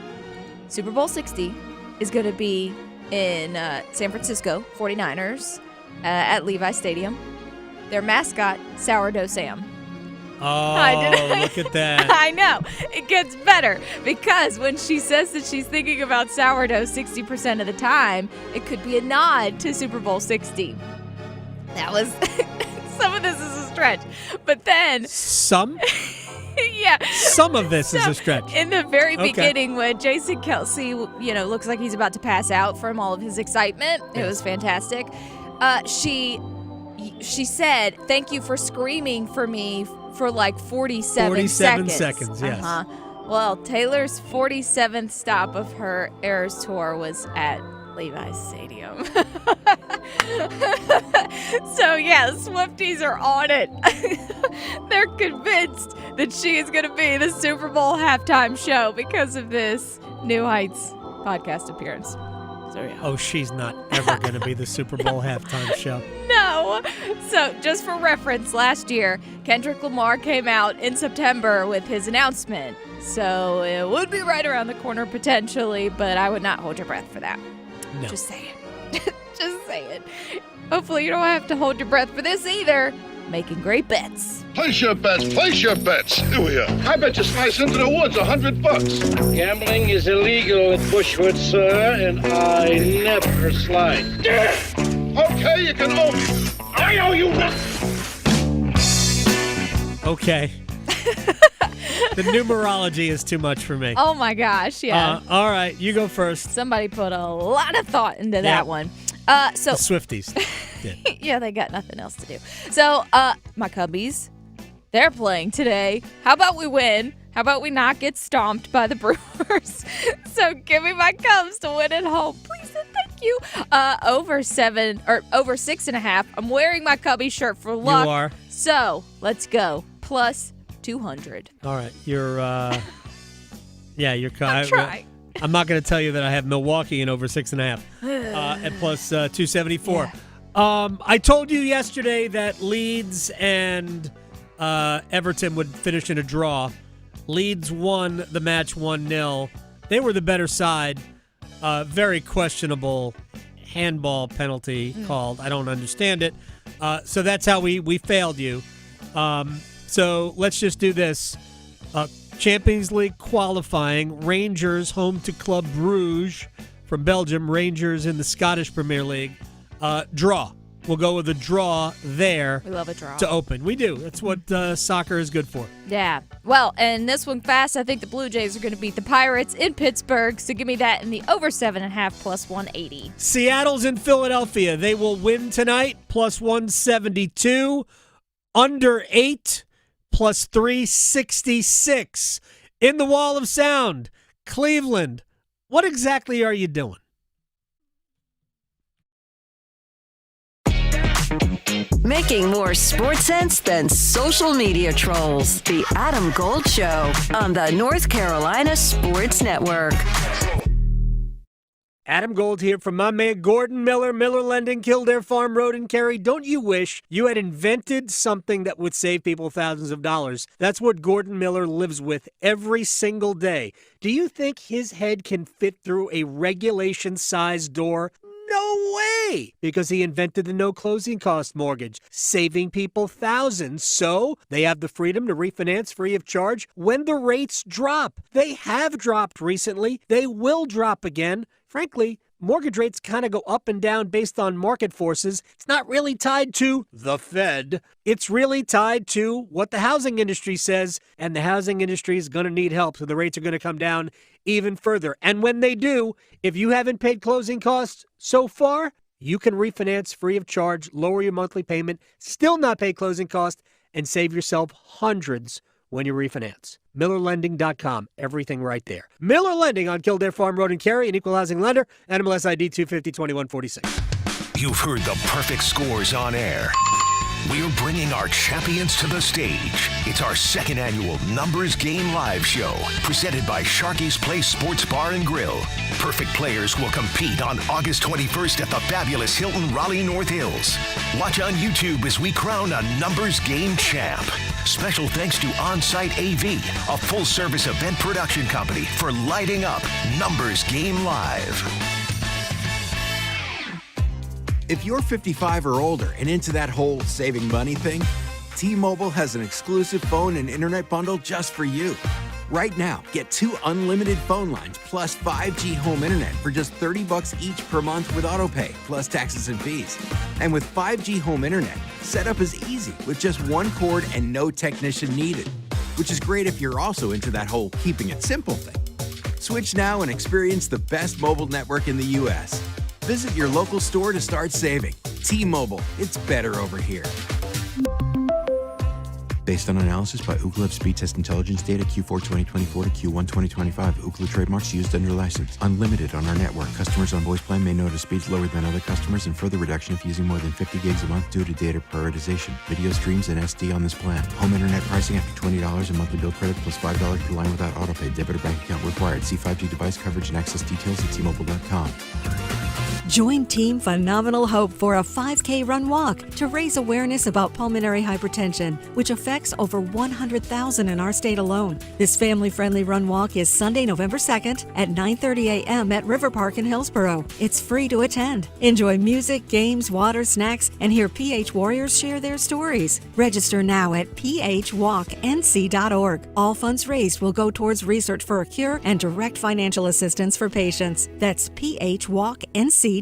Super Bowl 60 is going to be in San Francisco, 49ers, at Levi Stadium. Their mascot, Sourdough Sam. Oh, look at that. I know. It gets better because when she says that she's thinking about sourdough 60% of the time, it could be a nod to Super Bowl 60. That was... Some of this is a stretch. But then... Some? Yeah. Some of this is a stretch. In the very beginning, when Jason Kelsey, looks like he's about to pass out from all of his excitement, it was fantastic. She said, "Thank you for screaming for me for like 47 seconds. 47 seconds, yes. Well, Taylor's 47th stop of her Eras tour was at Levi's Stadium. So, yeah, the Swifties are on it. They're convinced that she is going to be the Super Bowl halftime show because of this New Heights podcast appearance. So, yeah. Oh, she's not ever going to be the Super Bowl halftime show. No. So, just for reference, last year, Kendrick Lamar came out in September with his announcement. So, it would be right around the corner potentially, but I would not hold your breath for that. No. Just saying. Just saying. Hopefully, you don't have to hold your breath for this either. Making great bets. Place your bets. Place your bets. Do ya? I bet you slice into the woods $100. Gambling is illegal in Bushwood, sir, and I never slide. Okay, you can owe me. I owe you nothing. Okay. The numerology is too much for me. Oh, my gosh. Yeah. All right. You go first. Somebody put a lot of thought into that one. So the Swifties did. Yeah, they got nothing else to do. So, my Cubbies, they're playing today. How about we win? How about we not get stomped by the Brewers? So, give me my Cubs to win at home, please and thank you. Over 6.5. I'm wearing my Cubby shirt for luck. You are. So, let's go. Plus 200. All right, you're. You're. I'm trying. I'm not going to tell you that I have Milwaukee in over 6.5 at plus 274. Yeah. I told you yesterday that Leeds and Everton would finish in a draw. Leeds won the match 1-0. They were the better side. Very questionable handball penalty called. I don't understand it. So that's how we failed you. So let's just do this. Champions League qualifying, Rangers home to Club Brugge from Belgium, Rangers in the Scottish Premier League. Draw. We'll go with a draw there. We love a draw. To open. We do. That's what soccer is good for. Yeah. Well, and this one fast, I think the Blue Jays are going to beat the Pirates in Pittsburgh, so give me that in the over 7.5 plus 180. Seattle's in Philadelphia. They will win tonight, plus 172. Under 8. Plus 366. In the Wall of Sound, Cleveland. What exactly are you doing? Making more sports sense than social media trolls. The Adam Gold Show on the North Carolina Sports Network. Adam Gold here from my man Gordon Miller, Miller Lending, Kildare Farm Road in Cary. Don't you wish you had invented something that would save people thousands of dollars? That's what Gordon Miller lives with every single day. Do you think his head can fit through a regulation-sized door? No way! Because he invented the no closing cost mortgage, saving people thousands. So they have the freedom to refinance free of charge when the rates drop. They have dropped recently. They will drop again. Frankly, mortgage rates kind of go up and down based on market forces. It's not really tied to the Fed. It's really tied to what the housing industry says, and the housing industry is going to need help, so the rates are going to come down even further. And when they do, if you haven't paid closing costs so far, you can refinance free of charge, lower your monthly payment, still not pay closing costs, and save yourself hundreds when you refinance. MillerLending.com. Everything right there. Miller Lending on Kildare Farm Road in Cary, an equal housing lender. NMLS ID 250-2146. You've heard the perfect scores on air. We're bringing our champions to the stage. It's our second annual Numbers Game Live show, presented by Sharky's Place Sports Bar and Grill. Perfect players will compete on August 21st at the fabulous Hilton Raleigh North Hills. Watch on YouTube as we crown a Numbers Game champ. Special thanks to On-Site AV, a full-service event production company, for lighting up Numbers Game Live. If you're 55 or older and into that whole saving money thing, T-Mobile has an exclusive phone and internet bundle just for you. Right now, get 2 unlimited phone lines plus 5G home internet for just $30 each per month with autopay, plus taxes and fees. And with 5G home internet, setup is easy with just 1 cord and no technician needed, which is great if you're also into that whole keeping it simple thing. Switch now and experience the best mobile network in the U.S. Visit your local store to start saving. T-Mobile, it's better over here. Based on analysis by Ookla of speed test intelligence data Q4 2024 to Q1 2025. Ookla trademarks used under license. Unlimited on our network. Customers on voice plan may notice speeds lower than other customers and further reduction if using more than 50 gigs a month due to data prioritization. Video streams and SD on this plan. Home internet pricing after $20 a monthly bill credit plus $5 per line without autopay. Debit or bank account required. See 5G device coverage and access details at T-Mobile.com. Join Team Phenomenal Hope for a 5K run walk to raise awareness about pulmonary hypertension, which affects over 100,000 in our state alone. This family-friendly run walk is Sunday, November 2nd at 9:30 a.m. at River Park in Hillsborough. It's free to attend. Enjoy music, games, water, snacks, and hear PH Warriors share their stories. Register now at phwalknc.org. All funds raised will go towards research for a cure and direct financial assistance for patients. That's phwalknc.org.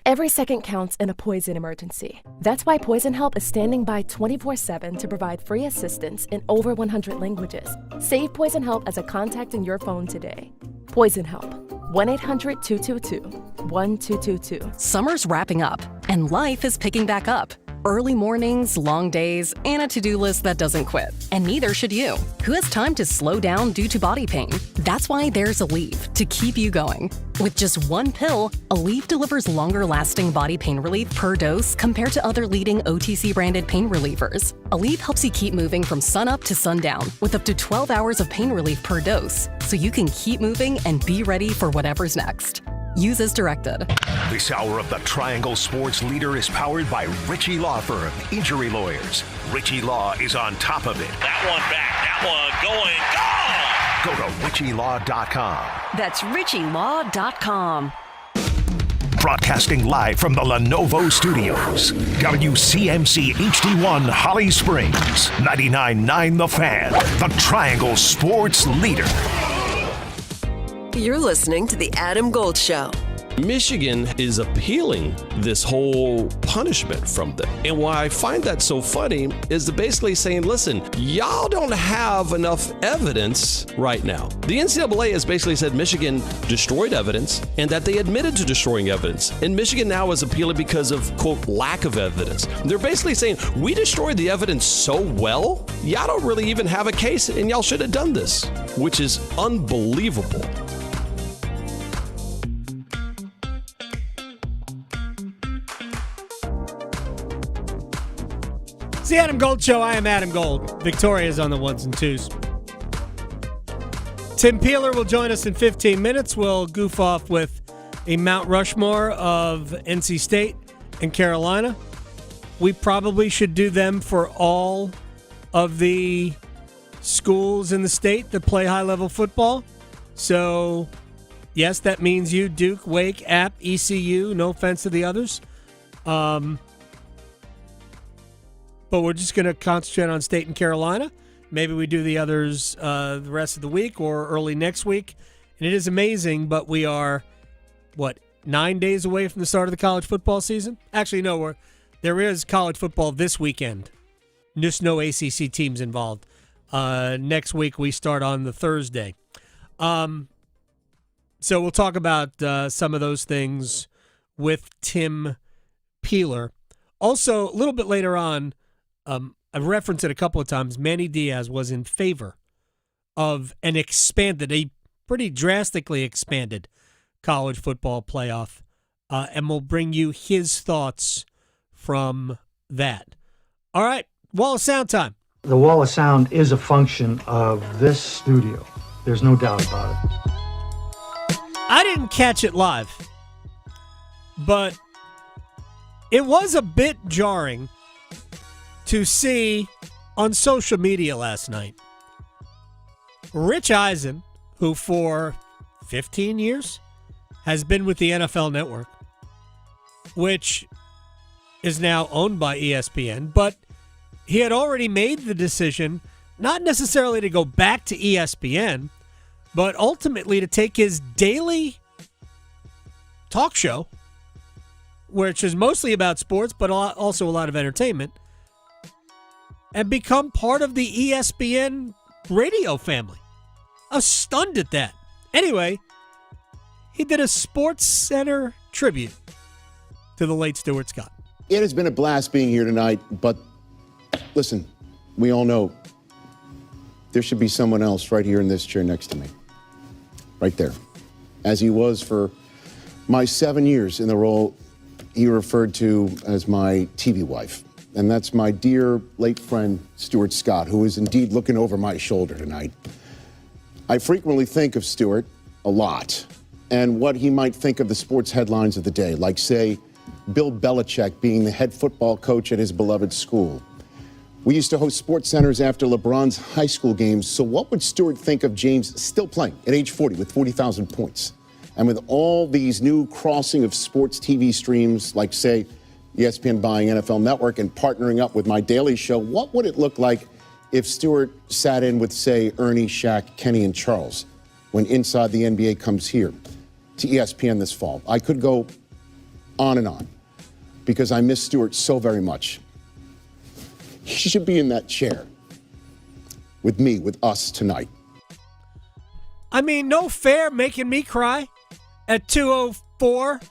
Every second counts in a poison emergency. That's why Poison Help is standing by 24/7 to provide free assistance in over 100 languages. Save Poison Help as a contact in your phone today. Poison Help. 1-800-222-1222. Summer's wrapping up, and life is picking back up. Early mornings, long days, and a to-do list that doesn't quit. And neither should you. Who has time to slow down due to body pain? That's why there's Aleve to keep you going. With just one pill, Aleve delivers longer-lasting body pain relief per dose compared to other leading OTC-branded pain relievers. Aleve helps you keep moving from sunup to sundown with up to 12 hours of pain relief per dose, so you can keep moving and be ready for whatever's next. Use as directed. This hour of the Triangle Sports Leader is powered by Ritchie Law Firm, injury lawyers. Ritchie Law is on top of it. That one back, that one going, gone! Go to ritchielaw.com. That's ritchielaw.com. Broadcasting live from the Lenovo Studios. WCMC HD1 Holly Springs. 99.9 The Fan. The Triangle Sports Leader. You're listening to The Adam Gold Show. Michigan is appealing this whole punishment from them. And why I find that so funny is they're basically saying, listen, y'all don't have enough evidence right now. The NCAA has basically said Michigan destroyed evidence and that they admitted to destroying evidence. And Michigan now is appealing because of, quote, lack of evidence. They're basically saying, we destroyed the evidence so well, y'all don't really even have a case and y'all should have done this, which is unbelievable. It's the Adam Gold Show. I am Adam Gold. Victoria's on the ones and twos. Tim Peeler will join us in 15 minutes. We'll goof off with a Mount Rushmore of NC State and Carolina. We probably should do them for all of the schools in the state that play high-level football. So, yes, that means you, Duke, Wake, App, ECU. No offense to the others. But we're just going to concentrate on State and Carolina. Maybe we do the others the rest of the week or early next week. And it is amazing, but we are, 9 days away from the start of the college football season? Actually, no, there is college football this weekend. Just no ACC teams involved. Next week, we start on the Thursday. So we'll talk about some of those things with Tim Peeler. Also, a little bit later on, I've referenced it a couple of times. Manny Diaz was in favor of a pretty drastically expanded college football playoff, and we'll bring you his thoughts from that. All right, Wall of Sound time. The Wall of Sound is a function of this studio. There's no doubt about it. I didn't catch it live, but it was a bit jarring to see on social media last night Rich Eisen, who for 15 years has been with the NFL Network, which is now owned by ESPN, but he had already made the decision not necessarily to go back to ESPN, but ultimately to take his daily talk show, which is mostly about sports, but also a lot of entertainment, and become part of the ESPN radio family. I was stunned at that. Anyway, he did a Sports Center tribute to the late Stuart Scott. It has been a blast being here tonight, but listen, we all know there should be someone else right here in this chair next to me. Right there. As he was for my 7 years in the role he referred to as my TV wife. And that's my dear late friend, Stuart Scott, who is indeed looking over my shoulder tonight. I frequently think of Stuart a lot and what he might think of the sports headlines of the day, like, say, Bill Belichick being the head football coach at his beloved school. We used to host sports centers after LeBron's high school games, so what would Stuart think of James still playing at age 40 with 40,000 points? And with all these new crossing of sports TV streams, like, say, ESPN buying NFL Network and partnering up with My Daily Show, what would it look like if Stuart sat in with, say, Ernie, Shaq, Kenny, and Charles when Inside the NBA comes here to ESPN this fall? I could go on and on because I miss Stuart so very much. He should be in that chair with me, with us tonight. I mean, no fair making me cry at 2:04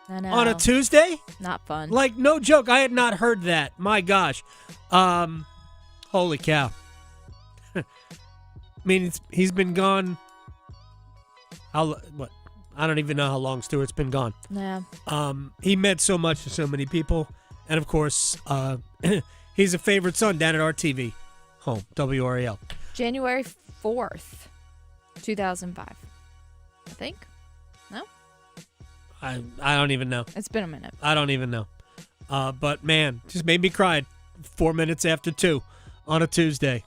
on a Tuesday. Not fun. Like, no joke. I had not heard that. My gosh. Holy cow. I mean, he's been gone. What? I don't even know how long Stuart's been gone. Yeah. He meant so much to so many people. And, of course, he's a favorite son down at our TV home, WRAL. January 4th, 2005. I think. No? I don't even know. It's been a minute. I don't even know. But, man, just made me cry 4 minutes after 2 on a Tuesday.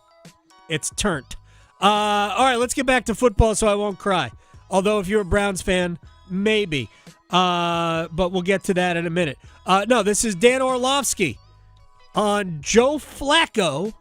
It's turned. All right, let's get back to football so I won't cry. Although if you're a Browns fan, maybe. But we'll get to that in a minute. No, this is Dan Orlovsky on Joe Flacco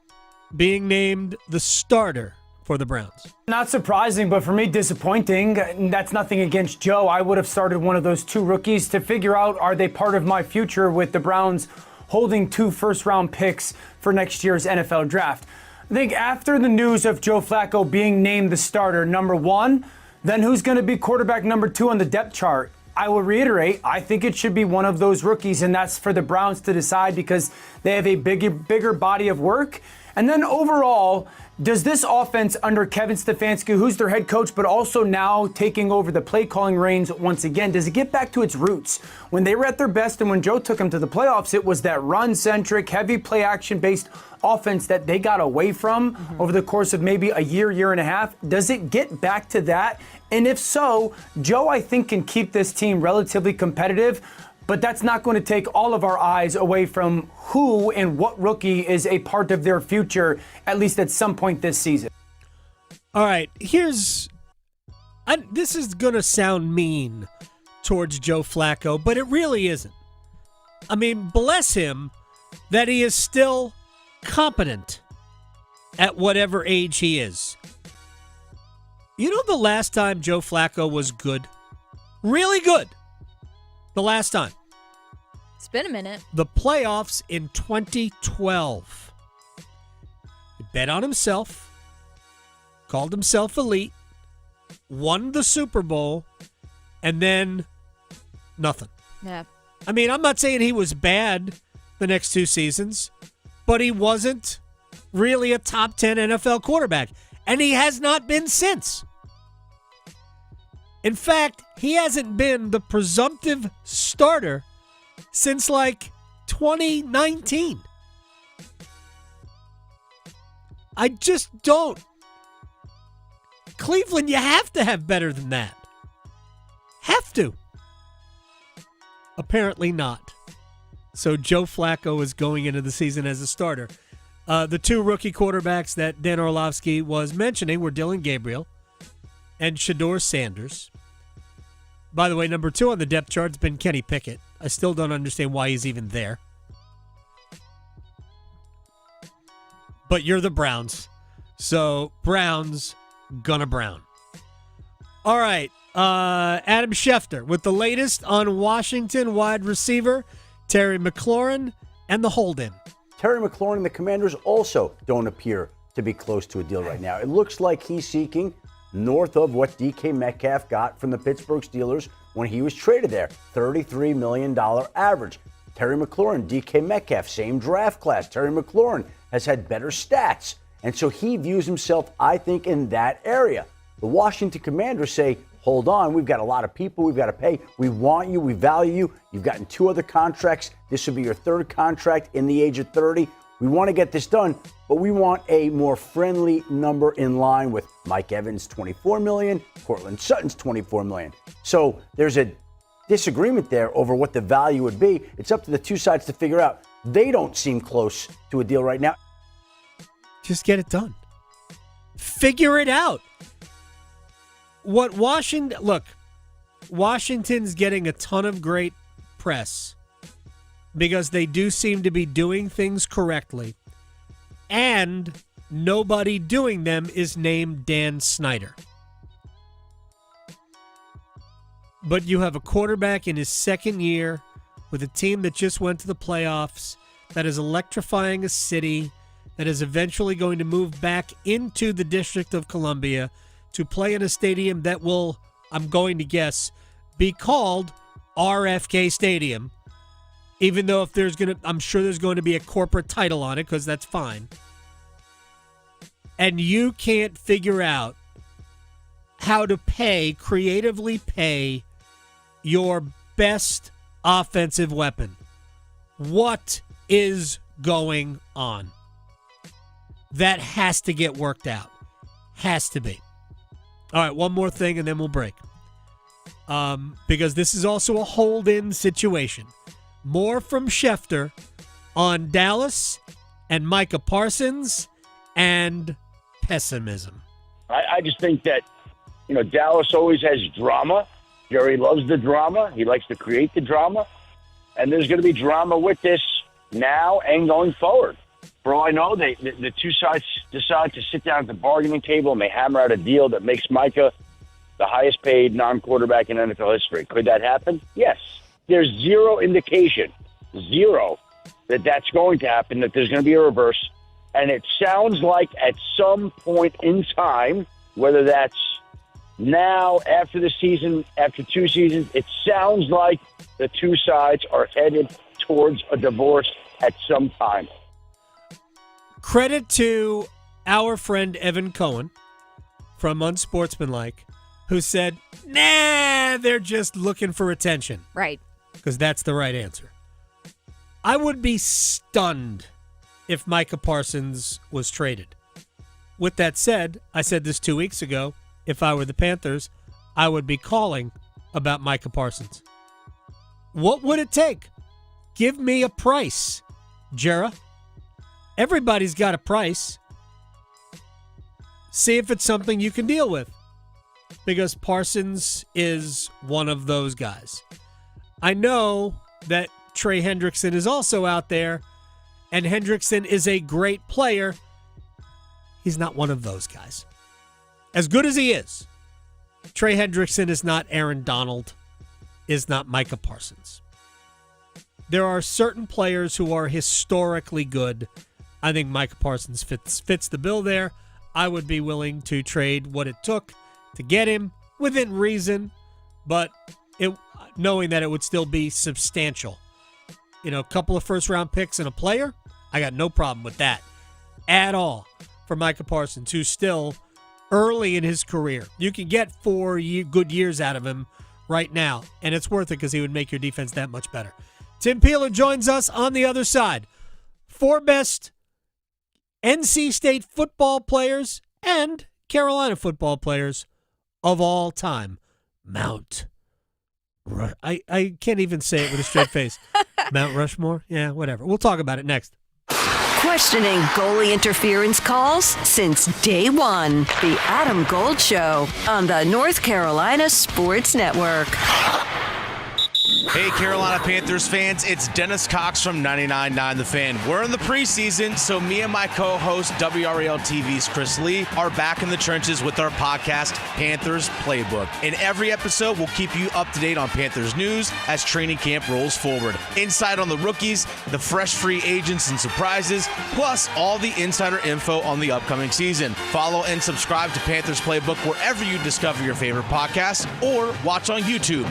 being named the starter for the Browns. Not surprising, but for me, disappointing. That's nothing against Joe. I would have started one of those two rookies to figure out, are they part of my future with the Browns holding 2 first-round picks for next year's NFL draft. I think after the news of Joe Flacco being named the starter, number 1, then who's going to be quarterback number 2 on the depth chart? I will reiterate, I think it should be one of those rookies, and that's for the Browns to decide because they have a bigger body of work. And then overall, does this offense under Kevin Stefanski, who's their head coach, but also now taking over the play calling reins once again, does it get back to its roots? When they were at their best and when Joe took them to the playoffs, it was that run-centric, heavy play action-based offense that they got away from over the course of maybe a year and a half. Does it get back to that? And if so, Joe, I think, can keep this team relatively competitive. But that's not going to take all of our eyes away from who and what rookie is a part of their future, at least at some point this season. All right, this is going to sound mean towards Joe Flacco, but it really isn't. I mean, bless him that he is still competent at whatever age he is. You know the last time Joe Flacco was good? Really good. The last time. It's been a minute. The playoffs in 2012. He bet on himself, called himself elite, won the Super Bowl, and then nothing. Yeah. I mean, I'm not saying he was bad the next 2 seasons, but he wasn't really a top 10 NFL quarterback, and he has not been since. In fact, he hasn't been the presumptive starter since like 2019. I just don't. Cleveland, you have to have better than that. Have to. Apparently not. So Joe Flacco is going into the season as a starter. The 2 rookie quarterbacks that Dan Orlovsky was mentioning were Dylan Gabriel and Shedeur Sanders. By the way, number 2 on the depth chart has been Kenny Pickett. I still don't understand why he's even there. But you're the Browns. So, Browns gonna Brown. All right. Adam Schefter with the latest on Washington wide receiver Terry McLaurin and the hold-in. Terry McLaurin and the Commanders also don't appear to be close to a deal right now. It looks like he's seeking north of what DK Metcalf got from the Pittsburgh Steelers when he was traded there, $33 million average. Terry McLaurin, DK Metcalf, same draft class. Terry McLaurin has had better stats. And so he views himself, I think, in that area. The Washington Commanders say, hold on, we've got a lot of people we've got to pay. We want you, we value you. You've gotten 2 other contracts. This will be your 3rd contract in the age of 30. We want to get this done, but we want a more friendly number in line with Mike Evans' $24 million, Cortland Sutton's $24 million. So there's a disagreement there over what the value would be. It's up to the two sides to figure out. They don't seem close to a deal right now. Just get it done. Figure it out. Washington's getting a ton of great press because they do seem to be doing things correctly, and nobody doing them is named Dan Snyder. But you have a quarterback in his 2nd year with a team that just went to the playoffs, that is electrifying a city, that is eventually going to move back into the District of Columbia to play in a stadium that will, I'm going to guess, be called RFK Stadium, even though I'm sure there's going to be a corporate title on it, because that's fine. And you can't figure out how to creatively pay your best offensive weapon. What is going on? That has to get worked out. Has to be. All right, one more thing and then we'll break. Because this is also a hold-in situation. More from Schefter on Dallas and Micah Parsons and pessimism. I just think that, Dallas always has drama. Jerry loves the drama. He likes to create the drama. And there's going to be drama with this now and going forward. For all I know, the two sides decide to sit down at the bargaining table and they hammer out a deal that makes Micah the highest paid non-quarterback in NFL history. Could that happen? Yes. There's zero indication, that that's going to happen, that there's going to be a reverse. And it sounds like at some point in time, whether that's now, after the season, after 2 seasons, it sounds like the two sides are headed towards a divorce at some time. Credit to our friend Evan Cohen from Unsportsmanlike, who said, they're just looking for attention. Right. Because that's the right answer. I would be stunned if Micah Parsons was traded. With that said, I said this 2 weeks ago, if I were the Panthers, I would be calling about Micah Parsons. What would it take? Give me a price, Jera. Everybody's got a price. See if it's something you can deal with. Because Parsons is one of those guys. I know that Trey Hendrickson is also out there, and Hendrickson is a great player. He's not one of those guys. As good as he is, Trey Hendrickson is not Aaron Donald, is not Micah Parsons. There are certain players who are historically good. I think Micah Parsons fits the bill there. I would be willing to trade what it took to get him within reason, but knowing that it would still be substantial. A couple of first-round picks and a player, I got no problem with that at all for Micah Parsons, who's still early in his career. You can get 4 good years out of him right now, and it's worth it because he would make your defense that much better. Tim Peeler joins us on the other side. 4 best NC State football players and Carolina football players of all time. I can't even say it with a straight face. Mount Rushmore? Yeah, whatever. We'll talk about it next. Questioning goalie interference calls since day one. The Adam Gold Show on the North Carolina Sports Network. Hey, Carolina Panthers fans, it's Dennis Cox from 99.9 The Fan. We're in the preseason, so me and my co-host, WRAL TV's Chris Lee, are back in the trenches with our podcast, Panthers Playbook. In every episode, we'll keep you up to date on Panthers news as training camp rolls forward. Insight on the rookies, the fresh free agents and surprises, plus all the insider info on the upcoming season. Follow and subscribe to Panthers Playbook wherever you discover your favorite podcasts or watch on YouTube.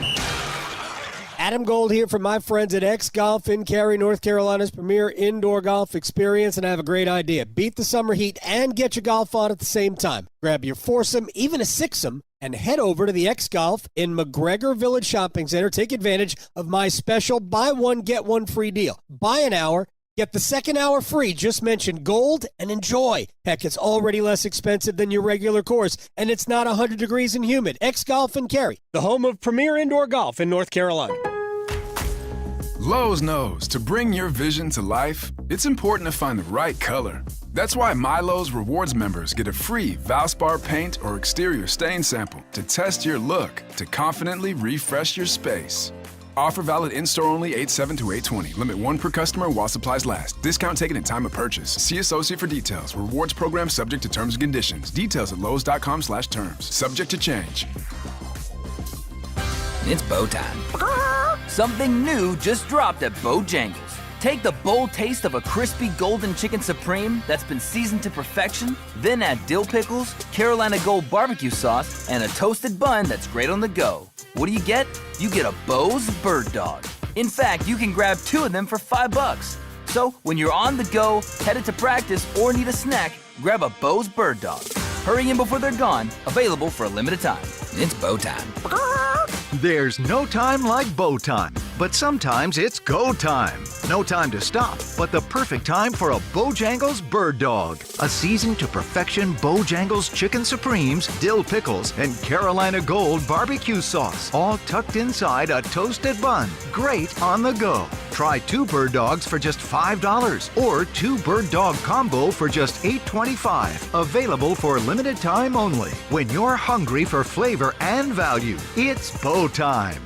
Adam Gold here from my friends at X Golf in Cary, North Carolina's premier indoor golf experience, and I have a great idea. Beat the summer heat and get your golf on at the same time. Grab your foursome, even a sixsome, and head over to the X Golf in McGregor Village Shopping Center. Take advantage of my special buy one, get one free deal. Buy an hour, get the second hour free. Just mention Gold and enjoy. Heck, it's already less expensive than your regular course, and it's not 100 degrees and humid. X Golf in Cary, the home of premier indoor golf in North Carolina. Lowe's knows to bring your vision to life, it's important to find the right color. That's why MyLowe's Rewards members get a free Valspar paint or exterior stain sample to test your look to confidently refresh your space. Offer valid in-store only 8/7 to 8/20. Limit 1 per customer while supplies last. Discount taken in time of purchase. See associate for details. Rewards program subject to terms and conditions. Details at lowes.com/terms. Subject to change. It's bow time. Something new just dropped at Bojangles. Take the bold taste of a crispy golden chicken supreme that's been seasoned to perfection, then add dill pickles, Carolina Gold barbecue sauce, and a toasted bun that's great on the go. What do you get? You get a Bo's Bird Dog. In fact, you can grab 2 of them for $5. So when you're on the go, headed to practice, or need a snack, grab a Bo's Bird Dog. Hurry in before they're gone. Available for a limited time. It's bow time. There's no time like bow time, but sometimes it's go time. No time to stop, but the perfect time for a Bojangles Bird Dog. A seasoned to perfection Bojangles Chicken Supremes, dill pickles, and Carolina Gold barbecue sauce, all tucked inside a toasted bun. Great on the go. Try 2 Bird Dogs for just $5 or 2 Bird Dog combo for just $8.25. Available for limited time only. When you're hungry for flavor and value, it's bow time.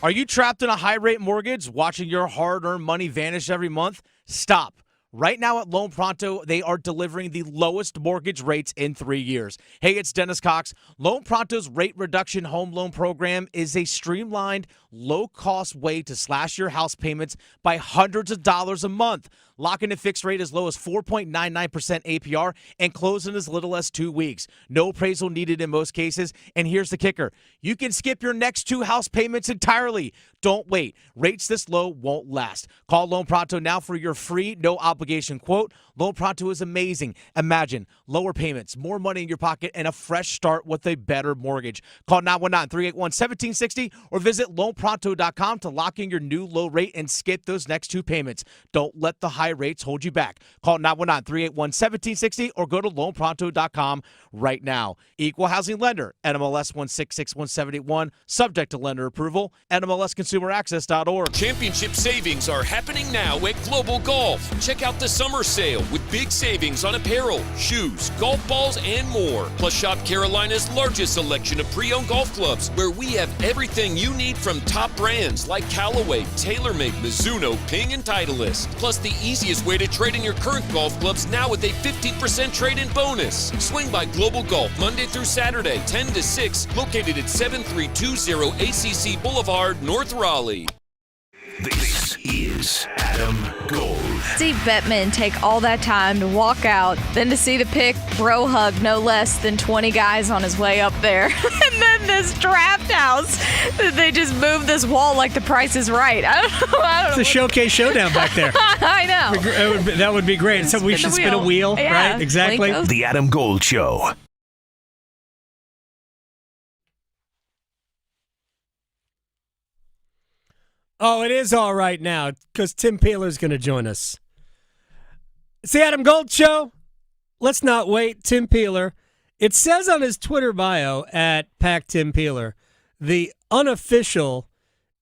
Are you trapped in a high-rate mortgage, watching your hard-earned money vanish every month? Stop. Right now at Loan Pronto, they are delivering the lowest mortgage rates in 3 years. Hey, it's Dennis Cox. Loan Pronto's rate reduction home loan program is a streamlined, low-cost way to slash your house payments by hundreds of dollars a month. Lock in a fixed rate as low as 4.99% APR and close in as little as 2 weeks. No appraisal needed in most cases. And here's the kicker. You can skip your next 2 house payments entirely. Don't wait. Rates this low won't last. Call Loan Pronto now for your free, no-obligation quote. Loan Pronto is amazing. Imagine lower payments, more money in your pocket, and a fresh start with a better mortgage. Call 919-381-1760 or visit loanpronto.com to lock in your new low rate and skip those next 2 payments. Don't let the high rates hold you back. Call 919-381-1760 or go to loanpronto.com right now. Equal housing lender, NMLS 166171, subject to lender approval, NMLSconsumeraccess.org. Championship savings are happening now at Global Golf. Check out the summer sale with big savings on apparel, shoes, golf balls, and more. Plus, shop Carolina's largest selection of pre-owned golf clubs, where we have everything you need from top brands like Callaway, TaylorMade, Mizuno, Ping, and Titleist. Plus, the easiest way to trade in your current golf clubs now with a 15% trade-in bonus. Swing by Global Golf Monday through Saturday, 10 to 6, located at 7320 ACC Boulevard, North Raleigh. This is Adam Gold. Steve Bettman take all that time to walk out, then to see the pick, bro hug no less than 20 guys on his way up there. And then this draft house, they just moved this wall like the Price is Right. I don't know. It's a showcase showdown back there. I know. That would be great. So we should spin a wheel, yeah, right? Exactly. The Adam Gold Show. Oh, it is all right now because Tim Peeler's going to join us. It's the Adam Gold Show. Let's not wait. Tim Peeler. It says on his Twitter bio at Tim Peeler, the unofficial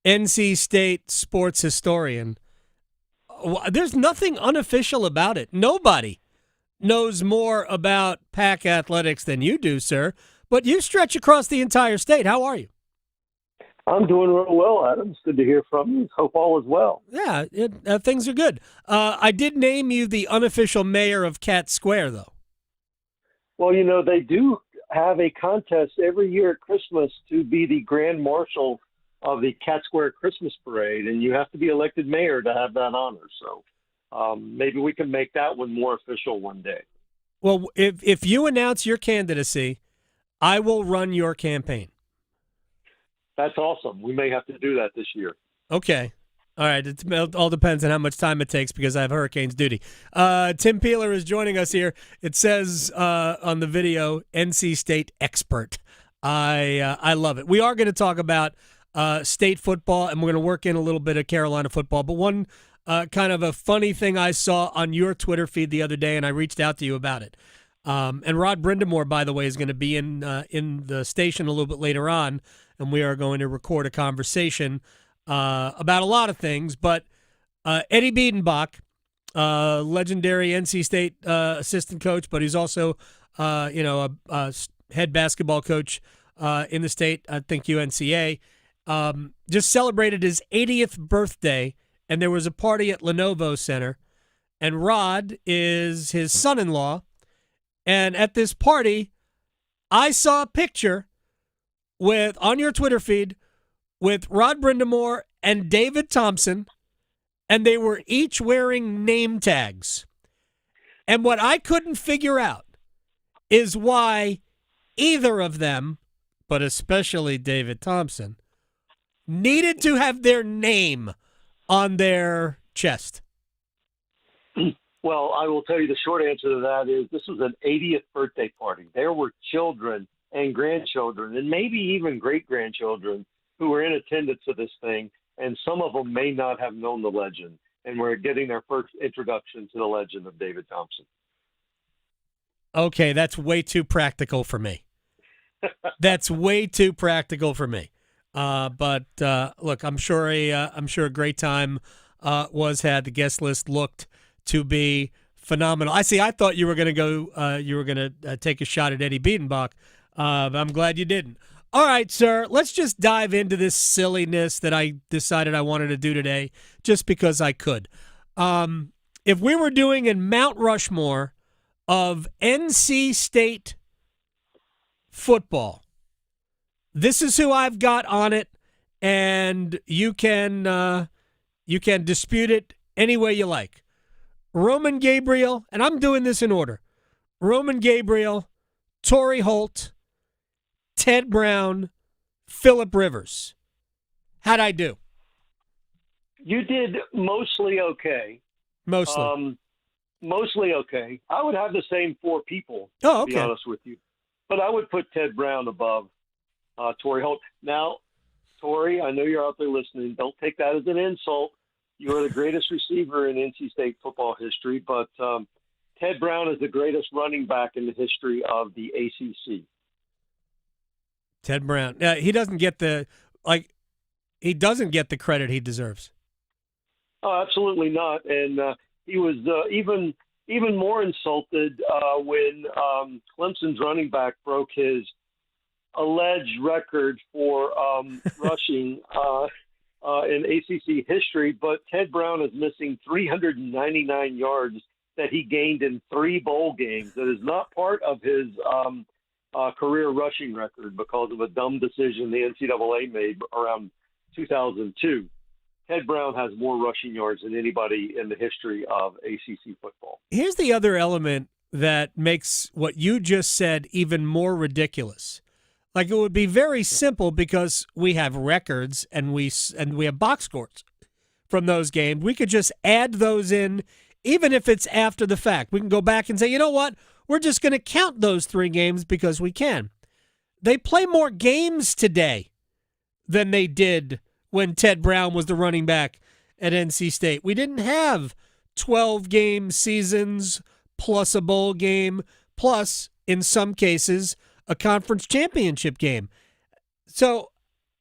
NC State sports historian. There's nothing unofficial about it. Nobody knows more about Pac athletics than you do, sir. But you stretch across the entire state. How are you? I'm doing real well, Adam. It's good to hear from you. Hope all is well. Yeah, things are good. I did name you the unofficial mayor of Cat Square, though. Well, you know, they do have a contest every year at Christmas to be the grand marshal of the Cat Square Christmas Parade, and you have to be elected mayor to have that honor. So maybe we can make that one more official one day. Well, if you announce your candidacy, I will run your campaign. That's awesome. We may have to do that this year. Okay. All right. It all depends on how much time it takes because I have Hurricanes duty. Tim Peeler is joining us here. It says on the video, NC State expert. I love it. We are going to talk about state football, and we're going to work in a little bit of Carolina football. But one kind of a funny thing I saw on your Twitter feed the other day, and I reached out to you about it. And Rod Brindamore, by the way, is going to be in the station a little bit later on, and we are going to record a conversation about a lot of things. But Eddie Biedenbach, legendary NC State assistant coach, but he's also a head basketball coach in the state, I think UNCA, just celebrated his 80th birthday, and there was a party at Lenovo Center, and Rod is his son-in-law. And at this party, I saw a picture on your Twitter feed with Rod Brindamore and David Thompson, and they were each wearing name tags. And what I couldn't figure out is why either of them, but especially David Thompson, needed to have their name on their chest. Well, I will tell you the short answer to that is this was an 80th birthday party. There were children and grandchildren and maybe even great-grandchildren who were in attendance to this thing, and some of them may not have known the legend, and were getting their first introduction to the legend of David Thompson. Okay, that's way too practical for me. That's way too practical for me. But look, I'm sure a great time was had. The guest list looked to be phenomenal. I thought you were going to go. You were going to take a shot at Eddie Biedenbach. But I'm glad you didn't. All right, sir. Let's just dive into this silliness that I decided I wanted to do today, just because I could. If we were doing a Mount Rushmore of NC State football, this is who I've got on it, and you can dispute it any way you like. Roman Gabriel, and I'm doing this in order. Roman Gabriel, Torrey Holt, Ted Brown, Phillip Rivers. How'd I do? You did mostly okay. Mostly okay. I would have the same four people, to be honest with you. But I would put Ted Brown above Torrey Holt. Now, Torrey, I know you're out there listening. Don't take that as an insult. You are the greatest receiver in NC State football history, but Ted Brown is the greatest running back in the history of the ACC. Ted Brown. He doesn't get the credit he deserves. Oh, absolutely not. And he was even more insulted when Clemson's running back broke his alleged record for rushing in ACC history. But Ted Brown is missing 399 yards that he gained in 3 bowl games. That is not part of his career rushing record because of a dumb decision the NCAA made around 2002. Ted Brown has more rushing yards than anybody in the history of ACC football. Here's the other element that makes what you just said even more ridiculous. Like, it would be very simple because we have records and we have box scores from those games. We could just add those in, even if it's after the fact. We can go back and say, you know what? We're just going to count those 3 games because we can. They play more games today than they did when Ted Brown was the running back at NC State. We didn't have 12-game seasons plus a bowl game, plus, in some cases, a conference championship game. So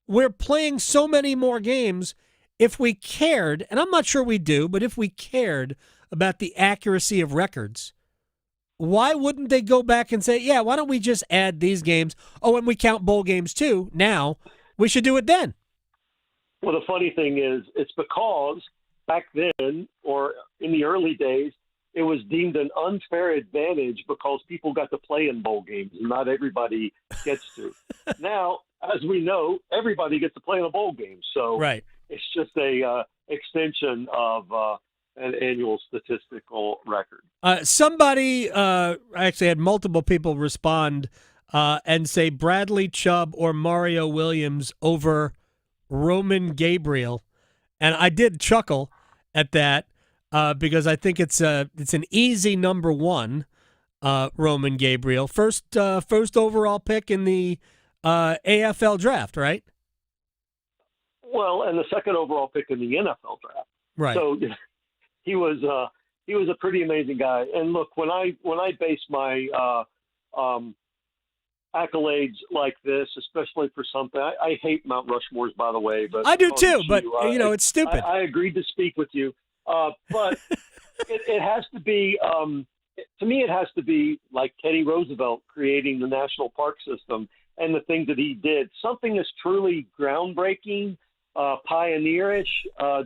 we're playing so many more games. If we cared, and I'm not sure we do, but if we cared about the accuracy of records, why wouldn't they go back and say, yeah, why don't we just add these games? Oh, and we count bowl games too now. We should do it then. Well, the funny thing is, it's because back then, or in the early days, it was deemed an unfair advantage because people got to play in bowl games, and not everybody gets to. Now, as we know, everybody gets to play in a bowl game. So right. It's just a extension of an annual statistical record. Somebody actually had multiple people respond and say Bradley Chubb or Mario Williams over Roman Gabriel. And I did chuckle at that because I think it's an easy number one, Roman Gabriel. First overall pick in the AFL draft, right? Well, and the second overall pick in the NFL draft. Right. So he was a pretty amazing guy. And look, when I base my accolades like this, especially for something, I hate Mount Rushmores, by the way. But I do too. But it's stupid. I agreed to speak with you, but it has to be. To me, it has to be like Teddy Roosevelt creating the national park system and the things that he did. Something that's truly groundbreaking, pioneerish,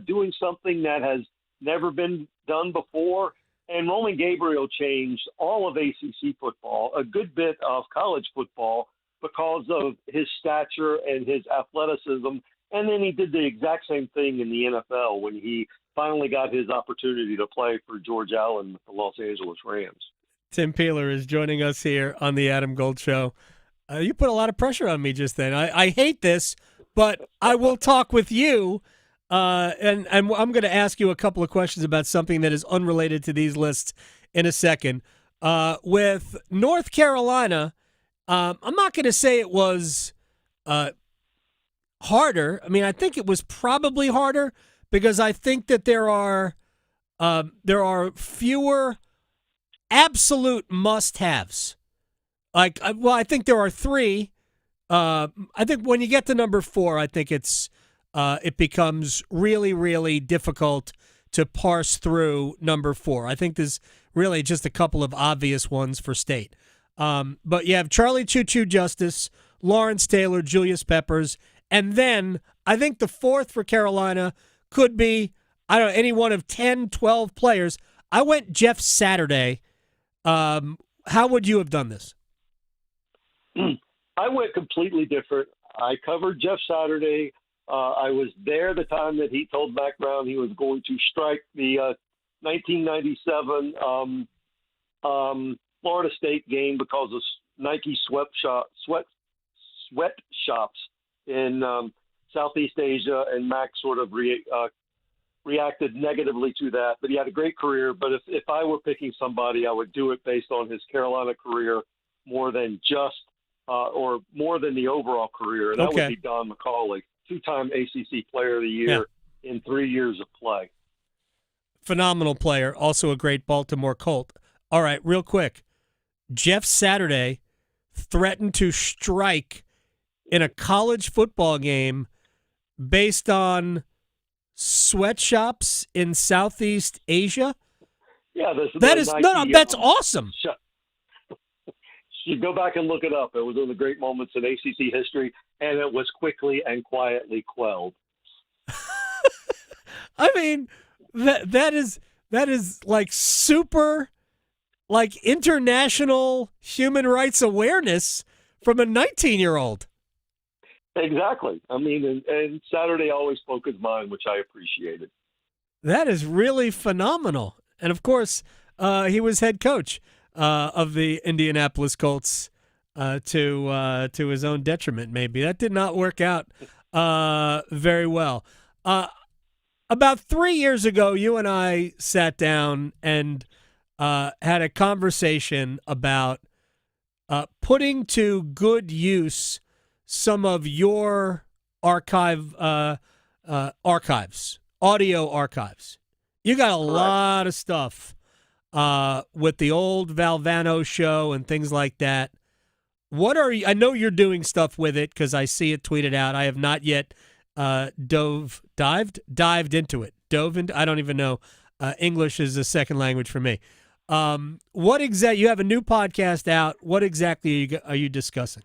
doing something that has never been done before. And Roman Gabriel changed all of ACC football, a good bit of college football, because of his stature and his athleticism. And then he did the exact same thing in the NFL when he finally got his opportunity to play for George Allen with the Los Angeles Rams. Tim Peeler is joining us here on the Adam Gold Show. You put a lot of pressure on me just then. I hate this, but I will talk with you, and I'm going to ask you a couple of questions about something that is unrelated to these lists in a second. With North Carolina, I'm not going to say it was harder. I mean, I think it was probably harder because I think that there are fewer absolute must-haves. I think there are three. I think when you get to number 4, I think it becomes really, really difficult to parse through number 4. I think there's really just a couple of obvious ones for State. But you have Charlie Choo-Choo Justice, Lawrence Taylor, Julius Peppers, and then I think the 4th for Carolina could be, I don't know, any one of 10, 12 players. I went Jeff Saturday. How would you have done this? I went completely different. I covered Jeff Saturday. I was there the time that he told Mac Brown he was going to strike the 1997 Florida State game because of Nike sweatshops in Southeast Asia, and Mac sort of reacted negatively to that. But he had a great career. But if I were picking somebody, I would do it based on his Carolina career more than just or more than the overall career. And that would be Don McCauley, 2-time ACC Player of the Year in 3 years of play. Phenomenal player, also a great Baltimore Colt. All right, real quick. Jeff Saturday threatened to strike in a college football game based on sweatshops in Southeast Asia. Yeah, that's awesome. You go back and look it up. It was one of the great moments in ACC history, and it was quickly and quietly quelled. I mean, that is like super, like international human rights awareness from a 19-year-old. Exactly. I mean, and Saturday always spoke his mind, which I appreciated. That is really phenomenal. And of course, he was head coach of the Indianapolis Colts to his own detriment, maybe. That did not work out very well. About 3 years ago, you and I sat down and had a conversation about putting to good use some of your archives, audio archives. You got a lot of stuff with the old Valvano show and things like that. What are you? I know you're doing stuff with it because I see it tweeted out. I have not yet dived into it. I don't even know. English is a second language for me. What exactly? You have a new podcast out. What exactly are you discussing?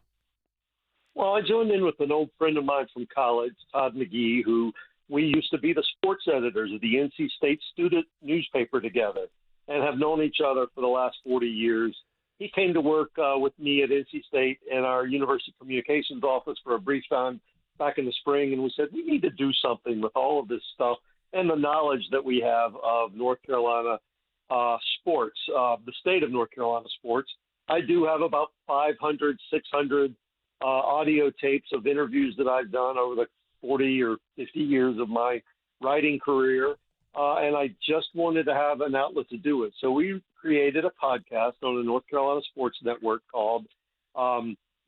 Well, I joined in with an old friend of mine from college, Todd McGee, who we used to be the sports editors of the NC State student newspaper together and have known each other for the last 40 years. He came to work with me at NC State in our University Communications office for a brief time back in the spring, and we said, we need to do something with all of this stuff and the knowledge that we have of North Carolina sports, the state of North Carolina sports. I do have about 500, 600 audio tapes of interviews that I've done over the 40 or 50 years of my writing career, and I just wanted to have an outlet to do it. So we created a podcast on the North Carolina Sports Network called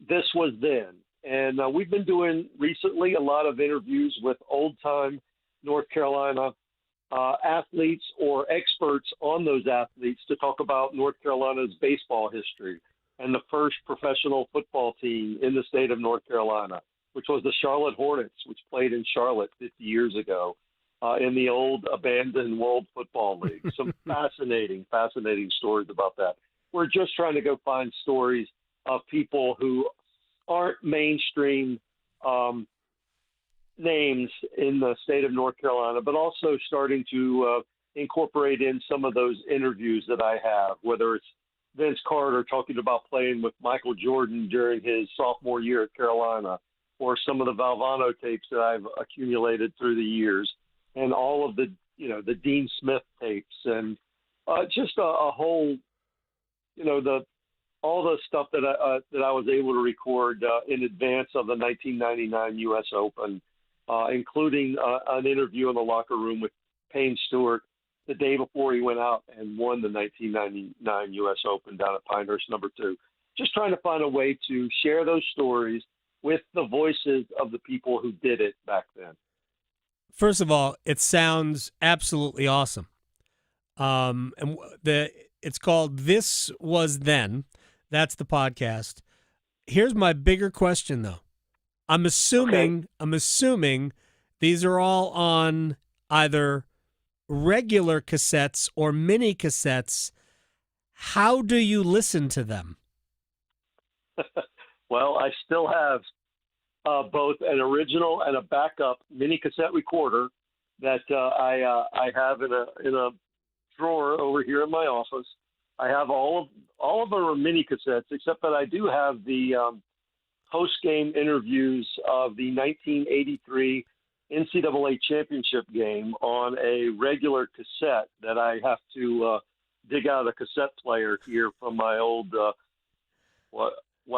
This Was Then. And we've been doing recently a lot of interviews with old-time North Carolina athletes or experts on those athletes to talk about North Carolina's baseball history and the first professional football team in the state of North Carolina, which was the Charlotte Hornets, which played in Charlotte 50 years ago in the old abandoned World Football League. Some fascinating stories about that. We're just trying to go find stories of people who aren't mainstream names in the state of North Carolina, but also starting to incorporate in some of those interviews that I have, whether it's Vince Carter talking about playing with Michael Jordan during his sophomore year at Carolina, or some of the Valvano tapes that I've accumulated through the years, and all of the Dean Smith tapes, and just a whole, all the stuff that I was able to record in advance of the 1999 U.S. Open, including an interview in the locker room with Payne Stewart the day before he went out and won the 1999 U.S. Open down at Pinehurst No. 2. Just trying to find a way to share those stories with the voices of the people who did it back then. First of all, it sounds absolutely awesome. It's called This Was Then. That's the podcast. Here's my bigger question, though. I'm assuming these are all on either regular cassettes or mini cassettes. How do you listen to them? Well, I still have both an original and a backup mini cassette recorder that I have in a drawer over here in my office. I have all of them are mini cassettes, except that I do have the post-game interviews of the 1983 NCAA championship game on a regular cassette that I have to dig out a cassette player here from my old what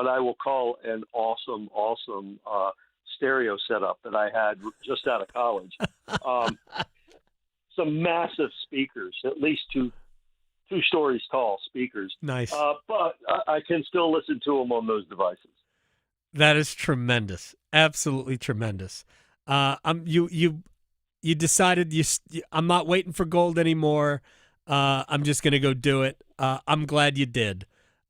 I will call an awesome stereo setup that I had just out of college. Some massive speakers, at least two stories tall speakers. Nice. But I can still listen to them on those devices. That is tremendous. Absolutely tremendous. You decided I'm not waiting for gold anymore. I'm just going to go do it. I'm glad you did.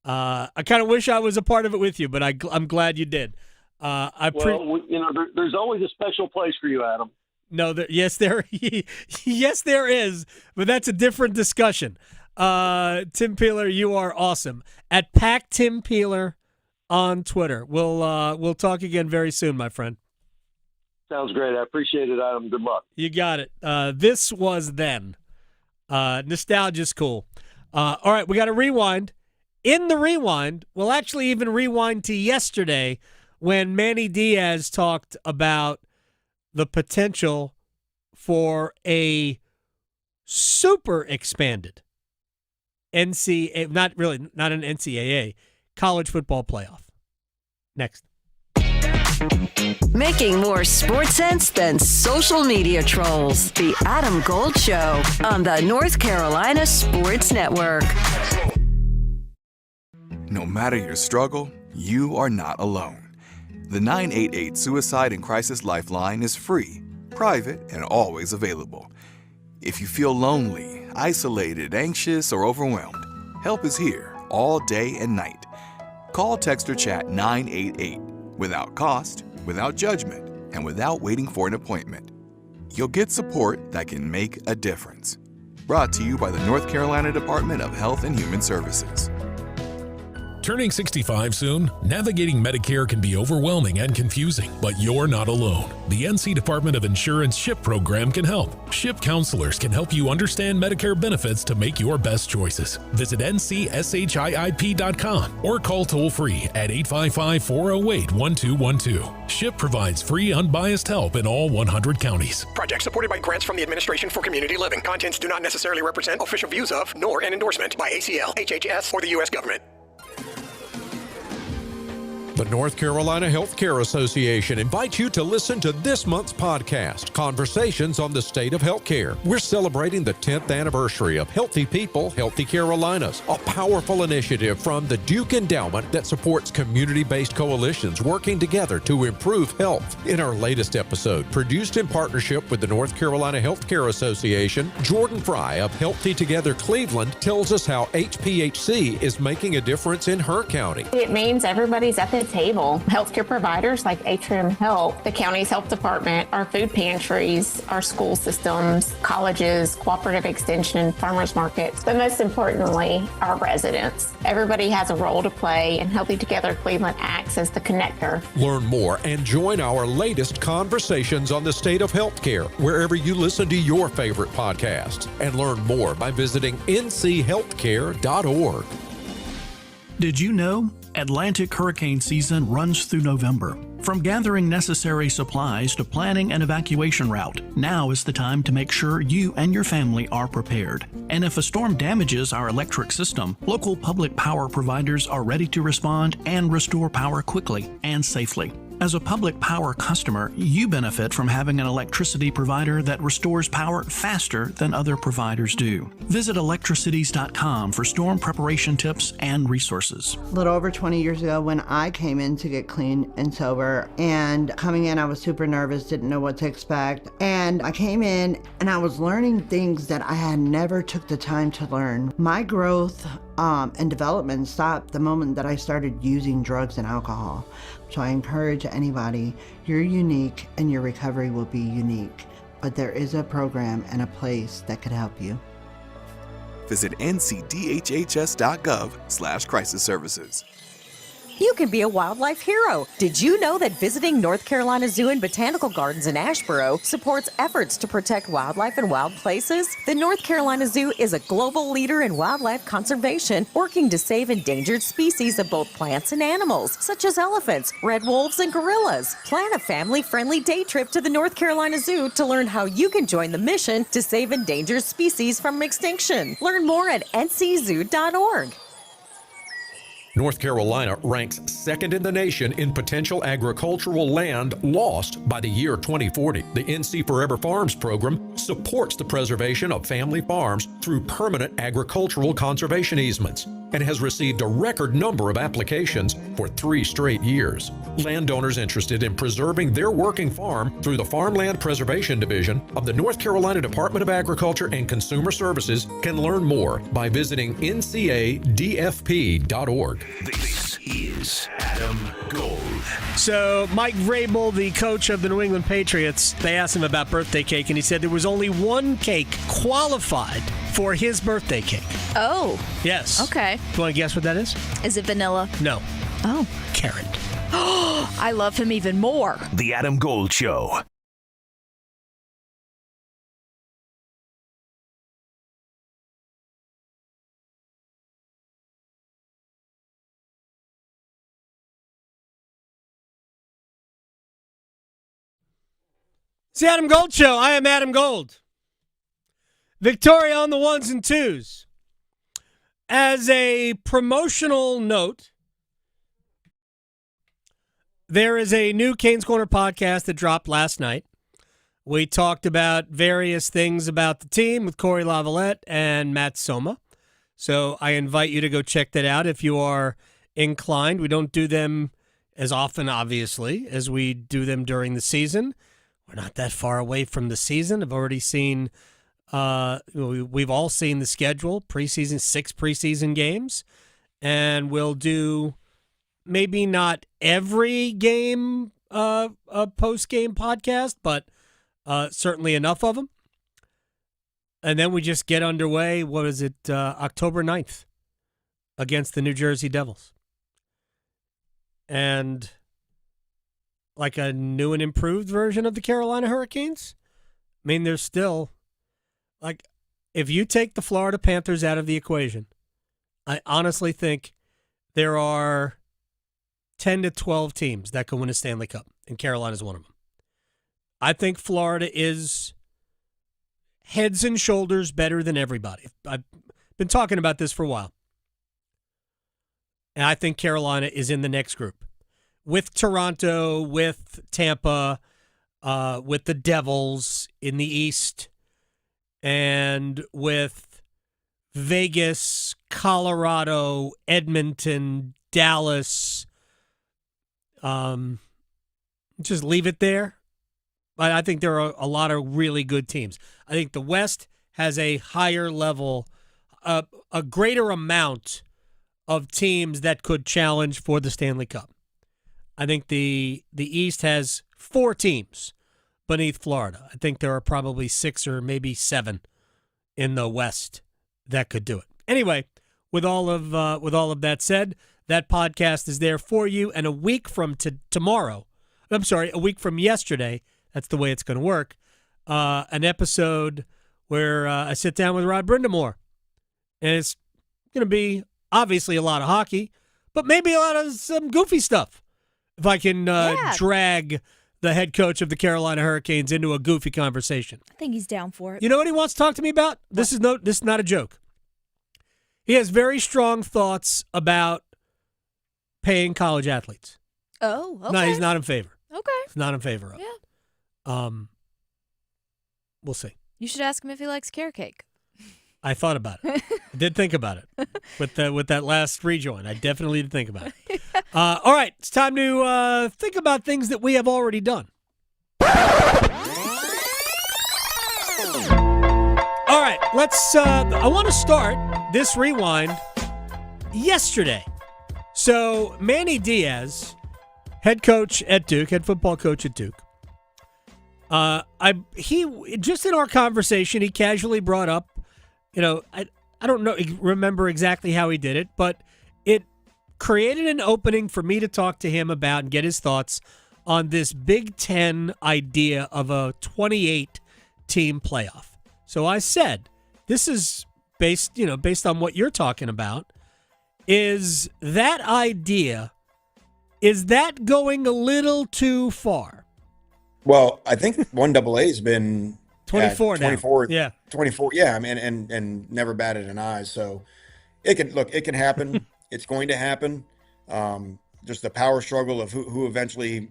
I kind of wish I was a part of it with you, but I'm glad you did. There's always a special place for you, Adam. No, yes, there is, but that's a different discussion. Tim Peeler, you are awesome. At Pack Tim Peeler on Twitter. We'll talk again very soon, my friend. Sounds great. I appreciate it, Adam. Good luck. You got it. This was then. Nostalgia's cool. All right, we got to rewind. In the rewind, we'll actually even rewind to yesterday when Manny Diaz talked about the potential for a super expanded NCAA, not an NCAA, college football playoff. Next. Making more sports sense than social media trolls. The Adam Gold Show on the North Carolina Sports Network. No matter your struggle, you are not alone. The 988 Suicide and Crisis Lifeline is free, private, and always available. If you feel lonely, isolated, anxious, or overwhelmed, help is here all day and night. Call, text, or chat 988 without cost, without judgment, and without waiting for an appointment. You'll get support that can make a difference. Brought to you by the North Carolina Department of Health and Human Services. Turning 65 soon, navigating Medicare can be overwhelming and confusing, but you're not alone. The NC Department of Insurance SHIP program can help. SHIP counselors can help you understand Medicare benefits to make your best choices. Visit ncship.com or call toll-free at 855-408-1212. SHIP provides free, unbiased help in all 100 counties. Project supported by grants from the Administration for Community Living. Contents do not necessarily represent official views of, nor an endorsement by ACL, HHS, or the U.S. government. The North Carolina Healthcare Association invites you to listen to this month's podcast, Conversations on the State of Healthcare. We're celebrating the 10th anniversary of Healthy People, Healthy Carolinas, a powerful initiative from the Duke Endowment that supports community-based coalitions working together to improve health. In our latest episode, produced in partnership with the North Carolina Healthcare Association, Jordan Fry of Healthy Together Cleveland tells us how HPHC is making a difference in her county. It means everybody's at the table. Healthcare providers like Atrium Health, the county's health department, our food pantries, our school systems, colleges, cooperative extension, farmers markets, but most importantly, our residents. Everybody has a role to play, and Healthy Together Cleveland acts as the connector. Learn more and join our latest Conversations on the State of Healthcare wherever you listen to your favorite podcasts. And learn more by visiting nchealthcare.org. Did you know Atlantic hurricane season runs through November? From gathering necessary supplies to planning an evacuation route, now is the time to make sure you and your family are prepared. And if a storm damages our electric system, local public power providers are ready to respond and restore power quickly and safely. As a public power customer, you benefit from having an electricity provider that restores power faster than other providers do. Visit electricities.com for storm preparation tips and resources. A little over 20 years ago when I came in to get clean and sober, and coming in I was super nervous, didn't know what to expect, and I came in and I was learning things that I had never took the time to learn. My growth and development stopped the moment that I started using drugs and alcohol. So I encourage anybody, you're unique and your recovery will be unique, but there is a program and a place that could help you. Visit ncdhhs.gov/crisis services. You can be a wildlife hero. Did you know that visiting North Carolina Zoo and Botanical Gardens in Asheboro supports efforts to protect wildlife and wild places? The North Carolina Zoo is a global leader in wildlife conservation, working to save endangered species of both plants and animals, such as elephants, red wolves, and gorillas. Plan a family-friendly day trip to the North Carolina Zoo to learn how you can join the mission to save endangered species from extinction. Learn more at nczoo.org. North Carolina ranks second in the nation in potential agricultural land lost by the year 2040. The NC Forever Farms program supports the preservation of family farms through permanent agricultural conservation easements and has received a record number of applications for 3 straight years. Landowners interested in preserving their working farm through the Farmland Preservation Division of the North Carolina Department of Agriculture and Consumer Services can learn more by visiting ncadfp.org. This is Adam Gold. So Mike Vrabel, the coach of the New England Patriots, they asked him about birthday cake, and he said there was only one cake qualified for his birthday cake. Oh. Yes. Okay. You want to guess what that is? Is it vanilla? No. Oh. Carrot. I love him even more. The Adam Gold Show. It's the Adam Gold Show. I am Adam Gold. Victoria on the ones and twos. As a promotional note, there is a new Canes Corner podcast that dropped last night. We talked about various things about the team with Corey Lavalette and Matt Soma. So I invite you to go check that out if you are inclined. We don't do them as often, obviously, as we do them during the season. We're not that far away from the season. I've already seen, we've all seen the schedule, preseason, 6 preseason games, and we'll do maybe not every game a post-game podcast, but certainly enough of them. And then we just get underway, October 9th against the New Jersey Devils. And like a new and improved version of the Carolina Hurricanes? I mean, there's still, like, if you take the Florida Panthers out of the equation, I honestly think there are 10 to 12 teams that can win a Stanley Cup, and Carolina's one of them. I think Florida is heads and shoulders better than everybody. I've been talking about this for a while. And I think Carolina is in the next group. with Toronto, with Tampa, with the Devils in the East, and with Vegas, Colorado, Edmonton, Dallas. Just leave it there. But I think there are a lot of really good teams. I think the West has a higher level, a greater amount of teams that could challenge for the Stanley Cup. I think the East has 4 teams beneath Florida. I think there are probably 6 or maybe 7 in the West that could do it. Anyway, with all of that said, that podcast is there for you. And a week from a week from yesterday, that's the way it's going to work. An episode where I sit down with Rod Brindamore, and it's going to be obviously a lot of hockey, but maybe a lot of some goofy stuff. If I can drag the head coach of the Carolina Hurricanes into a goofy conversation. I think he's down for it. You know what he wants to talk to me about? This is not a joke. He has very strong thoughts about paying college athletes. Oh, okay. No, he's not in favor. Okay. He's not in favor of. Yeah. We'll see. You should ask him if he likes carrot cake. I thought about it. I did think about it with that last rejoin. I definitely did think about it. All right, it's time to think about things that we have already done. All right, let's. I want to start this rewind yesterday. So Manny Diaz, head coach at Duke, head football coach at Duke. He just in our conversation, he casually brought up. I don't remember exactly how he did it, but it created an opening for me to talk to him about and get his thoughts on this Big Ten idea of a 28-team playoff. So I said, this is based on what you're talking about. Is that idea, is that going a little too far? Well, I think 1AA has been 24 now. 24, yeah. 24. Yeah, I mean, and never batted an eye. So it can happen. It's going to happen. Just the power struggle of who eventually,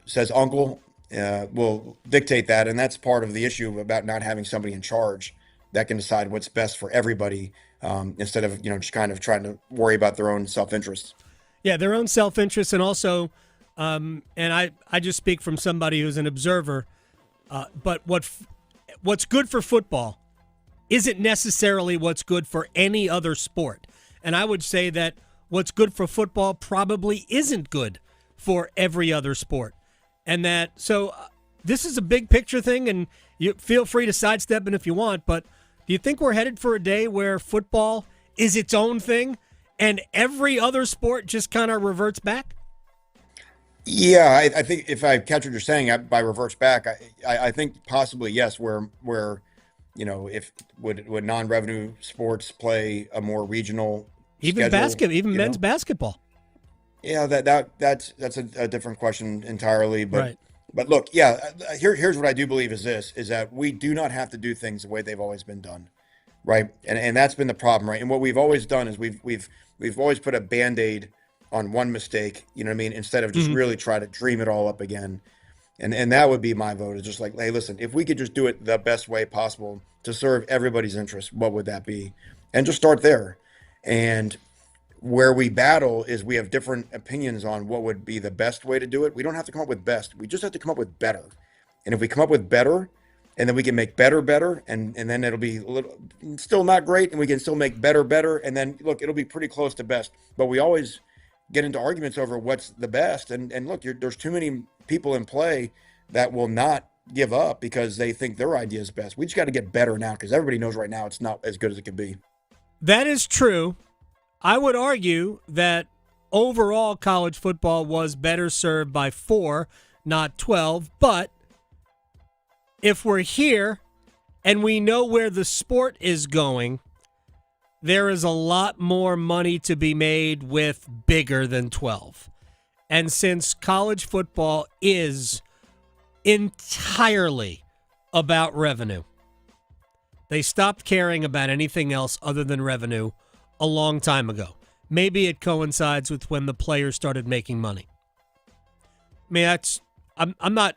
says uncle will dictate that. And that's part of the issue about not having somebody in charge that can decide what's best for everybody instead of, just kind of trying to worry about their own self-interest. Yeah, their own self-interest. And also, and I just speak from somebody who's an observer, but what's good for football isn't necessarily what's good for any other sport. And I would say that what's good for football probably isn't good for every other sport. And so this is a big picture thing, and you feel free to sidestep it if you want, but do you think we're headed for a day where football is its own thing and every other sport just kind of reverts back? Yeah, I think if I catch what you're saying by reverse back, I think possibly yes. Where if would non-revenue sports play a more regional schedule, men's basketball. Yeah, that's a different question entirely. But right. But look, here's what I do believe is that we do not have to do things the way they've always been done, right? And that's been the problem, right? And what we've always done is we've always put a Band-Aid on one mistake, you know what I mean? Instead of just really try to dream it all up again. And that would be my vote. Is just like, hey, listen, if we could just do it the best way possible to serve everybody's interests, what would that be? And just start there. And where we battle is we have different opinions on what would be the best way to do it. We don't have to come up with best. We just have to come up with better. And if we come up with better, and then we can make better, and then it'll be still not great, and we can still make better, and then, look, it'll be pretty close to best. But we always get into arguments over what's the best. And look, there's too many people in play that will not give up because they think their idea is best. We just got to get better now because everybody knows right now it's not as good as it could be. That is true. I would argue that overall college football was better served by 4, not 12. But if we're here and we know where the sport is going, there is a lot more money to be made with bigger than 12. And since college football is entirely about revenue, they stopped caring about anything else other than revenue a long time ago. maybe it coincides with when the players started making money. I mean, I'm not.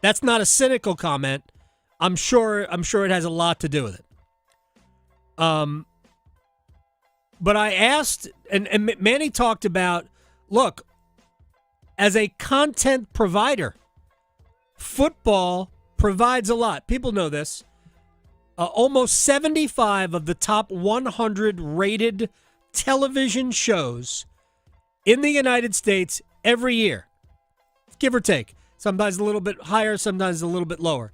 That's not a cynical comment. I'm sure it has a lot to do with it. But I asked, and Manny talked about, look, as a content provider, football provides a lot. People know this. Almost 75 of the top 100 rated television shows in the United States every year, give or take. Sometimes a little bit higher, sometimes a little bit lower.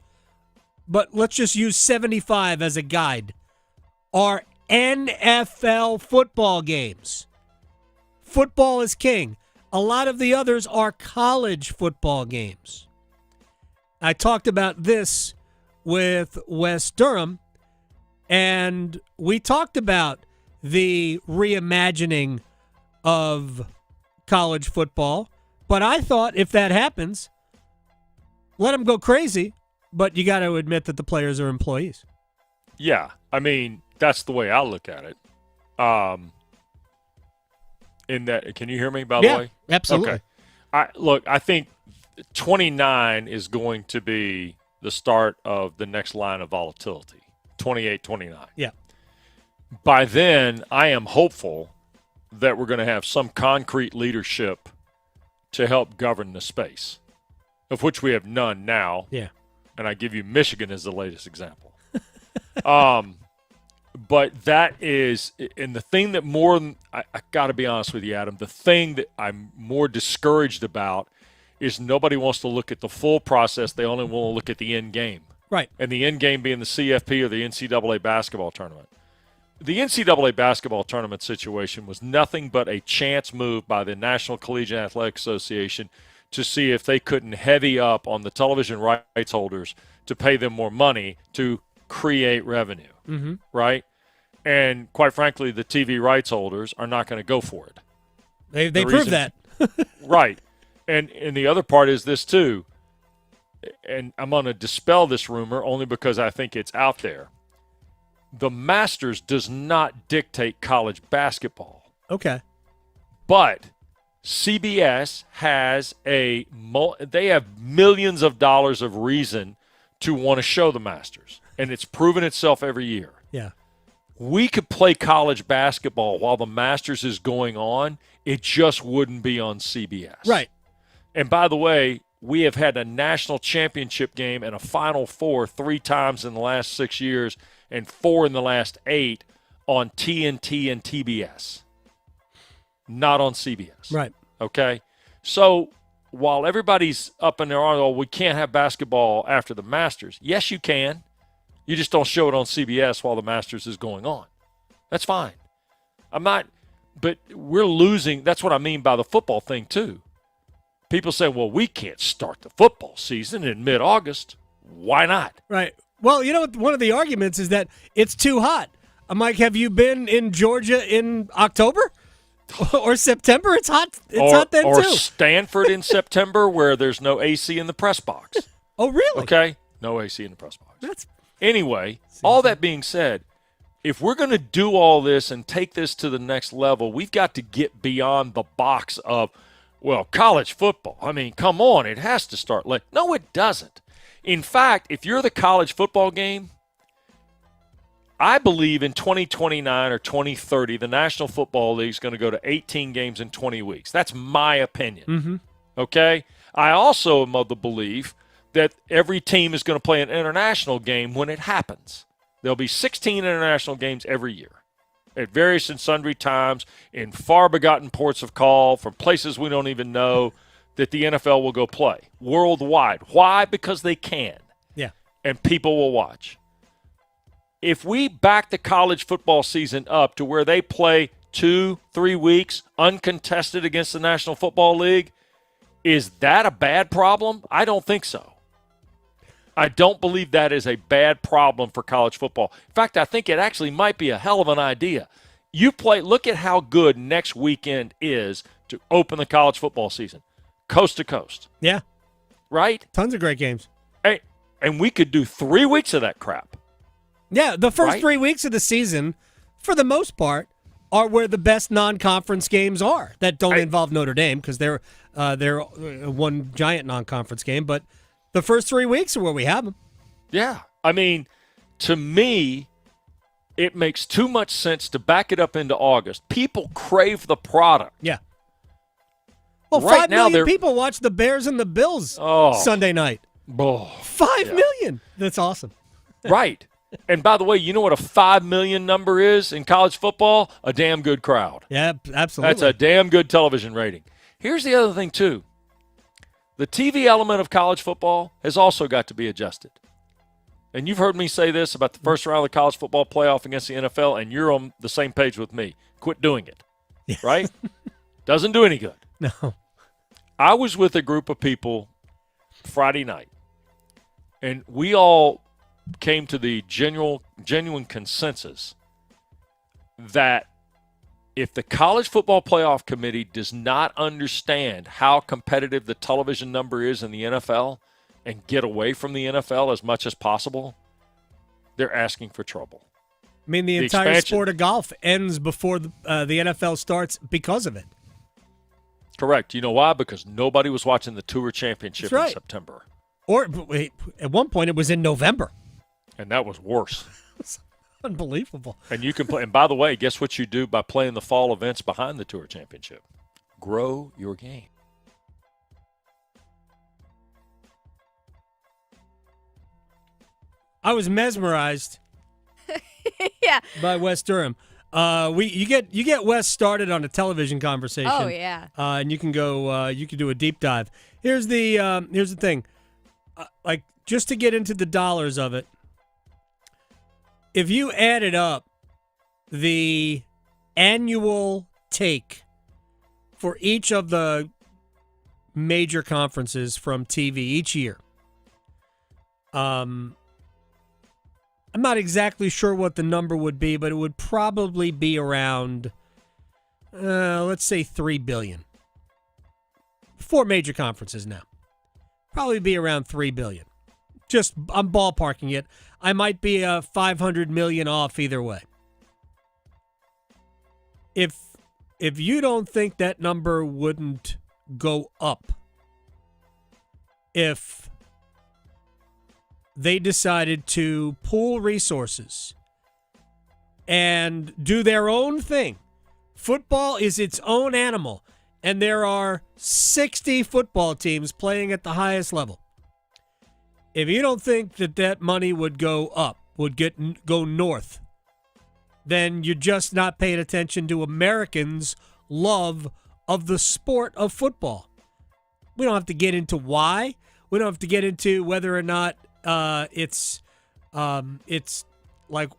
But let's just use 75 as a guide. Are NFL football games. Football is king. A lot of the others are college football games. I talked about this with Wes Durham, and we talked about the reimagining of college football. But I thought if that happens, let them go crazy, but you got to admit that the players are employees. Yeah, I mean, that's the way I look at it. In that, can you hear me, by the way? Yeah, absolutely. Okay. I think 29 is going to be the start of the next line of volatility, 28, 29. Yeah. By then, I am hopeful that we're going to have some concrete leadership to help govern the space, of which we have none now. Yeah. And I give you Michigan as the latest example. But that is, and the thing that more than, I got to be honest with you, Adam, the thing that I'm more discouraged about is nobody wants to look at the full process. They only want to look at the end game. Right. And the end game being the CFP or the NCAA basketball tournament. The NCAA basketball tournament situation was nothing but a chance move by the National Collegiate Athletic Association to see if they couldn't heavy up on the television rights holders to pay them more money to create revenue, right? And quite frankly, the TV rights holders are not going to go for it. They proved that. Right. And the other part is this too, and I'm going to dispel this rumor only because I think it's out there. The Masters does not dictate college basketball. Okay. But CBS has they have millions of dollars of reason to want to show the Masters, and it's proven itself every year. Yeah. We could play college basketball while the Masters is going on. It just wouldn't be on CBS. Right. And by the way, we have had a national championship game and a Final Four 3 times in the last 6 years and 4 in the last 8 on TNT and TBS, not on CBS. Right. Okay? So while everybody's up in their arms, oh, we can't have basketball after the Masters. Yes, you can. You just don't show it on CBS while the Masters is going on. That's fine. But we're losing. That's what I mean by the football thing, too. People say, well, we can't start the football season in mid-August. Why not? Right. Well, you know, one of the arguments is that it's too hot. I'm like, have you been in Georgia in October or September? It's hot. It's hot then, or too. Or Stanford in September where there's no AC in the press box. Oh, really? Okay. No AC in the press box. Anyway, that being said, if we're going to do all this and take this to the next level, we've got to get beyond the box of, well, college football. I mean, come on. It has to start late. No, it doesn't. In fact, if you're the college football game, I believe in 2029 or 2030, the National Football League is going to go to 18 games in 20 weeks. That's my opinion. Okay? I also am of the belief that every team is going to play an international game when it happens. There'll be 16 international games every year at various and sundry times in far-begotten ports of call from places we don't even know that the NFL will go play worldwide. Why? Because they can. Yeah. And people will watch. If we back the college football season up to where they play 2-3 weeks uncontested against the National Football League, is that a bad problem? I don't think so. I don't believe that is a bad problem for college football. In fact, I think it actually might be a hell of an idea. Look at how good next weekend is to open the college football season. Coast to coast. Yeah. Right? Tons of great games. Hey, and we could do 3 weeks of that crap. Yeah, the first right? 3 weeks of the season, for the most part, are where the best non-conference games are that don't involve Notre Dame because they're one giant non-conference game. But the first 3 weeks are where we have them. Yeah. I mean, to me, it makes too much sense to back it up into August. People crave the product. Yeah. Well, right 5 now million people watch the Bears and the Bills Sunday night. Oh, 5 million. That's awesome. Right. And by the way, you know what a 5 million number is in college football? A damn good crowd. Yeah, absolutely. That's a damn good television rating. Here's the other thing, too. The TV element of college football has also got to be adjusted. And you've heard me say this about the first round of the college football playoff against the NFL, and you're on the same page with me. Quit doing it. Right? Doesn't do any good. No. I was with a group of people Friday night, and we all came to the genuine consensus that if the College Football Playoff Committee does not understand how competitive the television number is in the NFL and get away from the NFL as much as possible, they're asking for trouble. I mean, the entire expansion. sport of golf ends before the NFL starts because of it. Correct. You know why? Because nobody was watching the Tour Championship That's right. in September. Or wait, at one point it was in November. And that was worse. It's unbelievable. And you can play. And by the way, guess what you do by playing the fall events behind the Tour Championship? Grow your game. I was mesmerized Yeah. by Wes Durham. You get Wes started on a television conversation. Oh, yeah. And you can go. You can do a deep dive. Here's the thing. Like just to get into the dollars of it. If you added up the annual take for each of the major conferences from TV each year, I'm not exactly sure what the number would be, but it would probably be around, let's say $3 billion. 4 major conferences now. Probably be around $3 billion. Just, I'm ballparking it. I might be $500 million off either way. If you don't think that number wouldn't go up, if they decided to pool resources and do their own thing. Football is its own animal, and there are 60 football teams playing at the highest level. If you don't think that money would go up, go north, then you're just not paying attention to Americans' love of the sport of football. We don't have to get into why. We don't have to get into whether or not it's like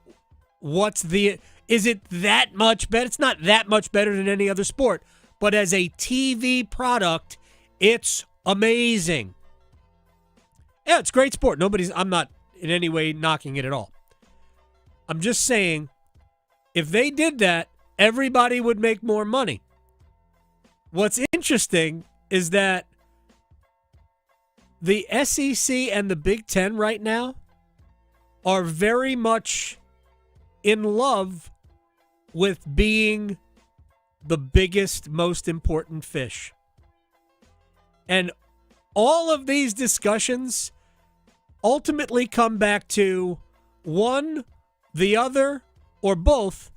is it that much better? It's not that much better than any other sport, but as a TV product, it's amazing. Yeah, it's a great sport. I'm not in any way knocking it at all. I'm just saying, if they did that, everybody would make more money. What's interesting is that the SEC and the Big Ten right now are very much in love with being the biggest, most important fish. And all of these discussions ultimately come back to one, the other, or both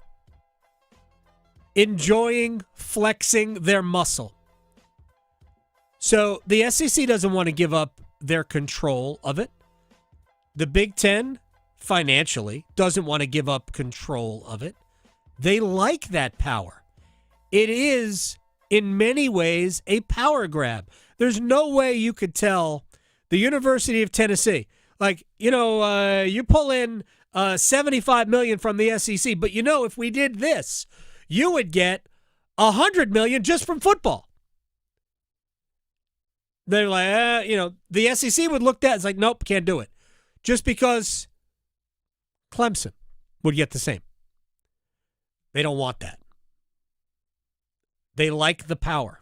enjoying flexing their muscle. So the SEC doesn't want to give up their control of it. The Big Ten, financially, doesn't want to give up control of it. They like that power. It is, in many ways, a power grab. There's no way you could tell the University of Tennessee, you pull in $75 million from the SEC, but if we did this, you would get $100 million just from football. They're like, the SEC would look at it, it's like, nope, can't do it. Just because Clemson would get the same. They don't want that. They like the power.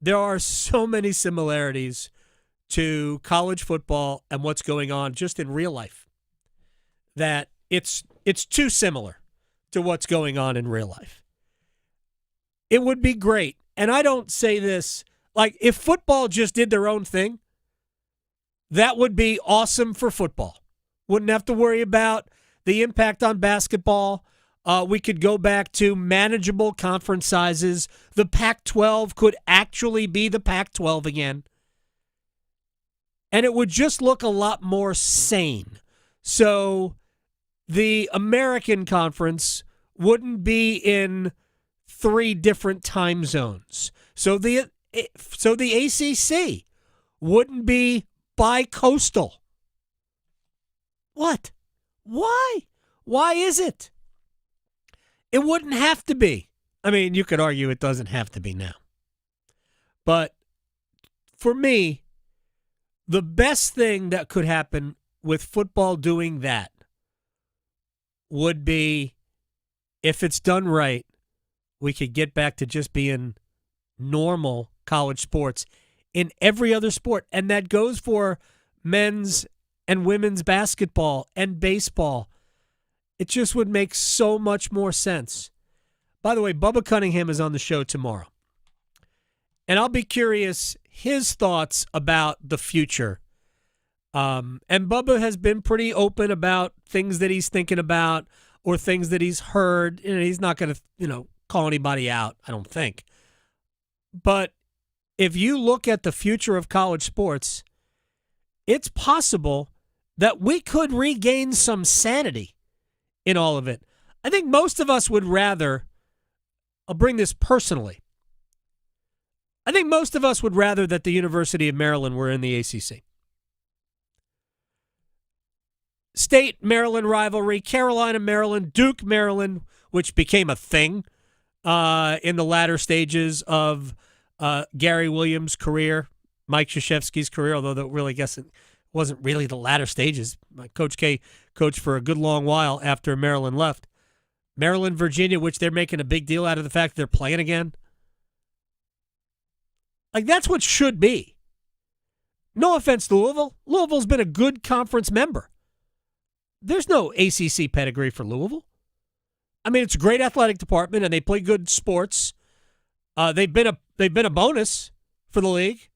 There are so many similarities to college football and what's going on just in real life that it's too similar to what's going on in real life. It would be great. And I don't say this, like, if football just did their own thing, that would be awesome for football. Wouldn't have to worry about the impact on basketball. We could go back to manageable conference sizes. The Pac-12 could actually be the Pac-12 again. And it would just look a lot more sane. So the American Conference wouldn't be in 3 different time zones. So the ACC wouldn't be bi-coastal. What? Why? Why is it? It wouldn't have to be. I mean, you could argue it doesn't have to be now. But for me, the best thing that could happen with football doing that would be, if it's done right, we could get back to just being normal college sports in every other sport. And that goes for men's and women's basketball and baseball. It just would make so much more sense. By the way, Bubba Cunningham is on the show tomorrow. And I'll be curious his thoughts about the future. And Bubba has been pretty open about things that he's thinking about or things that he's heard. And he's not going to, call anybody out, I don't think. But if you look at the future of college sports, it's possible that we could regain some sanity in all of it. I think most of us would rather, I'll bring this personally, I think most of us would rather that the University of Maryland were in the ACC. State Maryland rivalry, Carolina, Maryland, Duke, Maryland, which became a thing in the latter stages of Gary Williams' career, Mike Krzyzewski's career, although that really, I guess it wasn't really the latter stages. Coach K coached for a good long while after Maryland left. Maryland, Virginia, which they're making a big deal out of the fact that they're playing again. Like, that's what should be. No offense to Louisville. Louisville's been a good conference member. There's no ACC pedigree for Louisville. I mean, it's a great athletic department, and they play good sports. They've been a bonus for the league,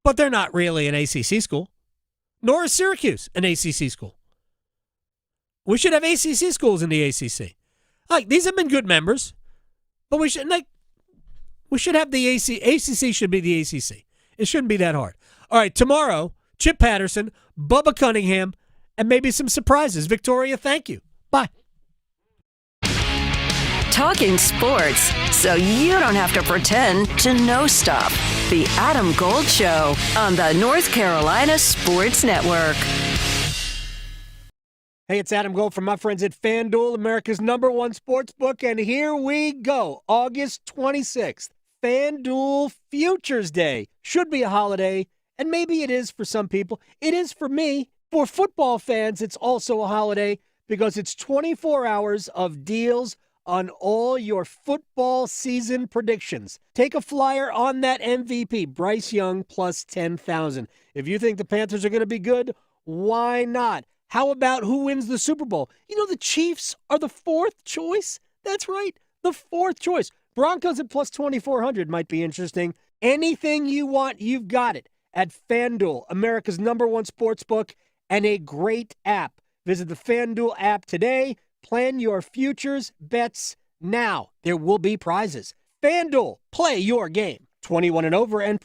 but they're not really an ACC school. Nor is Syracuse an ACC school. We should have ACC schools in the ACC. Like, these have been good members, but we should have the ACC should be the ACC. It shouldn't be that hard. All right, tomorrow, Chip Patterson, Bubba Cunningham, and maybe some surprises. Victoria, thank you. Bye. Talking sports so you don't have to pretend to know stuff. The Adam Gold Show on the North Carolina Sports Network. Hey, it's Adam Gold from my friends at FanDuel, America's #1 sports book, and here we go. August 26th, FanDuel Futures Day. Should be a holiday, and maybe it is for some people. It is for me. For football fans, it's also a holiday because it's 24 hours of deals on all your football season predictions. Take a flyer on that MVP, Bryce Young, plus 10,000. If you think the Panthers are going to be good, why not? How about who wins the Super Bowl? You know, the Chiefs are the 4th choice. That's right, the 4th choice. Broncos at plus 2,400 might be interesting. Anything you want, you've got it at FanDuel, America's #1 sports book, and a great app. Visit the FanDuel app today. Plan your futures bets now. There will be prizes. FanDuel, play your game. 21 and over and